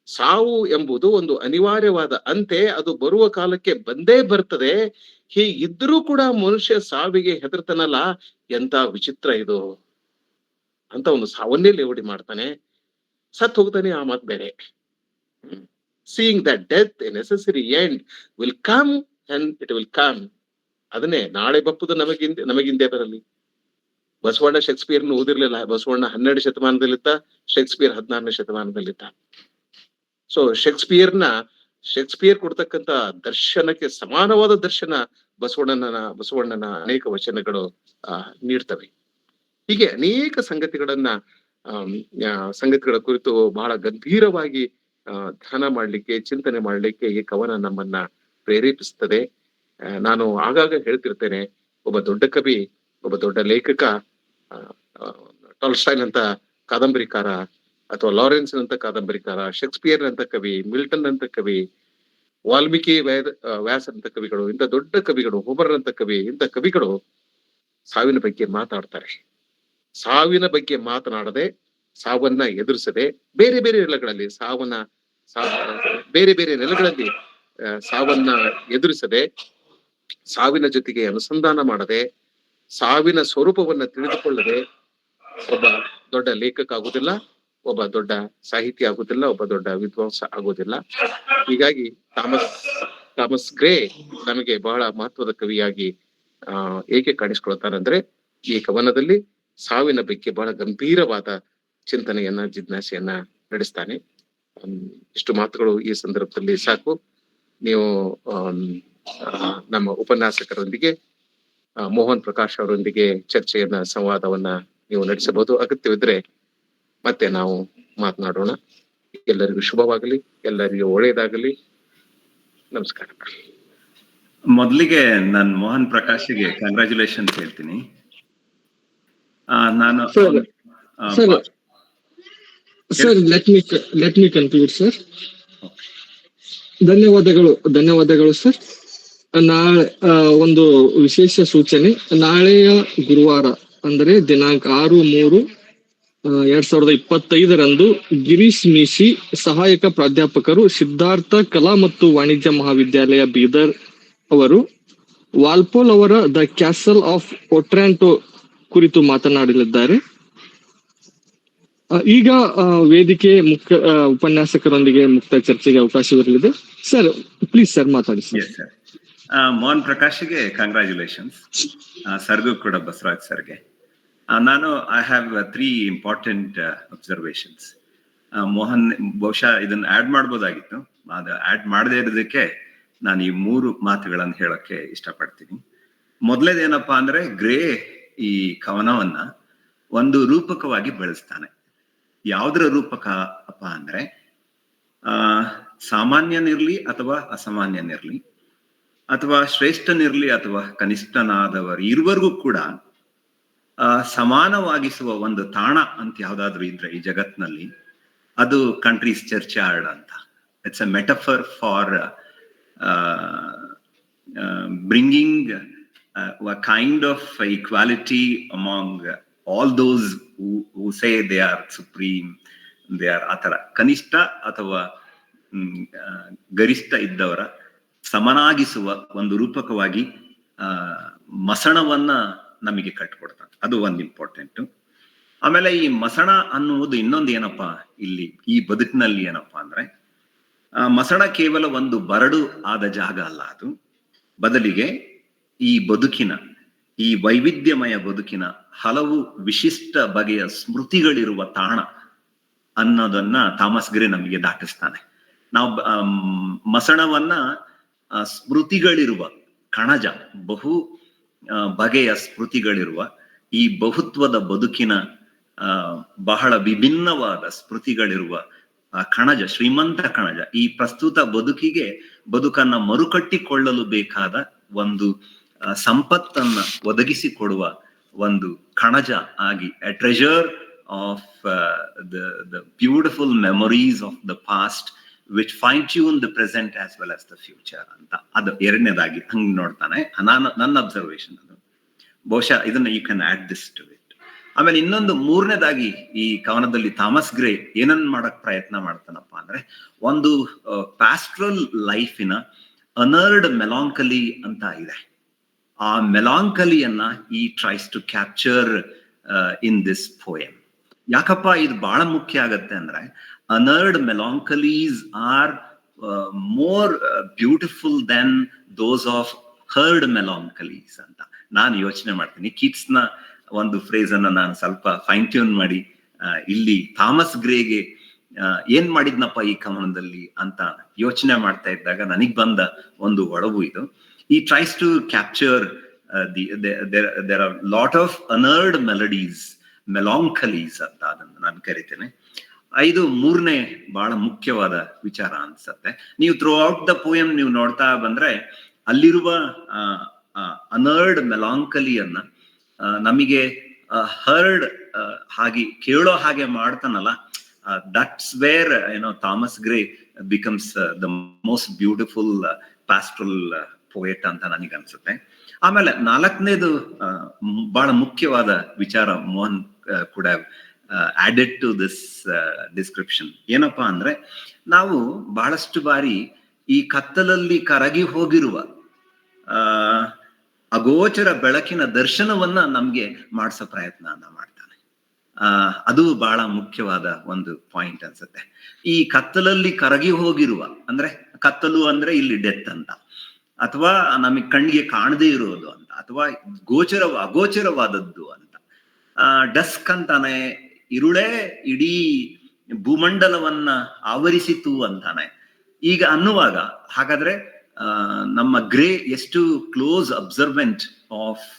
ಸಾವು ಎಂಬುದು ಒಂದು ಅನಿವಾರ್ಯವಾದ ಅಂತ್ಯ, ಅದು ಬರುವ ಕಾಲಕ್ಕೆ ಬಂದೇ ಬರ್ತದೆ. ಹೀಗಿದ್ರೂ ಕೂಡ ಮನುಷ್ಯ ಸಾವಿಗೆ ಹೆದರ್ತಾನಲ್ಲ, ಎಂತ ವಿಚಿತ್ರ ಇದು ಅಂತ ಒಂದು ಸಾವನ್ನೇ ಲೇವಡಿ ಮಾಡ್ತಾನೆ. ಸತ್ ಹೋಗ್ತಾನೆ, ಆ ಮಾತು ಬೇರೆ. Seeing that death a necessary end will come and it will come. ಅದನ್ನೇ ನಾಳೆ ಬಪ್ಪುದು ನಮಗಿಂದೇ ಬರಲಿ. ಬಸವಣ್ಣ ಶೇಕ್ಸ್ಪಿಯರ್ನು ಓದಿರ್ಲಿಲ್ಲ. ಬಸವಣ್ಣ 12ನೇ ಶತಮಾನದಲ್ಲಿದ್ದ, ಶೇಕ್ಸ್ಪಿಯರ್ 16ನೇ ಶತಮಾನದಲ್ಲಿದ್ದ. ಸೊ ಶೇಕ್ಸ್ಪಿಯರ್ ಕೊಡ್ತಕ್ಕಂತ ದರ್ಶನಕ್ಕೆ ಸಮಾನವಾದ ದರ್ಶನ ಬಸವಣ್ಣನ ಅನೇಕ ವಚನಗಳು ನೀಡ್ತವೆ. ಹೀಗೆ ಅನೇಕ ಸಂಗತಿಗಳ ಕುರಿತು ಬಹಳ ಗಂಭೀರವಾಗಿ ಧ್ಯಾನ ಮಾಡ್ಲಿಕ್ಕೆ, ಚಿಂತನೆ ಮಾಡ್ಲಿಕ್ಕೆ ಈ ಕವನ ನಮ್ಮನ್ನ ಪ್ರೇರೇಪಿಸ್ತದೆ. ನಾನು ಆಗಾಗ ಹೇಳ್ತಿರ್ತೇನೆ, ಒಬ್ಬ ದೊಡ್ಡ ಕವಿ, ಒಬ್ಬ ದೊಡ್ಡ ಲೇಖಕ, ಟಾಲ್ಸ್ಟಾಯ್ ಅಂತ ಕಾದಂಬರಿಕಾರ, ಅಥವಾ ಲಾರೆನ್ಸ್ ಅಂತ ಕಾದಂಬರಿಕಾರ, ಶೇಕ್ಸ್ಪಿಯರ್ ಅಂತ ಕವಿ, ಮಿಲ್ಟನ್ ಅಂತ ಕವಿ, ವಾಲ್ಮೀಕಿ ವ್ಯಾಸ್ ಅಂತ ಕವಿಗಳು, ಇಂಥ ದೊಡ್ಡ ಕವಿಗಳು, ಹೋಮರ್ ಅಂತ ಕವಿ, ಇಂಥ ಕವಿಗಳು ಸಾವಿನ ಬಗ್ಗೆ ಮಾತಾಡ್ತಾರೆ. ಸಾವಿನ ಬಗ್ಗೆ ಮಾತನಾಡದೆ, ಸಾವನ್ನ ಎದುರಿಸದೆ, ಬೇರೆ ಬೇರೆ ನೆಲಗಳಲ್ಲಿ ಸಾವನ್ನ ಎದುರಿಸದೆ, ಸಾವಿನ ಜೊತೆಗೆ ಅನುಸಂಧಾನ ಮಾಡದೆ, ಸಾವಿನ ಸ್ವರೂಪವನ್ನ ತಿಳಿದುಕೊಳ್ಳದೆ ಒಬ್ಬ ದೊಡ್ಡ ಲೇಖಕ ಆಗುದಿಲ್ಲ, ಒಬ್ಬ ದೊಡ್ಡ ಸಾಹಿತಿ ಆಗುದಿಲ್ಲ, ಒಬ್ಬ ದೊಡ್ಡ ವಿದ್ವಾಂಸ ಆಗುದಿಲ್ಲ. ಹೀಗಾಗಿ ಥಾಮಸ್ ಗ್ರೇ ನಮಗೆ ಬಹಳ ಮಹತ್ವದ ಕವಿಯಾಗಿ ಏಕೆ ಕಾಣಿಸ್ಕೊಳ್ತಾರಂದ್ರೆ, ಈ ಕವನದಲ್ಲಿ ಸಾವಿನ ಬಗ್ಗೆ ಬಹಳ ಗಂಭೀರವಾದ ಚಿಂತನೆಯನ್ನ, ಜಿಜ್ಞಾಸೆಯನ್ನ ನಡೆಸ್ತಾನೆ. ಇಷ್ಟು ಮಾತುಗಳು ಈ ಸಂದರ್ಭದಲ್ಲಿ ಸಾಕು. ನೀವು ನಮ್ಮ ಉಪನ್ಯಾಸಕರೊಂದಿಗೆ, ಮೋಹನ್ ಪ್ರಕಾಶ್ ಅವರೊಂದಿಗೆ ಚರ್ಚೆಯನ್ನ, ಸಂವಾದವನ್ನ ನೀವು ನಡೆಸಬಹುದು. ಅಗತ್ಯವಿದ್ರೆ ಮತ್ತೆ ನಾವು ಮಾತನಾಡೋಣ. ಎಲ್ಲರಿಗೂ ಶುಭವಾಗಲಿ, ಎಲ್ಲರಿಗೂ ಒಳ್ಳೆಯದಾಗಲಿ. ನಮಸ್ಕಾರ. ಮೊದಲಿಗೆ ನಾನು ಮೋಹನ್ ಪ್ರಕಾಶ್ಗೆ ಕಂಗ್ರ್ಯಾಚುಲೇಷನ್ ಹೇಳ್ತೀನಿ. ನಾನು sir let me conclude sir. ಧನ್ಯವಾದಗಳು ಸರ್. ನಾಳೆ ಒಂದು ವಿಶೇಷ ಸೂಚನೆ, ನಾಳೆಯ ಗುರುವಾರ ಅಂದರೆ ದಿನಾಂಕ 6/3/2025 ಗಿರೀಶ್ ಮೀಶಿ, ಸಹಾಯಕ ಪ್ರಾಧ್ಯಾಪಕರು, ಸಿದ್ಧಾರ್ಥ ಕಲಾ ಮತ್ತು ವಾಣಿಜ್ಯ ಮಹಾವಿದ್ಯಾಲಯ ಬೀದರ್ ಅವರು ವಾಲ್ಪೋಲ್ ಅವರ ದ ಕ್ಯಾಸಲ್ ಆಫ್ ಒಟ್ರಾಂಟೋ ಕುರಿತು ಮಾತನಾಡಲಿದ್ದಾರೆ. ಈಗ ವೇದಿಕೆ ಮುಖ್ಯ ಉಪನ್ಯಾಸಕರೊಂದಿಗೆ ಮುಕ್ತ ಚರ್ಚೆಗೆ ಅವಕಾಶವಿರಲಿದೆ. ಸರ್ ಪ್ಲೀಸ್ ಸರ್ ಮಾತಾಡಿ ಸರ್. ಮೋಹನ್ ಪ್ರಕಾಶ್ಗೆ ಕಂಗ್ರಾಚುಲೇಷನ್ಸ್, ಸರ್ಗೂ ಕೂಡ ಬಸವರಾಜ್ ಸರ್ಗೆ. ನಾನು I have 3 important observations. Mohan ಬಹುಶಃ ಇದನ್ನ ಆಡ್ ಮಾಡ್ಬೋದಾಗಿತ್ತು, ಅದು ಆಡ್ ಮಾಡದೇ ಇರೋದಕ್ಕೆ ನಾನು ಈ 3 ಮಾತುಗಳನ್ನು ಹೇಳಕ್ಕೆ ಇಷ್ಟಪಡ್ತೀನಿ. ಮೊದಲೇದೇನಪ್ಪಾ ಅಂದ್ರೆ, ಗ್ರೇ ಈ ಕವನವನ್ನ ಒಂದು ರೂಪಕವಾಗಿ ಬಳಸ್ತಾನೆ. ಯಾವುದರ ರೂಪಕ ಅಪ್ಪ ಅಂದ್ರೆ, ಸಾಮಾನ್ಯನಿರ್ಲಿ ಅಥವಾ ಅಸಾಮಾನ್ಯನಿರ್ಲಿ, ಅಥವಾ ಶ್ರೇಷ್ಠನಿರ್ಲಿ ಅಥವಾ ಕನಿಷ್ಠನಾದವರು ಇರುವರೆಗೂ ಕೂಡ ಸಮಾನವಾಗಿಸುವ ಒಂದು ತಾಣ ಅಂತ ಯಾವ್ದಾದ್ರು ಇದ್ರೆ ಈ ಜಗತ್ನಲ್ಲಿ, ಅದು ಕಂಟ್ರೀಸ್ ಚರ್ಚ್ಯಾರ್ಡ್ ಅಂತ. It's a metaphor for bringing a kind of equality among all those who say they are supreme, they are ಆತರ ಕನಿಷ್ಠ ಅಥವಾ ಗರಿಷ್ಠ ಇದ್ದವರ ಸಮನಾಗಿಸುವ ಒಂದು ರೂಪಕವಾಗಿ ಮಸಣವನ್ನ ನಮಗೆ ಕಟ್ಕೊಡ್ತಾನೆ. ಅದು ಒಂದು ಇಂಪಾರ್ಟೆಂಟ್. ಆಮೇಲೆ ಈ ಮಸಣ ಅನ್ನುವುದು ಇನ್ನೊಂದು ಏನಪ್ಪಾ ಇಲ್ಲಿ ಈ ಬದುಕಿನಲ್ಲಿ ಏನಪ್ಪಾ ಅಂದ್ರೆ, ಮಸಣ ಕೇವಲ ಒಂದು ಬರಡು ಆದ ಜಾಗ ಅಲ್ಲ, ಅದು ಬದಲಿಗೆ ಈ ಬದುಕಿನ, ಈ ವೈವಿಧ್ಯಮಯ ಬದುಕಿನ ಹಲವು ವಿಶಿಷ್ಟ ಬಗೆಯ ಸ್ಮೃತಿಗಳಿರುವ ತಾಣ ಅನ್ನೋದನ್ನ ಥಾಮಸ್ ಗ್ರೇ ನಮಗೆ ದಾಟಿಸ್ತಾನೆ. ನಾವು ಮಸಣವನ್ನ ಸ್ಮೃತಿಗಳಿರುವ ಕಣಜ, ಬಹು ಬಗೆಯ ಸ್ಮೃತಿಗಳಿರುವ ಈ ಬಹುತ್ವದ ಬದುಕಿನ ಬಹಳ ವಿಭಿನ್ನವಾದ ಸ್ಮೃತಿಗಳಿರುವ ಕಣಜ, ಶ್ರೀಮಂತ ಕಣಜ, ಈ ಪ್ರಸ್ತುತ ಬದುಕನ್ನ ಮರುಕಟ್ಟಿಕೊಳ್ಳಲು ಬೇಕಾದ ಒಂದು ಸಂಪತ್ತನ್ನ ಒದಗಿಸಿಕೊಡುವ ಒಂದು ಕಣಜ ಆಗಿ, A treasure of the beautiful memories of the past which fine tune the present as well as the future ಅಂತ. ಅದು ಎರಡನೇದಾಗಿ ಹಂಗ್ ನೋಡ್ತಾನೆ. ನನ್ನ ಅಬ್ಸರ್ವೇಷನ್ ಅದು. ಬಹುಶಃ ಇದನ್ನ you can add this to it. ಆಮೇಲೆ ಇನ್ನೊಂದು ಮೂರನೇದಾಗಿ ಈ ಕವನದಲ್ಲಿ ಥಾಮಸ್ ಗ್ರೇ ಏನನ್ ಮಾಡಕ್ ಪ್ರಯತ್ನ ಮಾಡ್ತಾನಪ್ಪ ಅಂದ್ರೆ, ಒಂದು ಪ್ಯಾಸ್ಟ್ರಲ್ ಲೈಫಿನ ಅನರ್ಡ್ ಮೆಲಾಂಕಲಿ ಅಂತ ಇದೆ. ಆ ಮೆಲಾಂಕಲಿಯನ್ನ ಈ tries to capture in this poem. ಯಾಕಪ್ಪ ಇದು ಬಹಳ ಮುಖ್ಯ ಆಗತ್ತೆ ಅಂದ್ರೆ, unheard melancholies are more beautiful than those of heard melancholies ಅಂತ ನಾನು ಯೋಚನೆ ಮಾಡ್ತೀನಿ. ಕೀಟ್ಸ್ನ ಒಂದು ಫ್ರೇಸ್ ಅನ್ನ ನಾನು ಸ್ವಲ್ಪ ಫೈನ್ ಟ್ಯೂನ್ ಮಾಡಿ ಇಲ್ಲಿ ಥಾಮಸ್ ಗ್ರೇಗೆ ಏನ್ ಮಾಡಿದ್ನಪ್ಪ ಈ ಕವನದಲ್ಲಿ ಅಂತ ಯೋಚನೆ ಮಾಡ್ತಾ ಇದ್ದಾಗ ನನಗ್ ಬಂದ ಒಂದು ಒಡವು ಇದು. He tries to capture there are lot of unearned melodies, melancholies ಅಂತ ಅದನ್ನ ನಾನು ಕರಿತೇನೆ. ಇದು ಮೂರನೇ ಬಹಳ ಮುಖ್ಯವಾದ ವಿಚಾರ ಅನ್ಸತ್ತೆ. ನೀವು ಥ್ರೂ ಔಟ್ ದ ಪೋಯಮ್ ನೀವು ನೋಡ್ತಾ ಬಂದ್ರೆ ಅಲ್ಲಿರುವ ಅನರ್ಡ್ ಮೆಲಾಂಕಲಿಯನ್ನ ನಮಗೆ ಹರ್ಡ್ ಹಾಗೆ ಕೇಳೋ ಹಾಗೆ ಮಾಡ್ತಾನಲ್ಲ, that's where Thomas Gray becomes the most beautiful pastoral poet ಅಂತ ನನಗನ್ಸುತ್ತೆ. ಆಮೇಲೆ ನಾಲ್ಕನೇದು ಬಹಳ ಮುಖ್ಯವಾದ ವಿಚಾರ ಮೋಹನ್ ಕೂಡ added to this description. ಏನಪ್ಪಾ ಅಂದ್ರೆ, ನಾವು ಬಹಳಷ್ಟು ಬಾರಿ ಈ ಕತ್ತಲಲ್ಲಿ ಕರಗಿ ಹೋಗಿರುವ ಅಗೋಚರ ಬೆಳಕಿನ ದರ್ಶನವನ್ನ ನಮ್ಗೆ ಮಾಡಿಸೋ ಪ್ರಯತ್ನ ಮಾಡ್ತಾನೆ. ಅದು ಬಹಳ ಮುಖ್ಯವಾದ ಒಂದು ಪಾಯಿಂಟ್ ಅನ್ಸುತ್ತೆ. ಈ ಕತ್ತಲಲ್ಲಿ ಕರಗಿ ಹೋಗಿರುವ ಅಂದ್ರೆ, ಕತ್ತಲು ಅಂದ್ರೆ ಇಲ್ಲಿ ಡೆತ್ ಅಂತ, ಅಥವಾ ನಮಗೆ ಕಣ್ಣಿಗೆ ಕಾಣದೇ ಇರೋದು ಅಂತ, ಅಥವಾ ಅಗೋಚರವಾದದ್ದು ಅಂತ. ಡಸ್ಕ್ ಅಂತಾನೆ, ಇರುಳೇ ಇಡೀ ಭೂಮಂಡಲವನ್ನ ಆವರಿಸಿತು ಅಂತಾನೆ. ಈಗ ಅನ್ನುವಾಗ ಹಾಗಾದ್ರೆ ನಮ್ಮ ಗ್ರೇ ಎಷ್ಟು close observant of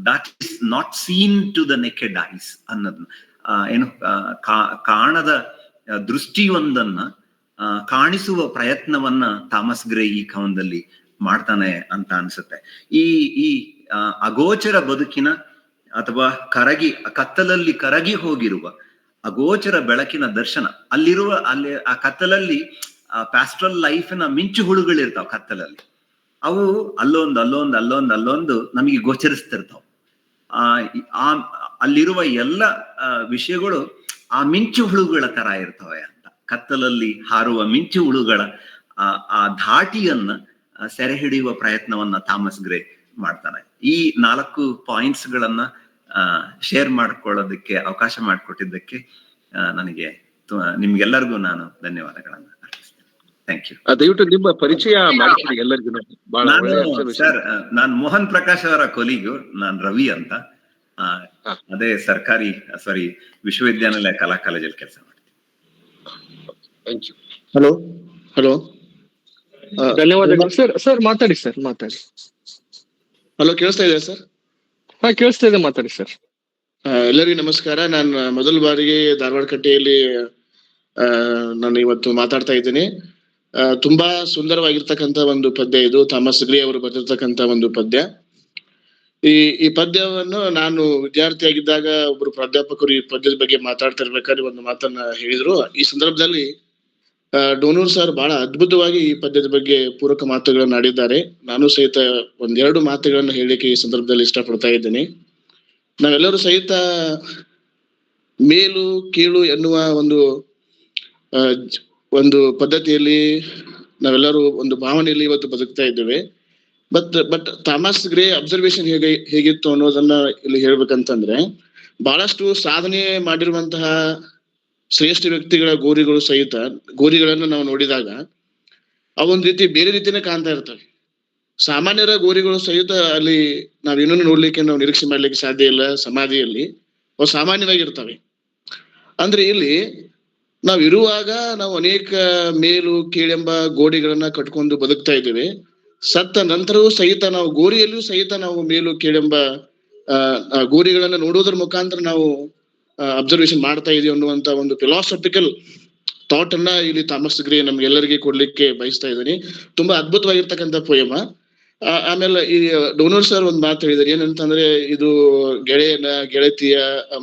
that is not seen to the naked eyes ಅನ್ನೋದನ್ನ, ಏನು ಕಾಣದ ದೃಷ್ಟಿಯೊಂದನ್ನ ಕಾಣಿಸುವ ಪ್ರಯತ್ನವನ್ನ ಥಾಮಸ್ ಗ್ರೇ ಈ ಕವನದಲ್ಲಿ ಮಾಡ್ತಾನೆ ಅಂತ ಅನ್ಸುತ್ತೆ. ಈ ಅಗೋಚರ ಬದುಕಿನ ಅಥವಾ ಕತ್ತಲಲ್ಲಿ ಕರಗಿ ಹೋಗಿರುವ ಅಗೋಚರ ಬೆಳಕಿನ ದರ್ಶನ, ಅಲ್ಲಿ ಆ ಕತ್ತಲಲ್ಲಿ ಪ್ಯಾಸ್ಟ್ರಲ್ ಲೈಫಿನ ಮಿಂಚು ಹುಳುಗಳಿರ್ತಾವ ಕತ್ತಲಲ್ಲಿ. ಅವು ಅಲ್ಲೊಂದು ನಮಗೆ ಗೋಚರಿಸ್ತಿರ್ತಾವ. ಅಲ್ಲಿರುವ ಎಲ್ಲ ವಿಷಯಗಳು ಆ ಮಿಂಚು ಹುಳುಗಳ ತರ ಇರ್ತವೆ ಅಂತ, ಕತ್ತಲಲ್ಲಿ ಹಾರುವ ಮಿಂಚು ಹುಳುಗಳ ಆ ಧಾಟಿಯನ್ನ ಸೆರೆ ಹಿಡಿಯುವ ಪ್ರಯತ್ನವನ್ನ ಥಾಮಸ್ ಗ್ರೇ ಮಾಡ್ತಾನೆ. ಈ 4 ಪಾಯಿಂಟ್ಸ್ ಗಳನ್ನ ಶೇರ್ ಮಾಡ್ಕೊಳ್ಳೋದಕ್ಕೆ ಅವಕಾಶ ಮಾಡಿಕೊಟ್ಟಿದ್ದಕ್ಕೆ ನನಗೆ ನಿಮ್ಗೆಲ್ಲರಿಗೂ ನಾನು ಧನ್ಯವಾದಗಳನ್ನ ಅರ್ಪಿಸ್ತೇನೆ. Thank you. ದಯವಿಟ್ಟು ನಿಮ್ಮ ಪರಿಚಯ ಮಾಡ್ತೀನಿ ಎಲ್ಲರಿಗೂ. ಸರ್, ನಾನು ಮೋಹನ್ ಪ್ರಕಾಶ್ ಅವರ ಕೊಲೀಗು, ನಾನು ರವಿ ಅಂತ, ಅದೇ ವಿಶ್ವವಿದ್ಯಾನಿಲಯ ಕಲಾ ಕಾಲೇಜಲ್ಲಿ ಕೆಲಸ ಮಾಡ್ತೀನಿ. ಹಲೋ ಹಲೋ, ಧನ್ಯವಾದಗಳು ಸರ್. ಸರ್ ಮಾತಾಡಿ ಸರ್, ಮಾತಾಡಿ. ಹಲೋ, ಕೇಳಿಸ್ತಾ ಇದೆ ಸರ್? ಹಾ, ಕೇಳಿಸ್ತಾ ಇದೆ, ಮಾತಾಡಿ ಸರ್. ಎಲ್ಲರಿಗೂ ನಮಸ್ಕಾರ. ನಾನು ಮೊದಲ ಬಾರಿಗೆ ಧಾರವಾಡ ಕಟ್ಟೆಯಲ್ಲಿ ನಾನು ಇವತ್ತು ಮಾತಾಡ್ತಾ ಇದ್ದೀನಿ. ತುಂಬಾ ಸುಂದರವಾಗಿರ್ತಕ್ಕಂಥ ಒಂದು ಪದ್ಯ ಇದು. ಥಾಮಸ್ ಗ್ರೇ ಅವರು ಬರೆದಿರ್ತಕ್ಕಂಥ ಒಂದು ಪದ್ಯ. ಈ ಪದ್ಯವನ್ನು ನಾನು ವಿದ್ಯಾರ್ಥಿಯಾಗಿದ್ದಾಗ ಒಬ್ರು ಪ್ರಾಧ್ಯಾಪಕರು ಈ ಪದ್ಯದ ಬಗ್ಗೆ ಮಾತಾಡ್ತಾ ಇರ್ಬೇಕಾದ್ರೆ ಒಂದು ಮಾತನ್ನ ಹೇಳಿದ್ರು. ಈ ಸಂದರ್ಭದಲ್ಲಿ ಡೋನೂರ್ ಸರ್ ಬಹಳ ಅದ್ಭುತವಾಗಿ ಈ ಪದ್ಯದ ಬಗ್ಗೆ ಪೂರಕ ಮಾತುಗಳನ್ನ ಆಡಿದ್ದಾರೆ. ನಾನು ಸಹಿತ 1-2 ಮಾತುಗಳನ್ನ ಹೇಳಲಿಕ್ಕೆ ಈ ಸಂದರ್ಭದಲ್ಲಿ ಇಷ್ಟಪಡ್ತಾ ಇದ್ದೀನಿ. ನಾವೆಲ್ಲರೂ ಸಹಿತ ಮೇಲು ಕೀಳು ಎನ್ನುವ ಒಂದು ಪದ್ಧತಿಯಲ್ಲಿ ನಾವೆಲ್ಲರೂ ಒಂದು ಭಾವನೆಯಲ್ಲಿ ಇವತ್ತು ಬದುಕ್ತಾ ಇದ್ದೇವೆ. ಬಟ್ ಥಾಮಸ್ ಗ್ರೇ ಅಬ್ಸರ್ವೇಷನ್ ಹೇಗಿತ್ತು ಅನ್ನೋದನ್ನ ಇಲ್ಲಿ ಹೇಳ್ಬೇಕಂತಂದ್ರೆ, ಬಹಳಷ್ಟು ಸಾಧನೆ ಮಾಡಿರುವಂತಹ ಶ್ರೇಷ್ಠ ವ್ಯಕ್ತಿಗಳ ಗೋರಿಗಳನ್ನ ನಾವು ನೋಡಿದಾಗ ಅವೊಂದ್ ರೀತಿ ಬೇರೆ ರೀತಿನೇ ಕಾಣ್ತಾ ಇರ್ತವೆ. ಸಾಮಾನ್ಯರ ಗೋರಿಗಳು ಸಹಿತ ಅಲ್ಲಿ ನಾವೇನನ್ನು ನೋಡ್ಲಿಕ್ಕೆ ನಾವು ನಿರೀಕ್ಷೆ ಮಾಡ್ಲಿಕ್ಕೆ ಸಾಧ್ಯ ಇಲ್ಲ. ಸಮಾಧಿಯಲ್ಲಿ ಅವು ಸಾಮಾನ್ಯವಾಗಿರ್ತವೆ. ಅಂದ್ರೆ ಇಲ್ಲಿ ನಾವು ಇರುವಾಗ ನಾವು ಅನೇಕ ಮೇಲು ಕೀಳೆಂಬ ಗೋಡೆಗಳನ್ನ ಕಟ್ಕೊಂಡು ಬದುಕ್ತಾ ಇದ್ದೇವೆ. ಸತ್ತ ನಂತರವೂ ಸಹಿತ ನಾವು ಗೋರಿಯಲ್ಲಿಯೂ ಸಹಿತ ನಾವು ಮೇಲು ಕೀಳೆಂಬ ಗೋರಿಗಳನ್ನ ನೋಡೋದ್ರ ಮುಖಾಂತರ ನಾವು ಅಬ್ಸರ್ವೇಷನ್ ಮಾಡ್ತಾ ಇದೀವಿ ಅನ್ನುವಂತ ಒಂದು ಫಿಲಾಸಫಿಕಲ್ ಥಾಟ್ ಅನ್ನ ಇಲ್ಲಿ ಥಾಮಸ್ ಗ್ರೇ ನಮ್ಗೆಲ್ಲರಿಗೆ ಕೊಡ್ಲಿಕ್ಕೆ ಬಯಸ್ತಾ ಇದ್ದೀನಿ. ತುಂಬಾ ಅದ್ಭುತವಾಗಿರ್ತಕ್ಕಂಥ ಪೋಯಮ. ಆಮೇಲೆ ಈ ಡೋನರ್ ಸರ್ ಒಂದ್ ಮಾತು ಹೇಳಿದಾರೆ, ಏನಂತಂದ್ರೆ ಇದು ಗೆಳತಿಯ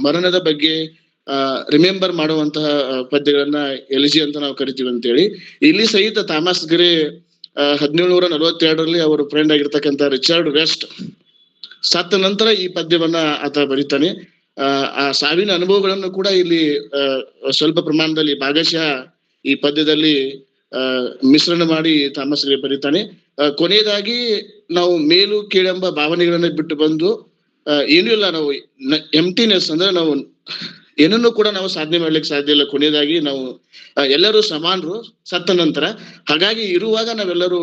ಮರಣದ ಬಗ್ಗೆ ರಿಮೆಂಬರ್ ಮಾಡುವಂತಹ ಪದ್ಯಗಳನ್ನ ಎಲಿಜಿ ಅಂತ ನಾವು ಕರಿತೀವಿ ಅಂತೇಳಿ. ಇಲ್ಲಿ ಸಹಿತ ಥಾಮಸ್ ಗ್ರೇ 1742ರಲ್ಲಿ ಅವರು ಫ್ರೆಂಡ್ ಆಗಿರ್ತಕ್ಕಂಥ ರಿಚರ್ಡ್ ವೆಸ್ಟ್ ಸತ್ತ ನಂತರ ಈ ಪದ್ಯವನ್ನ ಆತ ಬರೀತಾನೆ. ಆ ಸಾವಿನ ಅನುಭವಗಳನ್ನು ಕೂಡ ಇಲ್ಲಿ ಸ್ವಲ್ಪ ಪ್ರಮಾಣದಲ್ಲಿ ಭಾಗಶಃ ಈ ಪದ್ಯದಲ್ಲಿ ಮಿಶ್ರಣ ಮಾಡಿ ಥಾಮಸ್ ಗ್ರೇ ಬರೀತಾನೆ. ಕೊನೆಯದಾಗಿ ನಾವು ಮೇಲು ಕೀಳೆಂಬ ಭಾವನೆಗಳನ್ನ ಬಿಟ್ಟು ಬಂದು ಏನೂ ಇಲ್ಲ, ನಾವು ಎಂಟಿನೆಸ್ ಅಂದ್ರೆ ನಾವು ಏನನ್ನು ಕೂಡ ನಾವು ಸಾಧನೆ ಮಾಡ್ಲಿಕ್ಕೆ ಸಾಧ್ಯ ಇಲ್ಲ. ಕೊನೆಯದಾಗಿ ನಾವು ಎಲ್ಲರೂ ಸಮಾನರು ಸತ್ತ ನಂತರ. ಹಾಗಾಗಿ ಇರುವಾಗ ನಾವೆಲ್ಲರೂ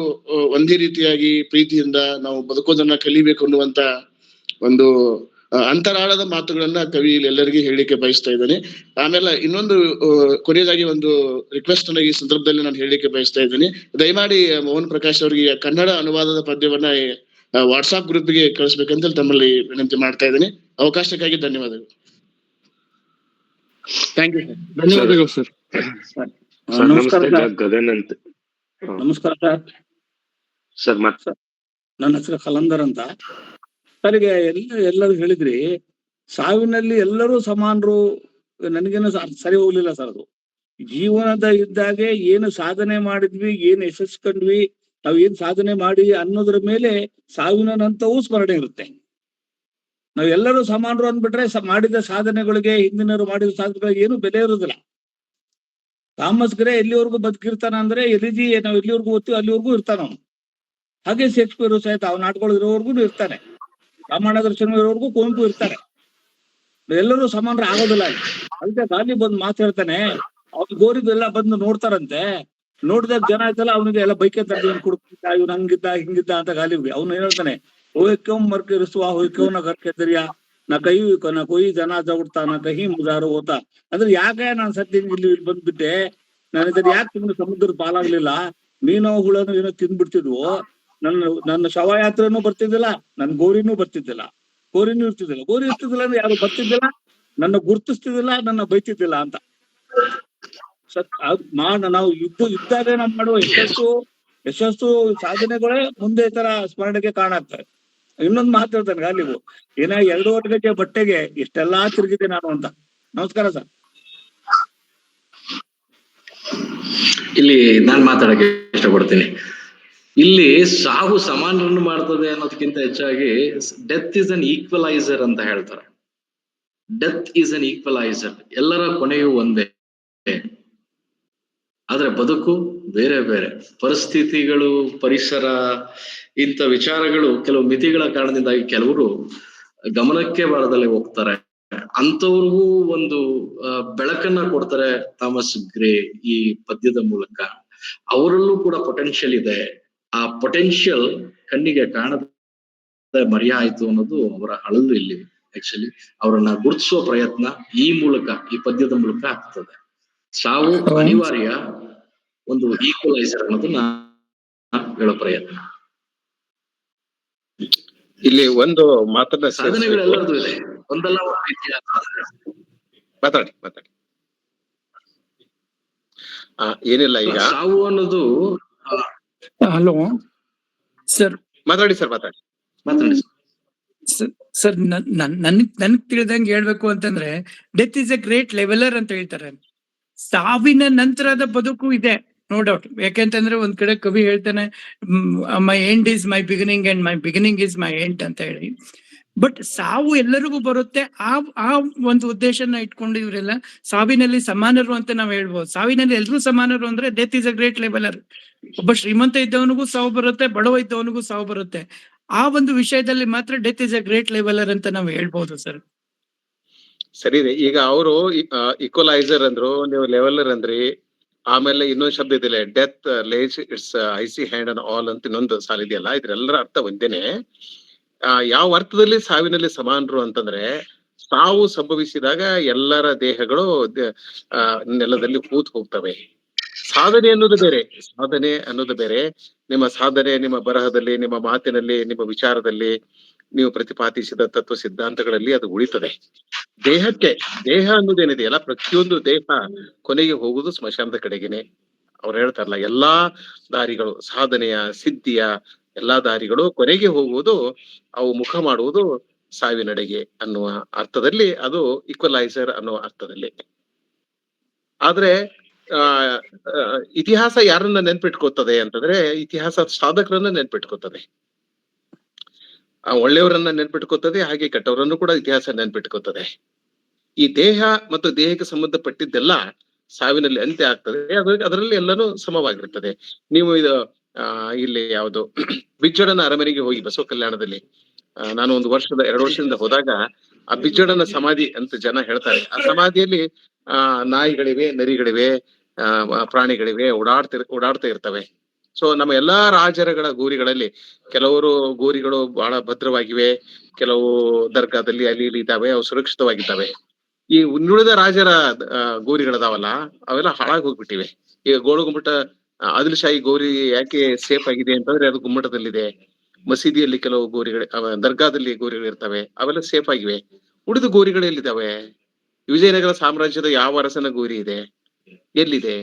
ಒಂದೇ ರೀತಿಯಾಗಿ ಪ್ರೀತಿಯಿಂದ ನಾವು ಬದುಕೋದನ್ನ ಕಲಿಬೇಕು ಅನ್ನುವಂತ ಒಂದು ಅಂತರಾಳದ ಮಾತುಗಳನ್ನ ಕವಿ ಎಲ್ಲರಿಗೂ ಹೇಳಲಿಕ್ಕೆ ಬಯಸ್ತಾ ಇದ್ದೇನೆ. ಆಮೇಲೆ ಇನ್ನೊಂದು ಕೊನೆಯದಾಗಿ ಒಂದು ರಿಕ್ವೆಸ್ಟ್ ಅನ್ನ ಈ ಸಂದರ್ಭದಲ್ಲಿ ನಾನು ಹೇಳಲಿಕ್ಕೆ ಬಯಸ್ತಾ ಇದ್ದೀನಿ. ದಯಮಾಡಿ ಮೋಹನ್ ಪ್ರಕಾಶ್ ಅವರಿಗೆ ಕನ್ನಡ ಅನುವಾದದ ಪದ್ಯವನ್ನ ವಾಟ್ಸ್ಆಪ್ ಗ್ರೂಪ್ಗೆ ಕಳಿಸ್ಬೇಕಂತ ತಮ್ಮಲ್ಲಿ ವಿನಂತಿ ಮಾಡ್ತಾ ಇದ್ದೀನಿ. ಅವಕಾಶಕ್ಕಾಗಿ ಧನ್ಯವಾದಗಳು. Thank you sir. ಧನ್ಯವಾದಗಳು ಸರ್. ನಮಸ್ಕಾರ ಗಗನ್ ಅಂತ. ನಮಸ್ಕಾರ ಸರ್. ನನ್ನ ಹೆಸರು ಖಲಂದರ್ ಅಂತ. ಸರಿಗೆ ಎಲ್ಲರೂ ಹೇಳಿದ್ರಿ ಸಾವಿನಲ್ಲಿ ಎಲ್ಲರೂ ಸಮಾನರು. ನನಗೇನು ಸರಿ ಹೋಗ್ಲಿಲ್ಲ ಸರ್. ಅದು ಜೀವನದ ಇದ್ದಾಗೆ ಏನು ಸಾಧನೆ ಮಾಡಿದ್ವಿ, ಏನು ಯಶಸ್ಸು ಕಂಡ್ವಿ, ನಾವ್ ಏನ್ ಸಾಧನೆ ಮಾಡಿ ಅನ್ನೋದ್ರ ಮೇಲೆ ಸಾವಿನ ನಂತರವೂ ಸ್ಮರಣೆ ಇರುತ್ತೆ. ನಾವೆಲ್ಲರೂ ಸಮಾನರು ಅಂದ್ಬಿಟ್ರೆ ಮಾಡಿದ ಸಾಧನೆಗಳಿಗೆ, ಹಿಂದಿನವರು ಮಾಡಿದ ಸಾಧನೆಗಳಿಗೆ ಏನು ಬೆಲೆ ಇರೋದಿಲ್ಲ. ಥಾಮಸ್ ಗ್ರೇ ಎಲ್ಲಿವರೆಗೂ ಬದುಕಿರ್ತಾನ ಅಂದ್ರೆ ಎಲಿಜಿ ನಾವು ಎಲ್ಲಿವರೆಗೂ ಓದ್ತೀವಿ ಅಲ್ಲಿವರೆಗೂ ಇರ್ತಾನ ಅವನು. ಹಾಗೆ ಶೇಕ್ಸ್ಪಿಯರ್ ಸಹಿತ ಅವ್ನ ನಾಟಕಗಳು ಇರೋವರೆಗೂ ಇರ್ತಾನೆ. ರಾಮಾಯಣ ದರ್ಶನ ಇರೋವರೆಗೂ ಕುವೆಂಪು ಇರ್ತಾರೆ. ಎಲ್ಲರೂ ಸಮಾನರ ಆಗೋದಿಲ್ಲ. ಅದಕ್ಕೆ ಗಾಂಧಿ ಬಂದು ಮಾತು ಹೇಳ್ತಾನೆ, ಅವ್ನ ಗೋರಿಗೆಲ್ಲ ಬಂದು ನೋಡ್ತಾರಂತೆ. ನೋಡಿದಾಗ ಜನ ಆಯ್ತಲ್ಲ ಅವನಿಗೆ ಎಲ್ಲ ಬೈಕೆ ತರ್ತೀನಿ ಕುಡ್ತಾ, ಇವ್ನು ಹಂಗಿದ್ದ ಹಿಂಗಿದ್ದ ಅಂತ ಗಾಲಿ. ಅವ್ನು ಏನ್ ಹೇಳ್ತಾನೆ, ಹೋಯ್ಕಂ ಮರ್ಕಿರಿಸುವ ಹೋಯ್ಕವನ ಕರ್ಕೆದರಿಯ ನಾ ಕೊಯ್ ಜನ ಜಗುಡ್ತಾ ನಾ ಕಹಿ ಮುಜಾರು ಹೋತಾ. ಅಂದ್ರೆ ಯಾಕೆ ನಾನು ಸತ್ಯ ಇಲ್ಲಿ ಬಂದ್ಬಿಟ್ಟೆ, ನಾನು ಇದ್ರ ಯಾಕೆ ನಿಮ್ಗೆ ಸಮುದ್ರದ ಪಾಲಾಗ್ಲಿಲ್ಲ, ಮೀನೋ ಹುಳನು ಏನೋ ತಿಂದ್ಬಿಡ್ತಿದ್ವು, ನನ್ನ ಶವಯಾತ್ರೆನೂ ಬರ್ತಿದ್ದಿಲ್ಲ, ನನ್ ಗೋರಿನೂ ಬರ್ತಿದ್ದಿಲ್ಲ, ಗೋರಿ ಇರ್ತಿದ್ದಿಲ್ಲ ಅಂದ್ರೆ ಯಾರು ಬರ್ತಿದ್ದಿಲ್ಲ, ನನ್ನ ಗುರ್ತಿಸ್ತಿದ್ದಿಲ್ಲ, ನನ್ನ ಬೈತಿದ್ದಿಲ್ಲ ಅಂತ. ನಾವು ಇದ್ದಾಗ ನಾವು ಮಾಡುವ ಯಶಸ್ಸು ಸಾಧನೆಗಳೇ ಮುಂದೆ ಈ ತರ ಸ್ಮರಣೆಗೆ ಕಾರಣ ಆಗ್ತವೆ. ಇನ್ನೊಂದು ಮಾತು ಹೇಳ್ತಾನೆ ಗಾಲಿಗೂ, ಏನ 2 ಗಂಟೆ ಬಟ್ಟೆಗೆ ಇಷ್ಟೆಲ್ಲಾ ತಿರುಗಿದೆ ನಾನು ಅಂತ. ನಮಸ್ಕಾರ ಸರ್. ಇಲ್ಲಿ ನಾನ್ ಮಾತಾಡಕ್ಕೆ ಇಷ್ಟಪಡ್ತೀನಿ. ಇಲ್ಲಿ ಸಾವು ಸಮಾನರನ್ನು ಮಾಡ್ತದೆ ಅನ್ನೋದಕ್ಕಿಂತ ಹೆಚ್ಚಾಗಿ ಡೆತ್ ಇಸ್ ಅನ್ ಈಕ್ವಲೈಸರ್ ಅಂತ ಹೇಳ್ತಾರೆ. ಡೆತ್ ಈಸ್ ಅನ್ ಈಕ್ವಲೈಸರ್, ಎಲ್ಲರ ಕೊನೆಯು ಒಂದೇ. ಆದ್ರೆ ಬದುಕು ಬೇರೆ ಬೇರೆ. ಪರಿಸ್ಥಿತಿಗಳು, ಪರಿಸರ, ಇಂಥ ವಿಚಾರಗಳು, ಕೆಲವು ಮಿತಿಗಳ ಕಾರಣದಿಂದಾಗಿ ಕೆಲವರು ಗಮನಕ್ಕೆ ಬಾರದಲ್ಲೇ ಹೋಗ್ತಾರೆ. ಅಂತವ್ರಿಗೂ ಒಂದು ಬೆಳಕನ್ನ ಕೊಡ್ತಾರೆ ಥಾಮಸ್ ಗ್ರೇ ಈ ಪದ್ಯದ ಮೂಲಕ. ಅವರಲ್ಲೂ ಕೂಡ ಪೊಟೆನ್ಷಿಯಲ್ ಇದೆ. ಆ ಪೊಟೆನ್ಷಿಯಲ್ ಕಣ್ಣಿಗೆ ಕಾಣದ ಮರೆಯ ಆಯ್ತು ಅನ್ನೋದು ಅವರ ಅಳಲು ಇಲ್ಲಿ. ಆಕ್ಚುಲಿ ಅವರನ್ನ ಗುರುತಿಸುವ ಪ್ರಯತ್ನ ಈ ಮೂಲಕ, ಈ ಪದ್ಯದ ಮೂಲಕ ಆಗ್ತದೆ. ಸಾವು ಅನಿವಾರ್ಯ, ಒಂದು ಈಕ್ವಲೈಸರ್ ಅನ್ನೋದನ್ನ ಹೇಳೋ ಪ್ರಯತ್ನ. ಇಲ್ಲಿ ಒಂದು ಮಾತನ್ನ ಸಾಧನೆಗಳೆಲ್ಲರದು ಇದೆ, ಒಂದಲ್ಲ ಒಂದು ರೀತಿಯ ಮಾತಾಡಿ. ಏನಿಲ್ಲ, ಈಗ ಸಾವು ಅನ್ನೋದು. Hello sir. ಮಾತಾಡಿ. ಸರ್ ನನ್ಗ್ ತಿಳಿದಂಗೆ ಹೇಳ್ಬೇಕು ಅಂತಂದ್ರೆ, death is A great leveller ಅಂತ ಹೇಳ್ತಾರೆ. ಸಾವಿನ ನಂತರದ ಬದುಕು ಇದೆ, ನೋ ಡೌಟ್. ಯಾಕೆಂತಂದ್ರೆ ಒಂದ್ ಕಡೆ ಕವಿ ಹೇಳ್ತಾನೆ, ಮೈ end is my beginning and my beginning is my end ಅಂತ ಹೇಳಿ. ಬಟ್ ಸಾವು ಎಲ್ಲರಿಗೂ ಬರುತ್ತೆ. ಆ ಒಂದು ಉದ್ದೇಶನ ಇಟ್ಕೊಂಡು ಇವರೆಲ್ಲ ಸಾವಿನಲ್ಲಿ ಸಮಾನರು ಅಂತ ನಾವ್ ಹೇಳ್ಬೋದು. ಸಾವಿನಲ್ಲಿ ಎಲ್ರೂ ಸಮಾನರು ಅಂದ್ರೆ death is a great leveller. ಒಬ್ಬ ಶ್ರೀಮಂತ ಇದ್ದವನಿಗೂ ಸಾವು ಬರುತ್ತೆ, ಬಡವ ಇದ್ದವನಿಗೂ ಸಾವು ಬರುತ್ತೆ. ಆ ಒಂದು ವಿಷಯದಲ್ಲಿ ಮಾತ್ರ death is a great leveller ಅಂತ ನಾವು ಹೇಳ್ಬೋದು ಸರ್. ಸರಿ. ಈಗ ಅವರು ಈಕ್ವಲೈಸರ್ ಅಂದ್ರು, ನೀವು ಲೆವೆಲರ್ ಅಂದ್ರಿ. ಆಮೇಲೆ ಇನ್ನೊಂದು ಶಬ್ದ ಇದೆಯಲ್ಲ, death lays its icy hand on all ಅಂತ ಇನ್ನೊಂದು ಸಾಲಿದೆಯಲ್ಲ. ಇದ್ರೆಲ್ಲರ ಅರ್ಥ ಒಂದೇನೆ. ಯಾವ ಅರ್ಥದಲ್ಲಿ ಸಾವಿನಲ್ಲಿ ಸಮಾನರು ಅಂತಂದ್ರೆ, ಸಾವು ಸಂಭವಿಸಿದಾಗ ಎಲ್ಲರ ದೇಹಗಳು ನೆಲದಲ್ಲಿ ಹೂತ್ ಹೋಗ್ತವೆ. ಸಾಧನೆ ಅನ್ನೋದು ಬೇರೆ. ನಿಮ್ಮ ಸಾಧನೆ ನಿಮ್ಮ ಬರಹದಲ್ಲಿ, ನಿಮ್ಮ ಮಾತಿನಲ್ಲಿ, ನಿಮ್ಮ ವಿಚಾರದಲ್ಲಿ, ನೀವು ಪ್ರತಿಪಾದಿಸಿದ ತತ್ವ ಸಿದ್ಧಾಂತಗಳಲ್ಲಿ ಅದು ಉಳಿತದೆ. ದೇಹ ಅನ್ನೋದೇನಿದೆಯಲ್ಲ, ಪ್ರತಿಯೊಂದು ದೇಹ ಕೊನೆಗೆ ಹೋಗುದು ಸ್ಮಶಾನದ ಕಡೆಗೇನೆ. ಅವ್ರು ಹೇಳ್ತಾರಲ್ಲ, ಎಲ್ಲಾ ದಾರಿಗಳು, ಸಾಧನೆಯ ಸಿದ್ಧಿಯ ಎಲ್ಲಾ ದಾರಿಗಳು ಕೊನೆಗೆ ಹೋಗುವುದು, ಅವು ಮುಖ ಮಾಡುವುದು ಸಾವಿನಡೆಗೆ ಅನ್ನುವ ಅರ್ಥದಲ್ಲಿ, ಅದು ಈಕ್ವಲೈಸರ್ ಅನ್ನುವ ಅರ್ಥದಲ್ಲಿ. ಆದ್ರೆ ಇತಿಹಾಸ ಯಾರನ್ನ ನೆನ್ಪಿಟ್ಕೋತದೆ ಅಂತಂದ್ರೆ, ಇತಿಹಾಸ ಸಾಧಕರನ್ನ ನೆನ್ಪಿಟ್ಕೋತದೆ. ಒಳ್ಳೆಯವರನ್ನ ನೆನ್ಪಿಟ್ಕೋತದೆ, ಹಾಗೆ ಕೆಟ್ಟವರನ್ನು ಕೂಡ ಇತಿಹಾಸ ನೆನ್ಪಿಟ್ಕೋತದೆ. ಈ ದೇಹ ಮತ್ತು ದೇಹಕ್ಕೆ ಸಂಬಂಧಪಟ್ಟಿದ್ದೆಲ್ಲ ಸಾವಿನಲ್ಲಿ ಅಂತ್ಯ ಆಗ್ತದೆ. ಅದರಲ್ಲಿ ಎಲ್ಲಾನು ಸಮವಾಗಿರ್ತದೆ. ನೀವು ಇಲ್ಲಿ ಯಾವುದು ಬಿಜ್ಜಡನ ಅರಮನೆಗೆ ಹೋಗಿ, ಬಸವ ಕಲ್ಯಾಣದಲ್ಲಿ ನಾನು 2 ವರ್ಷದಿಂದ ಹೋದಾಗ, ಆ ಬಿಜ್ಜಡನ ಸಮಾಧಿ ಅಂತ ಜನ ಹೇಳ್ತಾರೆ. ಆ ಸಮಾಧಿಯಲ್ಲಿ ನಾಯಿಗಳಿವೆ, ನರಿಗಳಿವೆ, ಪ್ರಾಣಿಗಳಿವೆ, ಓಡಾಡ್ತಾ ಇರ್ತವೆ. ಸೊ ನಮ್ಮ ಎಲ್ಲಾ ರಾಜರುಗಳ ಗೋರಿಗಳಲ್ಲಿ ಕೆಲವರು ಗೋರಿಗಳು ಬಹಳ ಭದ್ರವಾಗಿವೆ, ಕೆಲವು ದರ್ಗಾದಲ್ಲಿ ಅಲ್ಲಿ ಇಲ್ಲಿ ಇದ್ದಾವೆ, ಅವು ಸುರಕ್ಷಿತವಾಗಿದ್ದಾವೆ. ಈ ಉಳಿದ ರಾಜರ ಗೋರಿಗಳದಾವಲ್ಲ, ಅವೆಲ್ಲ ಹಾಳಾಗಿ ಹೋಗ್ಬಿಟ್ಟಿವೆ. ಈಗ ಗೋಳುಗುಮ್ಮಟ ಆದಿಲ್ಶಾಹಿ ಗೋರಿ ಯಾಕೆ ಸೇಫ್ ಆಗಿದೆ ಅಂತಂದ್ರೆ, ಅದು ಗುಮ್ಮಟದಲ್ಲಿದೆ. ಮಸೀದಿಯಲ್ಲಿ ಕೆಲವು ಗೋರಿಗಳು, ದರ್ಗಾದಲ್ಲಿ ಗೋರಿಗಳು ಇರ್ತವೆ, ಅವೆಲ್ಲ ಸೇಫ್ ಆಗಿವೆ. ಉಳಿದ ಗೋರಿಗಳು ಎಲ್ಲಿದ್ದಾವೆ? ವಿಜಯನಗರ ಸಾಮ್ರಾಜ್ಯದ ಯಾವ ಅರಸನ ಗೋರಿ ಇದೆ? ಎಲ್ಲಿದೆ?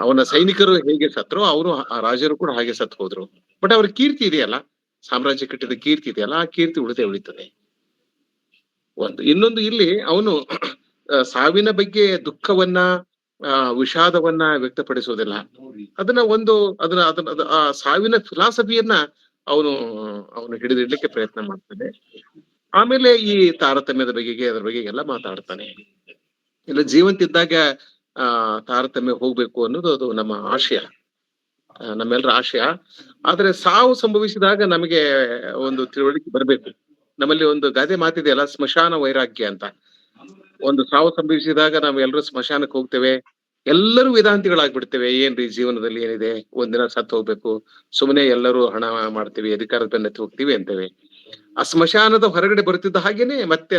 ಅವನ ಸೈನಿಕರು ಹೇಗೆ ಸತ್ರು, ಅವರು ರಾಜರು ಕೂಡ ಹಾಗೆ ಸತ್ತು ಹೋದ್ರು. ಬಟ್ ಅವ್ರ ಕೀರ್ತಿ ಇದೆಯಲ್ಲ, ಸಾಮ್ರಾಜ್ಯ ಕಟ್ಟಿದ ಕೀರ್ತಿ ಇದೆಯಲ್ಲ, ಆ ಕೀರ್ತಿ ಉಳಿತದೆ. ಇನ್ನೊಂದು, ಇಲ್ಲಿ ಅವನು ಸಾವಿನ ಬಗ್ಗೆ ದುಃಖವನ್ನ, ವಿಷಾದವನ್ನ ವ್ಯಕ್ತಪಡಿಸೋದಿಲ್ಲ. ಅದನ್ನ ಆ ಸಾವಿನ ಫಿಲಾಸಫಿಯನ್ನ ಅವನು ಹಿಡಿದಿಡ್ಲಿಕ್ಕೆ ಪ್ರಯತ್ನ ಮಾಡ್ತಾನೆ. ಆಮೇಲೆ ಈ ತಾರತಮ್ಯದ ಬಗೆಗೆ, ಅದ್ರ ಬಗ್ಗೆ ಎಲ್ಲ ಮಾತಾಡ್ತಾನೆ. ಇಲ್ಲ, ಜೀವಂತಿದ್ದಾಗ ತಾರತಮ್ಯ ಹೋಗ್ಬೇಕು ಅನ್ನೋದು ಅದು ನಮ್ಮ ಆಶಯ, ನಮ್ಮೆಲ್ಲರ ಆಶಯ. ಆದ್ರೆ ಸಾವು ಸಂಭವಿಸಿದಾಗ ನಮಗೆ ಒಂದು ತಿಳುವಳಿಕೆ ಬರ್ಬೇಕು. ನಮ್ಮಲ್ಲಿ ಒಂದು ಗಾದೆ ಮಾತಿದೆಯಲ್ಲ, ಸ್ಮಶಾನ ವೈರಾಗ್ಯ ಅಂತ. ಒಂದು ಸಾವು ಸಂಭವಿಸಿದಾಗ ನಾವು ಎಲ್ಲರೂ ಸ್ಮಶಾನಕ್ಕೆ ಹೋಗ್ತೇವೆ, ಎಲ್ಲರೂ ವೇದಾಂತಿಗಳಾಗ್ಬಿಡ್ತೇವೆ. ಏನ್ರಿ ಜೀವನದಲ್ಲಿ ಏನಿದೆ, ಒಂದಿನ ಸತ್ತು ಹೋಗ್ಬೇಕು, ಸುಮ್ಮನೆ ಎಲ್ಲರೂ ಹಣ ಮಾಡ್ತೀವಿ, ಅಧಿಕಾರದ ಬೆನ್ನತ್ತಿ ಹೋಗ್ತೀವಿ ಅಂತೇವೆ. ಆ ಸ್ಮಶಾನದ ಹೊರಗಡೆ ಬರ್ತಿದ್ದ ಹಾಗೇನೆ ಮತ್ತೆ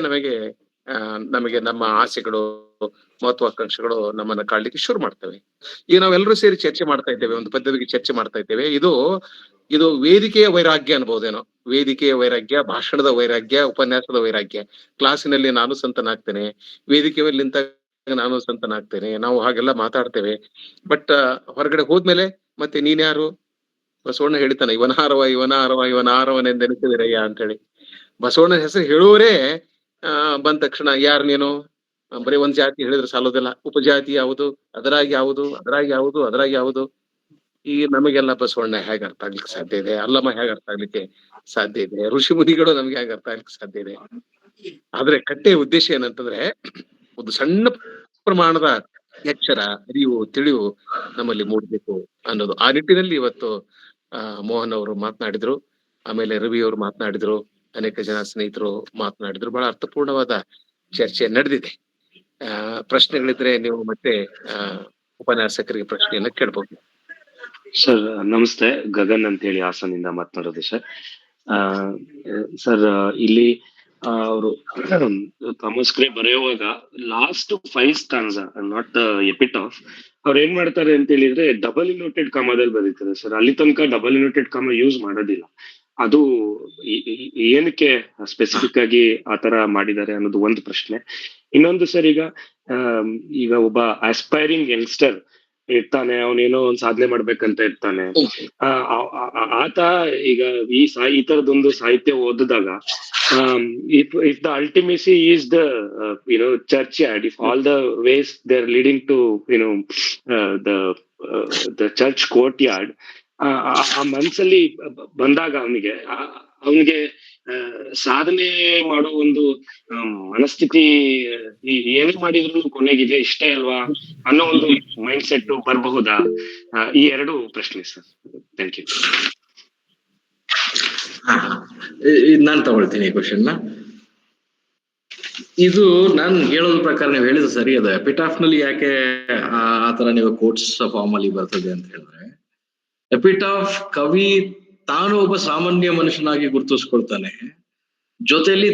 ನಮಗೆ ನಮ್ಮ ಆಸೆಗಳು, ಮಹತ್ವಾಕಾಂಕ್ಷೆಗಳು ನಮ್ಮನ್ನ ಕಾಡ್ಲಿಕ್ಕೆ ಶುರು ಮಾಡ್ತವೆ. ಈಗ ನಾವೆಲ್ಲರೂ ಸೇರಿ ಚರ್ಚೆ ಮಾಡ್ತಾ ಇದ್ದೇವೆ, ಒಂದು ಪದ್ಯದ ಬಗ್ಗೆ ಚರ್ಚೆ ಮಾಡ್ತಾ ಇದ್ದೇವೆ. ಇದು ವೇದಿಕೆಯ ವೈರಾಗ್ಯ ಅನ್ಬೋದೇನೋ. ವೇದಿಕೆಯ ವೈರಾಗ್ಯ, ಭಾಷಣದ ವೈರಾಗ್ಯ, ಉಪನ್ಯಾಸದ ವೈರಾಗ್ಯ. ಕ್ಲಾಸಿನಲ್ಲಿ ನಾನು ಸಂತನಾಗ್ತೇನೆ, ವೇದಿಕೆ ಮೇಲೆ ನಿಂತಾಗ ನಾನು ಸಂತನಾಗ್ತೇನೆ, ನಾವು ಹಾಗೆಲ್ಲ ಮಾತಾಡ್ತೇವೆ. ಬಟ್ ಹೊರಗಡೆ ಹೋದ್ಮೇಲೆ ಮತ್ತೆ ನೀನ್ಯಾರು? ಬಸವಣ್ಣ ಹೇಳ್ತಾನೆ, ಇವನಾರವನೆಂದೆನಿಸಿದಿರಯ್ಯ ಅಂತ ಹೇಳಿ. ಬಸವಣ್ಣನ ಹೆಸರು ಹೇಳುವವರೇ ಬಂದ ತಕ್ಷಣ ಯಾರು ನೀನು, ಬರೀ ಒಂದ್ ಜಾತಿ ಹೇಳಿದ್ರೆ ಸಾಲೋದಿಲ್ಲ. ಉಪಜಾತಿ ಯಾವುದು, ಅದರಾಗಿ ಯಾವುದು, ಅದರಾಗಿ ಯಾವುದು, ಅದರಾಗಿ ಯಾವುದು. ಈ ನಮಗೆಲ್ಲ ಬಸವಣ್ಣ ಹೇಗೆ ಅರ್ಥ ಆಗ್ಲಿಕ್ಕೆ ಸಾಧ್ಯ ಇದೆ, ಅಲ್ಲಮ್ಮ ಹೇಗೆ ಅರ್ಥ ಆಗ್ಲಿಕ್ಕೆ ಸಾಧ್ಯ ಇದೆ, ಋಷಿ ಮುನಿಗಳು ನಮ್ಗೆ ಹೇಗೆ ಅರ್ಥ ಆಗ್ಲಿಕ್ಕೆ ಸಾಧ್ಯ ಇದೆ. ಆದ್ರೆ ಕಟ್ಟೆಯ ಉದ್ದೇಶ ಏನಂತಂದ್ರೆ ಒಂದು ಸಣ್ಣ ಪ್ರಮಾಣದ ಎಚ್ಚರ, ಅರಿವು, ತಿಳಿವು ನಮ್ಮಲ್ಲಿ ಮೂಡಬೇಕು ಅನ್ನೋದು. ಆ ನಿಟ್ಟಿನಲ್ಲಿ ಇವತ್ತು ಮೋಹನ್ ಅವರು ಮಾತನಾಡಿದ್ರು, ಆಮೇಲೆ ರವಿ ಅವರು ಮಾತನಾಡಿದ್ರು, ಅನೇಕ ಜನ ಸ್ನೇಹಿತರು ಮಾತನಾಡಿದ್ರು. ಬಹಳ ಅರ್ಥಪೂರ್ಣವಾದ ಚರ್ಚೆ ನಡೆದಿದೆ. ಪ್ರಶ್ನೆಗಳಿದ್ರೆ ನೀವು ಮತ್ತೆ ಉಪನ್ಯಾಸಕರಿಗೆ ಪ್ರಶ್ನೆಯನ್ನ ಕೇಳ್ಬಹುದು. ಸರ್ ನಮಸ್ತೆ, ಗಗನ್ ಅಂತ ಹೇಳಿ ಹಾಸನಿಂದ ಮಾತನಾಡೋದು ಸರ್. ಸರ್ ಇಲ್ಲಿ ಅವರು ಥಾಮಸ್ ಗ್ರೇ ಬರೆಯುವಾಗ ಲಾಸ್ಟ್ 5 ಸ್ಟಾನ್ಸಾ, ನಾಟ್ ದ ಎಪಿಟಾಫ್, ಅವ್ರು ಏನ್ ಮಾಡ್ತಾರೆ ಅಂತ ಹೇಳಿದ್ರೆ ಡಬಲ್ ಇನ್ವರ್ಟೆಡ್ ಕಾಮದಲ್ಲಿ ಬರೀತಾರೆ ಸರ್. ಅಲ್ಲಿ ತನಕ ಡಬಲ್ ಇನ್ವರ್ಟೆಡ್ ಕಾಮ ಯೂಸ್ ಮಾಡೋದಿಲ್ಲ. ಅದು ಏನಕ್ಕೆ ಸ್ಪೆಸಿಫಿಕ್ ಆಗಿ ಆತರ ಮಾಡಿದ್ದಾರೆ ಅನ್ನೋದು ಒಂದು ಪ್ರಶ್ನೆ. ಇನ್ನೊಂದು ಸರ್, ಈಗ ಒಬ್ಬ ಆಸ್ಪೈರಿಂಗ್ ಯಂಗ್ಸ್ಟರ್ ಇರ್ತಾನೆ, ಅವನೇನೋ ಒಂದ್ ಸಾಧನೆ ಮಾಡ್ಬೇಕಂತ ಇರ್ತಾನೆ. ಆತ ಈಗ ಈ ತರದೊಂದು ಸಾಹಿತ್ಯ ಓದಿದಾಗ, if the ultimacy is the churchyard, if all the ways they're leading to the church courtyard, ಆ ಮನ್ಸಲ್ಲಿ ಬಂದಾಗ ಅವನಿಗೆ ಸಾಧನೆ ಮಾಡೋ ಒಂದು ಮನಸ್ಥಿತಿ ಏನೇ ಮಾಡಿದ್ರು ಕೊನೆಗಿದೆ ಇಷ್ಟೇ ಅಲ್ವಾ ಅನ್ನೋ ಒಂದು ಮೈಂಡ್ ಸೆಟ್ ಬರಬಹುದಾ? ಈ 2 ಪ್ರಶ್ನೆ ಸರ್. Thank you. ನಾನು ತಗೊಳ್ತೀನಿ ಈ ಕ್ವಶನ್. ಇದು ನಾನು ಹೇಳೋದ್ರ ಪ್ರಕಾರ ನೀವು ಹೇಳಿದ್ರೆ ಸರಿ. ಅದು ಎಪಿಟಾಫ್ ನಲ್ಲಿ ಯಾಕೆ ಆತರ ನೀವು ಕೋಟ್ಸ್ ಫಾರ್ಮ್ ಅಲ್ಲಿ ಬರ್ತದೆ ಅಂತ ಹೇಳಿದ್ರೆ, ಎಪಿಟಾಫ್ ಕವಿ ತಾನು ಒಬ್ಬ ಸಾಮಾನ್ಯ ಮನುಷ್ಯನಾಗಿ ಗುರುತಿಸ್ಕೊಳ್ತಾನೆ, ಜೊತೆಲಿ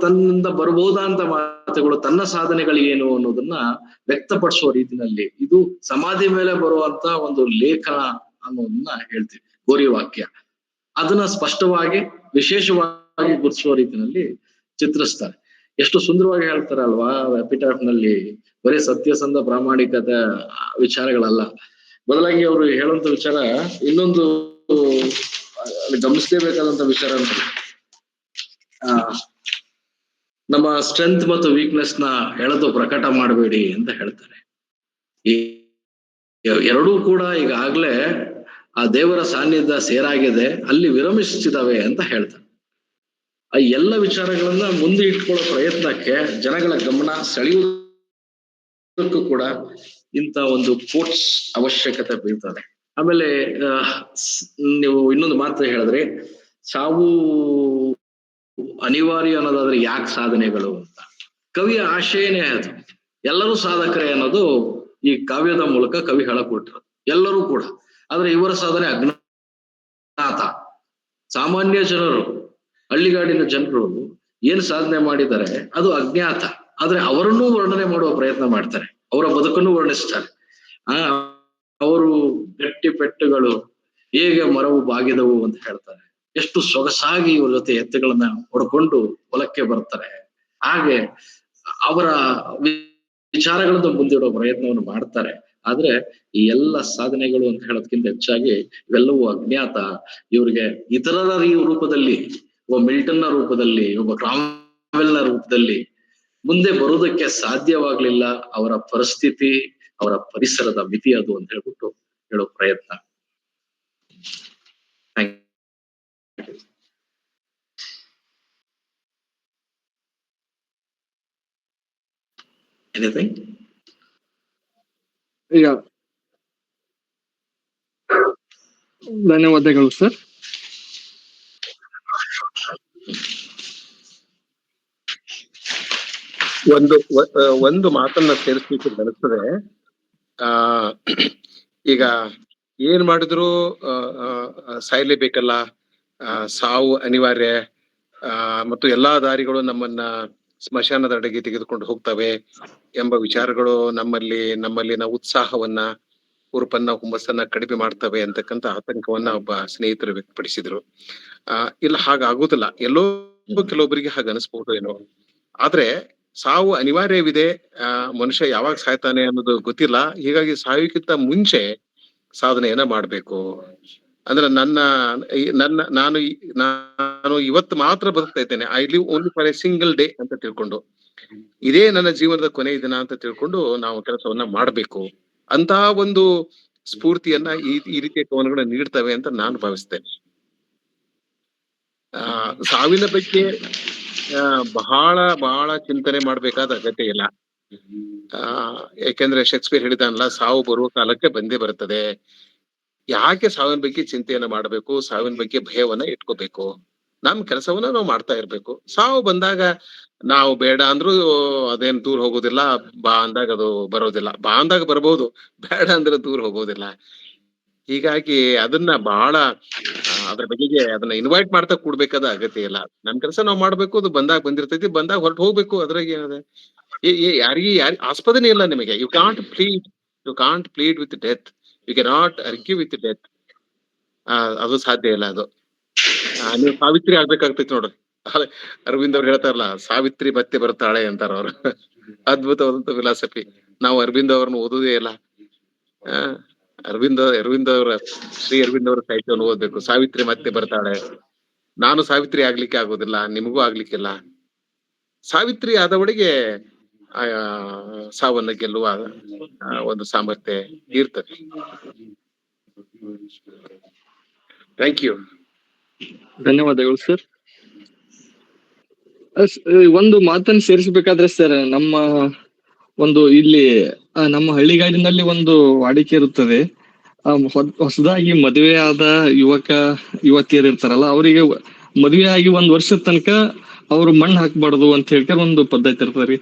ತನ್ನಿಂದ ಬರ್ಬೋದಾ ಅಂತ ಮಾತುಗಳು, ತನ್ನ ಸಾಧನೆಗಳು ಏನು ಅನ್ನೋದನ್ನ ವ್ಯಕ್ತಪಡಿಸುವ ರೀತಿನಲ್ಲಿ ಇದು ಸಮಾಧಿ ಮೇಲೆ ಬರುವಂತ ಒಂದು ಲೇಖನ ಅನ್ನೋದನ್ನ ಹೇಳ್ತೀವಿ, ಗೋರಿ ವಾಕ್ಯ. ಅದನ್ನ ಸ್ಪಷ್ಟವಾಗಿ ವಿಶೇಷವಾಗಿ ಗುರುತಿಸುವ ರೀತಿಯಲ್ಲಿ ಚಿತ್ರಿಸ್ತಾರೆ. ಎಷ್ಟು ಸುಂದರವಾಗಿ ಹೇಳ್ತಾರೆ ಅಲ್ವಾ ಎಪಿಟಾಫ್ ನಲ್ಲಿ. ಬರೀ ಸತ್ಯಸಂಧ ಪ್ರಾಮಾಣಿಕತೆ ವಿಚಾರಗಳಲ್ಲ, ಬದಲಾಗಿ ಅವರು ಹೇಳುವಂತ ವಿಚಾರ ಇನ್ನೊಂದು ಗಮನಿಸಲೇಬೇಕಾದಂತ ವಿಚಾರ ಅಂತ, ನಮ್ಮ ಸ್ಟ್ರೆಂತ್ ಮತ್ತು ವೀಕ್ನೆಸ್ ನ ಹೇಳೋದು ಪ್ರಕಟ ಮಾಡಬೇಡಿ ಅಂತ ಹೇಳ್ತಾರೆ. ಈ ಎರಡೂ ಕೂಡ ಈಗಾಗ್ಲೇ ಆ ದೇವರ ಸಾನ್ನಿಧ್ಯ ಸೇರಾಗಿದೆ, ಅಲ್ಲಿ ವಿರಮಿಸಿದಾವೆ ಅಂತ ಹೇಳ್ತಾರೆ. ಆ ಎಲ್ಲ ವಿಚಾರಗಳನ್ನ ಮುಂದೆ ಇಟ್ಕೊಳ್ಳೋ ಪ್ರಯತ್ನಕ್ಕೆ ಜನಗಳ ಗಮನ ಸೆಳೆಯುವುದಕ್ಕೂ ಕೂಡ ಇಂಥ ಒಂದು ಕೋಟ್ಸ್ ಅವಶ್ಯಕತೆ ಬೀಳ್ತದೆ. ಆಮೇಲೆ ನೀವು ಇನ್ನೊಂದು ಮಾತು ಹೇಳಿದ್ರೆ, ಸಾವು ಅನಿವಾರ್ಯ ಅನ್ನೋದಾದ್ರೆ ಯಾಕೆ ಸಾಧನೆಗಳು ಅಂತ. ಕವಿಯ ಆಶಯನೇ ಅದು, ಎಲ್ಲರೂ ಸಾಧಕರೇ ಅನ್ನೋದು ಈ ಕಾವ್ಯದ ಮೂಲಕ ಕವಿ ಹೇಳಕೊಟ್ರು. ಎಲ್ಲರೂ ಕೂಡ. ಆದ್ರೆ ಇವರ ಸಾಧನೆ ಅಜ್ಞಾತ. ಸಾಮಾನ್ಯ ಜನರು, ಹಳ್ಳಿಗಾಡಿನ ಜನರು ಏನ್ ಸಾಧನೆ ಮಾಡಿದ್ದಾರೆ ಅದು ಅಜ್ಞಾತ. ಆದ್ರೆ ಅವರನ್ನೂ ವರ್ಣನೆ ಮಾಡುವ ಪ್ರಯತ್ನ ಮಾಡ್ತಾರೆ, ಅವರ ಬದುಕನ್ನು ವರ್ಣಿಸ್ತಾರೆ. ಅವರು ಗಟ್ಟಿ ಪೆಟ್ಟುಗಳು ಹೇಗೆ ಮರವು ಬಾಗಿದವು ಅಂತ ಹೇಳ್ತಾರೆ. ಎಷ್ಟು ಸೊಗಸಾಗಿ ಇವ್ರ ಜೊತೆ ಎತ್ತುಗಳನ್ನ ಹೊಡ್ಕೊಂಡು ಹೊಲಕ್ಕೆ ಬರ್ತಾರೆ. ಹಾಗೆ ಅವರ ವಿಚಾರಗಳನ್ನು ಮುಂದಿಡುವ ಪ್ರಯತ್ನವನ್ನು ಮಾಡ್ತಾರೆ. ಆದ್ರೆ ಈ ಎಲ್ಲ ಸಾಧನೆಗಳು ಅಂತ ಹೇಳೋದಕ್ಕಿಂತ ಹೆಚ್ಚಾಗಿ ಇವೆಲ್ಲವೂ ಅಜ್ಞಾತ. ಇವ್ರಿಗೆ ಇತರರ ರೂಪದಲ್ಲಿ, ಒಬ್ಬ ಮಿಲ್ಟನ್ ನ ರೂಪದಲ್ಲಿ, ಒಬ್ಬ ಕ್ರಾಮ್ವೆಲ್ ನ ರೂಪದಲ್ಲಿ ಮುಂದೆ ಬರೋದಕ್ಕೆ ಸಾಧ್ಯವಾಗ್ಲಿಲ್ಲ. ಅವರ ಪರಿಸ್ಥಿತಿ, ಅವರ ಪರಿಸರದ ಮಿತಿ ಅದು ಅಂತ ಹೇಳ್ಬಿಟ್ಟು ಹೇಳೋ ಪ್ರಯತ್ನ. ಎನಿಥಿಂಗ್? ಧನ್ಯವಾದಗಳು ಸರ್. ಒಂದು ಮಾತನ್ನ ಸೇರಿಸ್ಲಿಕ್ಕೆ ಬರುತ್ತದೆ. ಈಗ ಏನ್ ಮಾಡಿದ್ರು ಸಾಯ್ಲೇಬೇಕಲ್ಲ, ಸಾವು ಅನಿವಾರ್ಯ, ಮತ್ತು ಎಲ್ಲಾ ದಾರಿಗಳು ನಮ್ಮನ್ನ ಸ್ಮಶಾನದ ಅಡೆಗೆ ತೆಗೆದುಕೊಂಡು ಹೋಗ್ತವೆ ಎಂಬ ವಿಚಾರಗಳು ನಮ್ಮಲ್ಲಿನ ಉತ್ಸಾಹವನ್ನ, ಹುರುಪನ್ನ, ಹುಮ್ಮಸ್ಸನ್ನ ಕಡಿಮೆ ಮಾಡ್ತವೆ ಅಂತಕ್ಕಂಥ ಆತಂಕವನ್ನ ಒಬ್ಬ ಸ್ನೇಹಿತರು ವ್ಯಕ್ತಪಡಿಸಿದ್ರು. ಇಲ್ಲ, ಹಾಗಾಗುದಿಲ್ಲ. ಎಲ್ಲೋ ಕೆಲವೊಬ್ಬರಿಗೆ ಹಾಗೆ ಅನಿಸ್ಬಹುದು ಏನೋ. ಆದ್ರೆ ಸಾವು ಅನಿವಾರ್ಯವಿದೆ. ಮನುಷ್ಯ ಯಾವಾಗ ಸಾಯ್ತಾನೆ ಅನ್ನೋದು ಗೊತ್ತಿಲ್ಲ. ಹೀಗಾಗಿ ಸಾಯುಕ್ಕಿಂತ ಮುಂಚೆ ಸಾಧನೆಯನ್ನ ಮಾಡ್ಬೇಕು. ಅಂದ್ರೆ ನಾನು ಇವತ್ತು ಮಾತ್ರ ಬದುಕ್ತಾ ಇದ್ದೇನೆ, I live only for a single day ಅಂತ ತಿಳ್ಕೊಂಡು ಇದೇ ನನ್ನ ಜೀವನದ ಕೊನೆಯ ದಿನ ಅಂತ ತಿಳ್ಕೊಂಡು ನಾವು ಕೆಲಸವನ್ನ ಮಾಡಬೇಕು ಅಂತ ಒಂದು ಸ್ಫೂರ್ತಿಯನ್ನ ಈ ರೀತಿಯ ಕವನಗಳನ್ನ ನೀಡ್ತವೆ ಅಂತ ನಾನು ಭಾವಿಸ್ತೇನೆ. ಸಾವಿನ ಬಗ್ಗೆ ಬಹಳ ಬಹಳ ಚಿಂತನೆ ಮಾಡ್ಬೇಕಾದ ಅಗತ್ಯ ಇಲ್ಲ. ಯಾಕೆಂದ್ರೆ ಶೇಕ್ಸ್ಪಿಯರ್ ಹೇಳಿದಾನಲ್ಲ, ಸಾವು ಬರುವ ಕಾಲಕ್ಕೆ ಬಂದೇ ಬರ್ತದೆ. ಯಾಕೆ ಸಾವಿನ ಬಗ್ಗೆ ಚಿಂತೆಯನ್ನ ಮಾಡಬೇಕು, ಸಾವಿನ ಬಗ್ಗೆ ಭಯವನ್ನ ಇಟ್ಕೋಬೇಕು? ನಮ್ ಕೆಲಸವನ್ನ ನಾವು ಮಾಡ್ತಾ ಇರ್ಬೇಕು. ಸಾವು ಬಂದಾಗ ನಾವು ಬೇಡ ಅಂದ್ರೂ ಅದೇನ್ ದೂರ ಹೋಗೋದಿಲ್ಲ, ಬಾ ಅಂದಾಗ ಅದು ಬರೋದಿಲ್ಲ. ಬಾ ಅಂದಾಗ ಬರ್ಬೋದು, ಬೇಡ ಅಂದ್ರೆ ದೂರ ಹೋಗೋದಿಲ್ಲ. ಹೀಗಾಗಿ ಅದನ್ನ ಬಹಳ ಅದ್ರ ಬಗೆಗೆ ಅದನ್ನ ಇನ್ವೈಟ್ ಮಾಡ್ತಾ ಕೂಡ್ಬೇಕಾದ ಅಗತ್ಯ ಇಲ್ಲ. ನಮ್ ಕೆಲಸ ನಾವ್ ಮಾಡ್ಬೇಕು, ಅದು ಬಂದಾಗ ಬಂದಿರ್ತೈತಿ, ಬಂದಾಗ ಹೊರಟು ಹೋಗ್ಬೇಕು. ಅದ್ರಾಗ ಏನದ? ಯಾರಿಗ ಆಸ್ಪದನೆ ಇಲ್ಲ ನಿಮಗೆ. You can't plead with death, you cannot argue with death. ಅದು ಸಾಧ್ಯ ಇಲ್ಲ. ಅದು ನೀವು ಸಾವಿತ್ರಿ ಆಗ್ಬೇಕಾಗ್ತೈತಿ ನೋಡ್ರಿ. ಅರವಿಂದ್ ಅವ್ರು ಹೇಳ್ತಾರಲ್ಲ, ಸಾವಿತ್ರಿ ಮತ್ತೆ ಬರ್ತಾಳೆ ಅಂತಾರ ಅವ್ರು. ಅದ್ಭುತವಾದಂತ ಫಿಲಾಸಫಿ. ನಾವು ಅರವಿಂದ್ ಅವ್ರನ್ನ ಓದುದೇ ಇಲ್ಲ. ಅರವಿಂದ್ ಅವರ ಶ್ರೀ ಅರವಿಂದ್ ಅವರ ಸಾಹಿತ್ಯವನ್ನು ಓದ್ಬೇಕು. ಸಾವಿತ್ರಿ ಮತ್ತೆ ಬರ್ತಾಳೆ. ನಾನು ಸಾವಿತ್ರಿ ಆಗ್ಲಿಕ್ಕೆ ಆಗೋದಿಲ್ಲ, ನಿಮಗೂ ಆಗ್ಲಿಕ್ಕಿಲ್ಲ. ಸಾವಿತ್ರಿ ಆದವಳಿಗೆ ಸಾವನ್ನ ಗೆಲ್ಲುವ ಒಂದು ಸಾಮರ್ಥ್ಯ ಇರ್ತದೆ. Thank you. ಧನ್ಯವಾದಗಳು ಸರ್. ಒಂದು ಮಾತನ್ನು ಸೇರಿಸಬೇಕಾದ್ರೆ ಸರ್, ನಮ್ಮ ಒಂದು ಇಲ್ಲಿ ನಮ್ಮ ಹಳ್ಳಿಗಾಡಿನಲ್ಲಿ ಒಂದು ವಾಡಿಕೆ ಇರುತ್ತದೆ. ಹೊಸದಾಗಿ ಮದುವೆ ಆದ ಯುವತಿಯರು ಇರ್ತಾರಲ್ಲ, ಅವರಿಗೆ ಮದುವೆ ಆಗಿ 1 ವರ್ಷದ ತನಕ ಅವರು ಮಣ್ಣು ಹಾಕ್ಬಾರ್ದು ಅಂತ ಹೇಳ್ಕೊಂಡು ಒಂದು ಪದ್ಧತಿ ಇರ್ತದೆ.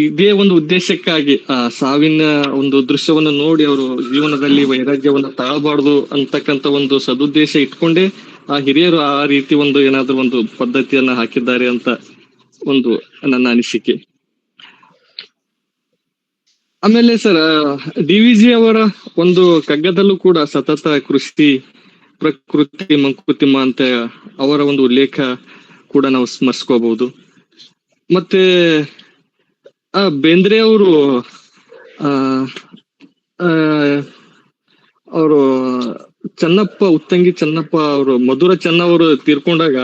ಇದೇ ಒಂದು ಉದ್ದೇಶಕ್ಕಾಗಿ ಸಾವಿನ ಒಂದು ದೃಶ್ಯವನ್ನು ನೋಡಿ ಅವರು ಜೀವನದಲ್ಲಿ ವೈರಾಗ್ಯವನ್ನು ತಾಳಬಾರ್ದು ಅಂತಕ್ಕಂಥ ಒಂದು ಸದುದ್ದೇಶ ಇಟ್ಕೊಂಡೇ ಆ ಹಿರಿಯರು ಆ ರೀತಿ ಒಂದು ಏನಾದ್ರೂ ಒಂದು ಪದ್ಧತಿಯನ್ನ ಹಾಕಿದ್ದಾರೆ ಅಂತ ಒಂದು ನನ್ನ ಅನಿಸಿಕೆ. ಆಮೇಲೆ ಸರ್, DVG ಅವರ ಒಂದು ಕಗ್ಗದಲ್ಲೂ ಕೂಡ ಸತತ ಕೃಷಿ ಪ್ರಕೃತಿ ಮಂಕುತಿಮ್ಮ ಅಂತ ಅವರ ಒಂದು ಉಲ್ಲೇಖ ಕೂಡ ನಾವು ಸ್ಮರಿಸ್ಕೋಬಹುದು. ಮತ್ತೆ ಬೇಂದ್ರೆ ಅವರು ಉತ್ತಂಗಿ ಚೆನ್ನಪ್ಪ ಅವರು, ಮಧುರ ಚೆನ್ನ ಅವರು ತೀರ್ಕೊಂಡಾಗ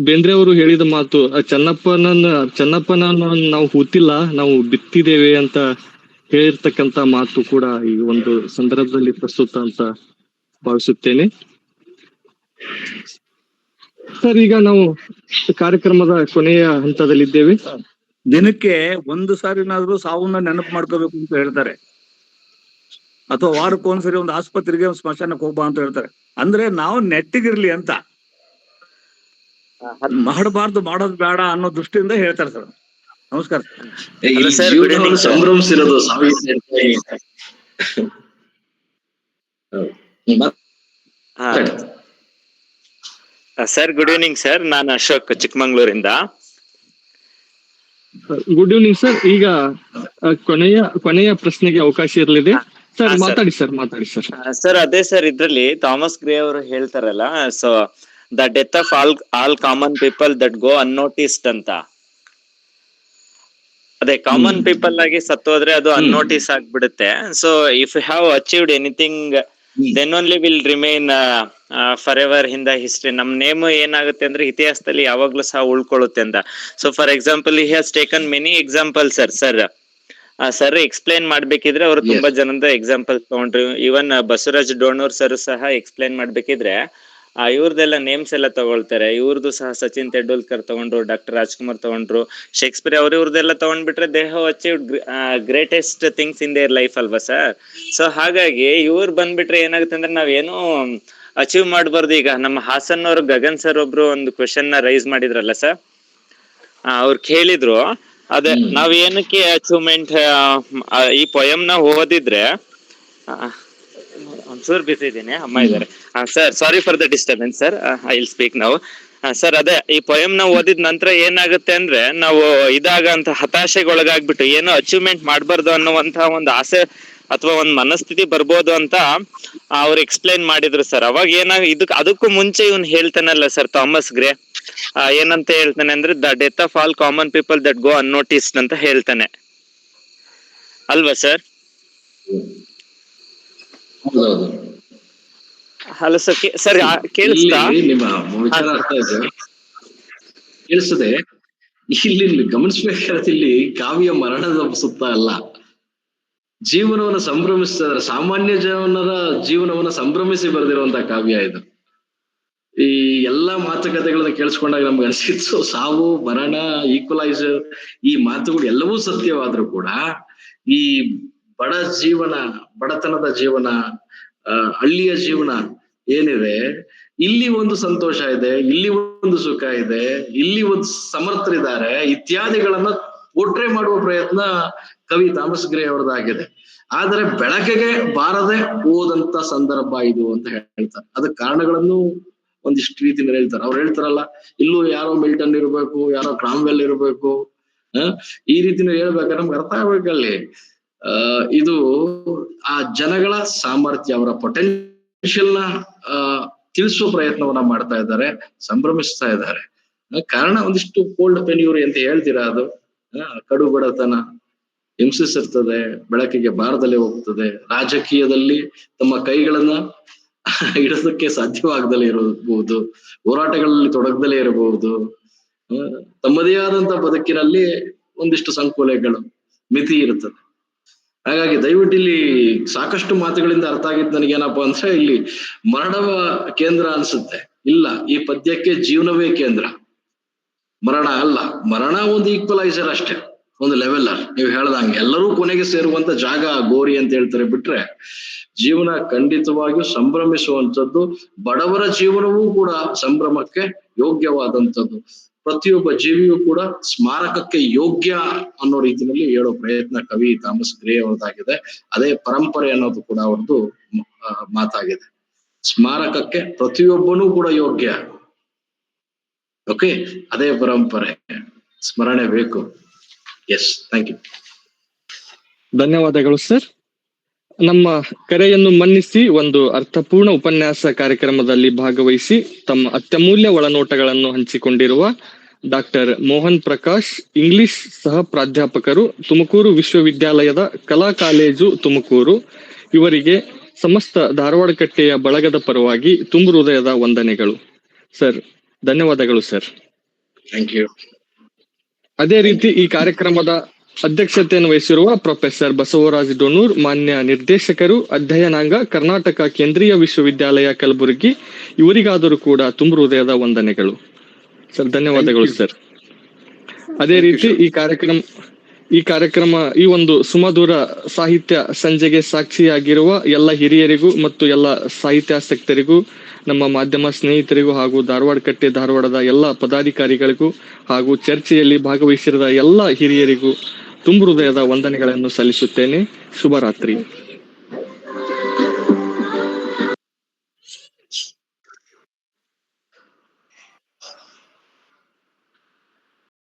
ಬೇಂದ್ರೆ ಅವರು ಹೇಳಿದ ಮಾತು, ಚೆನ್ನಪ್ಪನ ನಾವು ಹೂತಿಲ್ಲ, ನಾವು ಬಿತ್ತಿದ್ದೇವೆ ಅಂತ ಹೇಳಿರ್ತಕ್ಕಂತ ಮಾತು ಕೂಡ ಈ ಒಂದು ಸಂದರ್ಭದಲ್ಲಿ ಪ್ರಸ್ತುತ ಅಂತ ಭಾವಿಸುತ್ತೇನೆ. ಸರ್, ಈಗ ನಾವು ಕಾರ್ಯಕ್ರಮದ ಕೊನೆಯ ಹಂತದಲ್ಲಿದ್ದೇವೆ. ದಿನಕ್ಕೆ 1 ಸಾರಿನಾದ್ರೂ ಸಾವನ್ನ ನೆನಪು ಮಾಡ್ಕೋಬೇಕು ಅಂತ ಹೇಳ್ತಾರೆ, ಅಥವಾ ವಾರಕ್ಕೊಂದ್ಸರಿ ಒಂದು ಆಸ್ಪತ್ರೆಗೆ ಒಂದು ಸ್ಮಶಾನಕ್ಕೆ ಹೋಗ್ಬಾ ಅಂತ ಹೇಳ್ತಾರೆ. ಅಂದ್ರೆ ನಾವು ನೆಟ್ಟಿಗಿರ್ಲಿ ಅಂತ, ಮಾಡಬಾರ್ದು, ಮಾಡೋದು ಬೇಡ ಅನ್ನೋ ದೃಷ್ಟಿಯಿಂದ ಹೇಳ್ತಾರೆ ಸರ್. ನಮಸ್ಕಾರ ಸಂಭ್ರಮಿಸಿರೋದು ಸರ್. ಗುಡ್ ಈವ್ನಿಂಗ್ ಸರ್, ನಾನು ಅಶೋಕ್ ಚಿಕ್ಕಮಂಗ್ಳೂರಿಂದ. Good evening sir. ಈಗ ಕೊನೆಯ ಪ್ರಶ್ನೆಗೆ ಅವಕಾಶ ಇರಲಿದೆ ಸರ್. ಮಾತಾಡಿ ಸರ್. ಸರ್, ಅದೇ ಸರ್, ಇದ್ರಲ್ಲಿ ಥಾಮಸ್ ಗ್ರೇ ಅವರು ಹೇಳ್ತಾರಲ್ಲ, so the death of all common people that go unnoticed ಅಂತ. ಅದೇ ಕಾಮನ್ ಪೀಪಲ್ ಆಗಿ ಸತ್ತೋದ್ರೆ ಅದು ಅನ್ನೋಟಿಸ್ ಆಗ್ಬಿಡುತ್ತೆ. So if you have achieved anything then only will remain for ever in the history. ನಮ್ ನೇಮ್ ಏನಾಗುತ್ತೆ ಅಂದ್ರೆ ಇತಿಹಾಸದಲ್ಲಿ ಯಾವಾಗ್ಲೂ ಸಹ ಉಳ್ಕೊಳ್ಳುತ್ತೆ ಅಂತ. So for example, he has taken many example sir explain ಮಾಡ್ಬೇಕಿದ್ರೆ ಅವರು ತುಂಬಾ ಜನದ ಎಕ್ಸಾಂಪಲ್ ತಗೊಂಡ್ರು. ಈವನ್ ಬಸವರಾಜ್ ಡೋಣೂರ್ ಸರ್ ಸಹ ಎಕ್ಸ್ಪ್ಲೈನ್ ಮಾಡ್ಬೇಕಿದ್ರೆ ಇವ್ರದೆಲ್ಲ ನೇಮ್ಸ್ ಎಲ್ಲ ತಗೊಳ್ತಾರೆ. ಇವ್ರದ್ದು ಸಹ ಸಚಿನ್ ತೆಂಡೂಲ್ಕರ್ ತಗೊಂಡ್ರು, ಡಾಕ್ಟರ್ ರಾಜ್ಕುಮಾರ್ ತಗೊಂಡ್ರು, ಶೇಕ್ಸ್ಪಿಯರ್ ಇವ್ರದೆಲ್ಲ ತಗೊಂಡ್ಬಿಟ್ರೆ they have achieved greatest things in their life ಅಲ್ವಾ ಸರ್? ಸೊ ಹಾಗಾಗಿ ಇವ್ರು ಬಂದ್ಬಿಟ್ರೆ ಏನಾಗುತ್ತೆ ಅಂದ್ರೆ ನಾವೇನು ಅಚೀವ್ ಮಾಡ್ಬಾರ್ದು. ಈಗ ನಮ್ಮ ಹಾಸನ್ ಅವರು ಗಗನ್ ಸರ್ ಒಬ್ರು ಒಂದು ಕ್ವೆಶನ್ ನ ರೈಸ್ ಮಾಡಿದ್ರಲ್ಲ ಸರ್, ಅವ್ರು ಕೇಳಿದ್ರು ಅದೇ ನಾವ್ ಏನಕ್ಕೆ ಅಚೀವ್ಮೆಂಟ್ ಈ ಪೊಯಮ್ ನ ಓದಿದ್ರೆ, ಒಂಚೂರು ಬಿಸಿ ಇದ್ದೀನಿ, ಅಮ್ಮ ಇದಾರೆ sir, sorry for the disturbance sir, I will speak ನಾವು. ಸರ್, ಅದೇ ಈ ಪೊಯಮ್ ನ ಓದಿದ ನಂತರ ಏನಾಗುತ್ತೆ ಅಂದ್ರೆ ನಾವು ಇದಾಗಂತ ಹತಾಶೆಗೊಳಗಾಗ್ಬಿಟ್ಟು ಏನೋ ಅಚೀವ್ಮೆಂಟ್ ಮಾಡ್ಬಾರ್ದು ಅನ್ನುವಂತಹ ಒಂದು ಆಸೆ ಅಥವಾ ಒಂದ್ ಮನಸ್ಥಿತಿ ಬರ್ಬೋದು ಅಂತ ಅವ್ರು ಎಕ್ಸ್ಪ್ಲೈನ್ ಮಾಡಿದ್ರು ಸರ್. ಅವಾಗ ಅದಕ್ಕೂ ಮುಂಚೆ ಇವ್ನು ಹೇಳ್ತಾನಲ್ಲ ಸರ್, ಥಾಮಸ್ ಗ್ರೇ ಏನಂತ ಹೇಳ್ತಾನೆ ಅಂದ್ರೆ the death of all common people that go unnoticed ಅಂತ ಹೇಳ್ತಾನೆ ಅಲ್ವಾ ಸರ್? Hello sir. ಕೇಳಿಸ್ತಾ? ನಿಮ್ಮ ವಿಚಾರ ಅರ್ಥ ಇದೆ, ಕೇಳಿಸ್ತದೆ. ಇಲ್ಲಿ ಗಮನಿಸ್ಬೇಕಾದ್ರೆ ಇಲ್ಲಿ ಕಾವ್ಯ ಮರಣದ ಸುತ್ತ ಅಲ್ಲ, ಜೀವನವನ್ನ ಸಂಭ್ರಮಿಸ್ತಾರೆ. ಸಾಮಾನ್ಯ ಜನರ ಜೀವನವನ್ನ ಸಂಭ್ರಮಿಸಿ ಬರೆದಿರುವಂತ ಕಾವ್ಯ ಇದು. ಈ ಎಲ್ಲಾ ಮಾತುಕತೆಗಳನ್ನ ಕೇಳಿಸ್ಕೊಂಡಾಗ ನಮ್ಗೆ ಅನ್ಸಿತ್ತು ಸಾವು, ಮರಣ, ಈಕ್ವಲೈಸರ್, ಈ ಮಾತುಗಳು ಎಲ್ಲವೂ ಸತ್ಯವಾದ್ರೂ ಕೂಡ ಈ ಬಡ ಜೀವನ, ಬಡತನದ ಜೀವನ, ಹಳ್ಳಿಯ ಜೀವನ ಏನಿದೆ, ಇಲ್ಲಿ ಒಂದು ಸಂತೋಷ ಇದೆ, ಇಲ್ಲಿ ಒಂದು ಸುಖ ಇದೆ, ಇಲ್ಲಿ ಒಂದು ಸಮರ್ಥರಿದ್ದಾರೆ ಇತ್ಯಾದಿಗಳನ್ನ ಪೋರ್ಟ್ರೇ ಮಾಡುವ ಪ್ರಯತ್ನ ಕವಿ ಥಾಮಸ್ ಗ್ರೇ ಅವರದಾಗಿದೆ. ಆದ್ರೆ ಬೆಳಕಿಗೆ ಬಾರದೆ ಹೋದಂತ ಸಂದರ್ಭ ಇದು ಅಂತ ಹೇಳ್ತಾರೆ. ಅದಕ್ಕೆ ಕಾರಣಗಳನ್ನು ಒಂದಿಷ್ಟು ರೀತಿಯಿಂದ ಹೇಳ್ತಾರೆ. ಅವ್ರು ಹೇಳ್ತಾರಲ್ಲ, ಇಲ್ಲೂ ಯಾರೋ ಮಿಲ್ಟನ್ ಇರ್ಬೇಕು, ಯಾರೋ ಕ್ರಾಮ್ವೆಲ್ ಇರ್ಬೇಕು, ಈ ರೀತಿನ ಹೇಳ್ಬೇಕಾದ್ರೆ ನಮ್ಗೆ ಅರ್ಥ ಆಗ್ಬೇಕಲ್ಲಿ. ಇದು ಆ ಜನಗಳ ಸಾಮರ್ಥ್ಯ, ಅವರ ಪೊಟೆನ್ಶಿಯಲ್ ನ ತಿಳಿಸುವ ಪ್ರಯತ್ನವನ್ನ ಮಾಡ್ತಾ ಇದ್ದಾರೆ, ಸಂಭ್ರಮಿಸ್ತಾ ಇದ್ದಾರೆ. ಕಾರಣ ಒಂದಿಷ್ಟು ಕೋಲ್ಡ್ ಪೆನ್ಯೂರಿ ಅಂತ ಹೇಳ್ತೀರಾ, ಅದು ಕಡು ಬಡತನ ಹಿಂಸಿಸಿರ್ತದೆ, ಬೆಳಕಿಗೆ ಬಾರದಲ್ಲೇ ಹೋಗ್ತದೆ, ರಾಜಕೀಯದಲ್ಲಿ ತಮ್ಮ ಕೈಗಳನ್ನ ಇಡೋದಕ್ಕೆ ಸಾಧ್ಯವಾಗದಲ್ಲೇ ಇರಬಹುದು, ಹೋರಾಟಗಳಲ್ಲಿ ತೊಡಗದಲ್ಲೇ ಇರಬಹುದು, ತಮ್ಮದೇ ಆದಂತ ಬದುಕಿನಲ್ಲಿ ಒಂದಿಷ್ಟು ಸಂಕೋಲೆಗಳು, ಮಿತಿ ಇರುತ್ತದೆ. ಹಾಗಾಗಿ ದಯವಿಟ್ಟು ಇಲ್ಲಿ ಸಾಕಷ್ಟು ಮಾತುಗಳಿಂದ ಅರ್ಥ ಆಗಿದ್ದು ನನಗೇನಪ್ಪಾ ಅಂದ್ರೆ, ಇಲ್ಲಿ ಮರಣವ ಕೇಂದ್ರ ಅನ್ಸುತ್ತೆ. ಇಲ್ಲ, ಈ ಪದ್ಯಕ್ಕೆ ಜೀವನವೇ ಕೇಂದ್ರ, ಮರಣ ಅಲ್ಲ. ಮರಣ ಒಂದು ಈಕ್ವಲೈಸರ್ ಅಷ್ಟೇ, ಒಂದು ಲೆವೆಲ್ಲರ್. ನೀವು ಹೇಳ್ದಂಗೆ ಎಲ್ಲರೂ ಕೊನೆಗೆ ಸೇರುವಂತ ಜಾಗ ಗೋರಿ ಅಂತ ಹೇಳ್ತಾರೆ. ಬಿಟ್ರೆ ಜೀವನ ಖಂಡಿತವಾಗಿಯೂ ಸಂಭ್ರಮಿಸುವಂಥದ್ದು, ಬಡವರ ಜೀವನವೂ ಕೂಡ ಸಂಭ್ರಮಕ್ಕೆ ಯೋಗ್ಯವಾದಂಥದ್ದು. ಪ್ರತಿಯೊಬ್ಬ ಜೀವಿಯೂ ಕೂಡ ಸ್ಮಾರಕಕ್ಕೆ ಯೋಗ್ಯ ಅನ್ನೋ ರೀತಿಯಲ್ಲಿ ಹೇಳೋ ಪ್ರಯತ್ನ ಕವಿ ಥಾಮಸ್ ಗ್ರೇ ಅವರದಾಗಿದೆ. ಅದೇ ಪರಂಪರೆ ಅನ್ನೋದು ಕೂಡ ಅವ್ರದ್ದು ಮಾತಾಗಿದೆ. ಸ್ಮಾರಕಕ್ಕೆ ಪ್ರತಿಯೊಬ್ಬನೂ ಕೂಡ ಯೋಗ್ಯ. ಓಕೆ, ಅದೇ ಪರಂಪರೆ, ಸ್ಮರಣೆ ಬೇಕು. Yes, thank you. ಧನ್ಯವಾದಗಳು ಸರ್. ನಮ್ಮ ಕರೆಯನ್ನು ಮನ್ನಿಸಿ ಒಂದು ಅರ್ಥಪೂರ್ಣ ಉಪನ್ಯಾಸ ಕಾರ್ಯಕ್ರಮದಲ್ಲಿ ಭಾಗವಹಿಸಿ ತಮ್ಮ ಅತ್ಯಮೂಲ್ಯ ಒಳನೋಟಗಳನ್ನು ಹಂಚಿಕೊಂಡಿರುವ ಡಾಕ್ಟರ್ ಮೋಹನ್ ಪ್ರಕಾಶ್, ಇಂಗ್ಲಿಷ್ ಸಹ ಪ್ರಾಧ್ಯಾಪಕರು, ತುಮಕೂರು ವಿಶ್ವವಿದ್ಯಾಲಯದ ಕಲಾ ಕಾಲೇಜು ತುಮಕೂರು, ಇವರಿಗೆ ಸಮಸ್ತ ಧಾರವಾಡ ಕಟ್ಟೆಯ ಬಳಗದ ಪರವಾಗಿ ತುಂಬು ಹೃದಯದ ವಂದನೆಗಳು. ಸರ್, ಧನ್ಯವಾದಗಳು ಸರ್. Thank you. ಅದೇ ರೀತಿ ಈ ಕಾರ್ಯಕ್ರಮದ ಅಧ್ಯಕ್ಷತೆಯನ್ನು ವಹಿಸಿರುವ ಪ್ರೊಫೆಸರ್ ಬಸವರಾಜ್ ಡೊಣೂರ್, ಮಾನ್ಯ ನಿರ್ದೇಶಕರು, ಅಧ್ಯಯನಾಂಗ, ಕರ್ನಾಟಕ ಕೇಂದ್ರೀಯ ವಿಶ್ವವಿದ್ಯಾಲಯ ಕಲಬುರಗಿ, ಇವರಿಗಾದರೂ ಕೂಡ ತುಂಬು ಹೃದಯದ ವಂದನೆಗಳು. ಸರ್, ಧನ್ಯವಾದಗಳು ಸರ್. ಅದೇ ರೀತಿ ಈ ಕಾರ್ಯಕ್ರಮ ಈ ಒಂದು ಸುಮಧುರ ಸಾಹಿತ್ಯ ಸಂಜೆಗೆ ಸಾಕ್ಷಿಯಾಗಿರುವ ಎಲ್ಲ ಹಿರಿಯರಿಗೂ ಮತ್ತು ಎಲ್ಲ ಸಾಹಿತ್ಯಾಸಕ್ತರಿಗೂ, ನಮ್ಮ ಮಾಧ್ಯಮ ಸ್ನೇಹಿತರಿಗೂ ಹಾಗೂ ಧಾರವಾಡ ಕಟ್ಟೆ ಧಾರವಾಡದ ಎಲ್ಲ ಪದಾಧಿಕಾರಿಗಳಿಗೂ ಹಾಗೂ ಚರ್ಚೆಯಲ್ಲಿ ಭಾಗವಹಿಸಿರುವ ಎಲ್ಲ ಹಿರಿಯರಿಗೂ ತುಂಬು ಹೃದಯದ ವಂದನೆಗಳನ್ನು ಸಲ್ಲಿಸುತ್ತೇನೆ. ಶುಭರಾತ್ರಿ.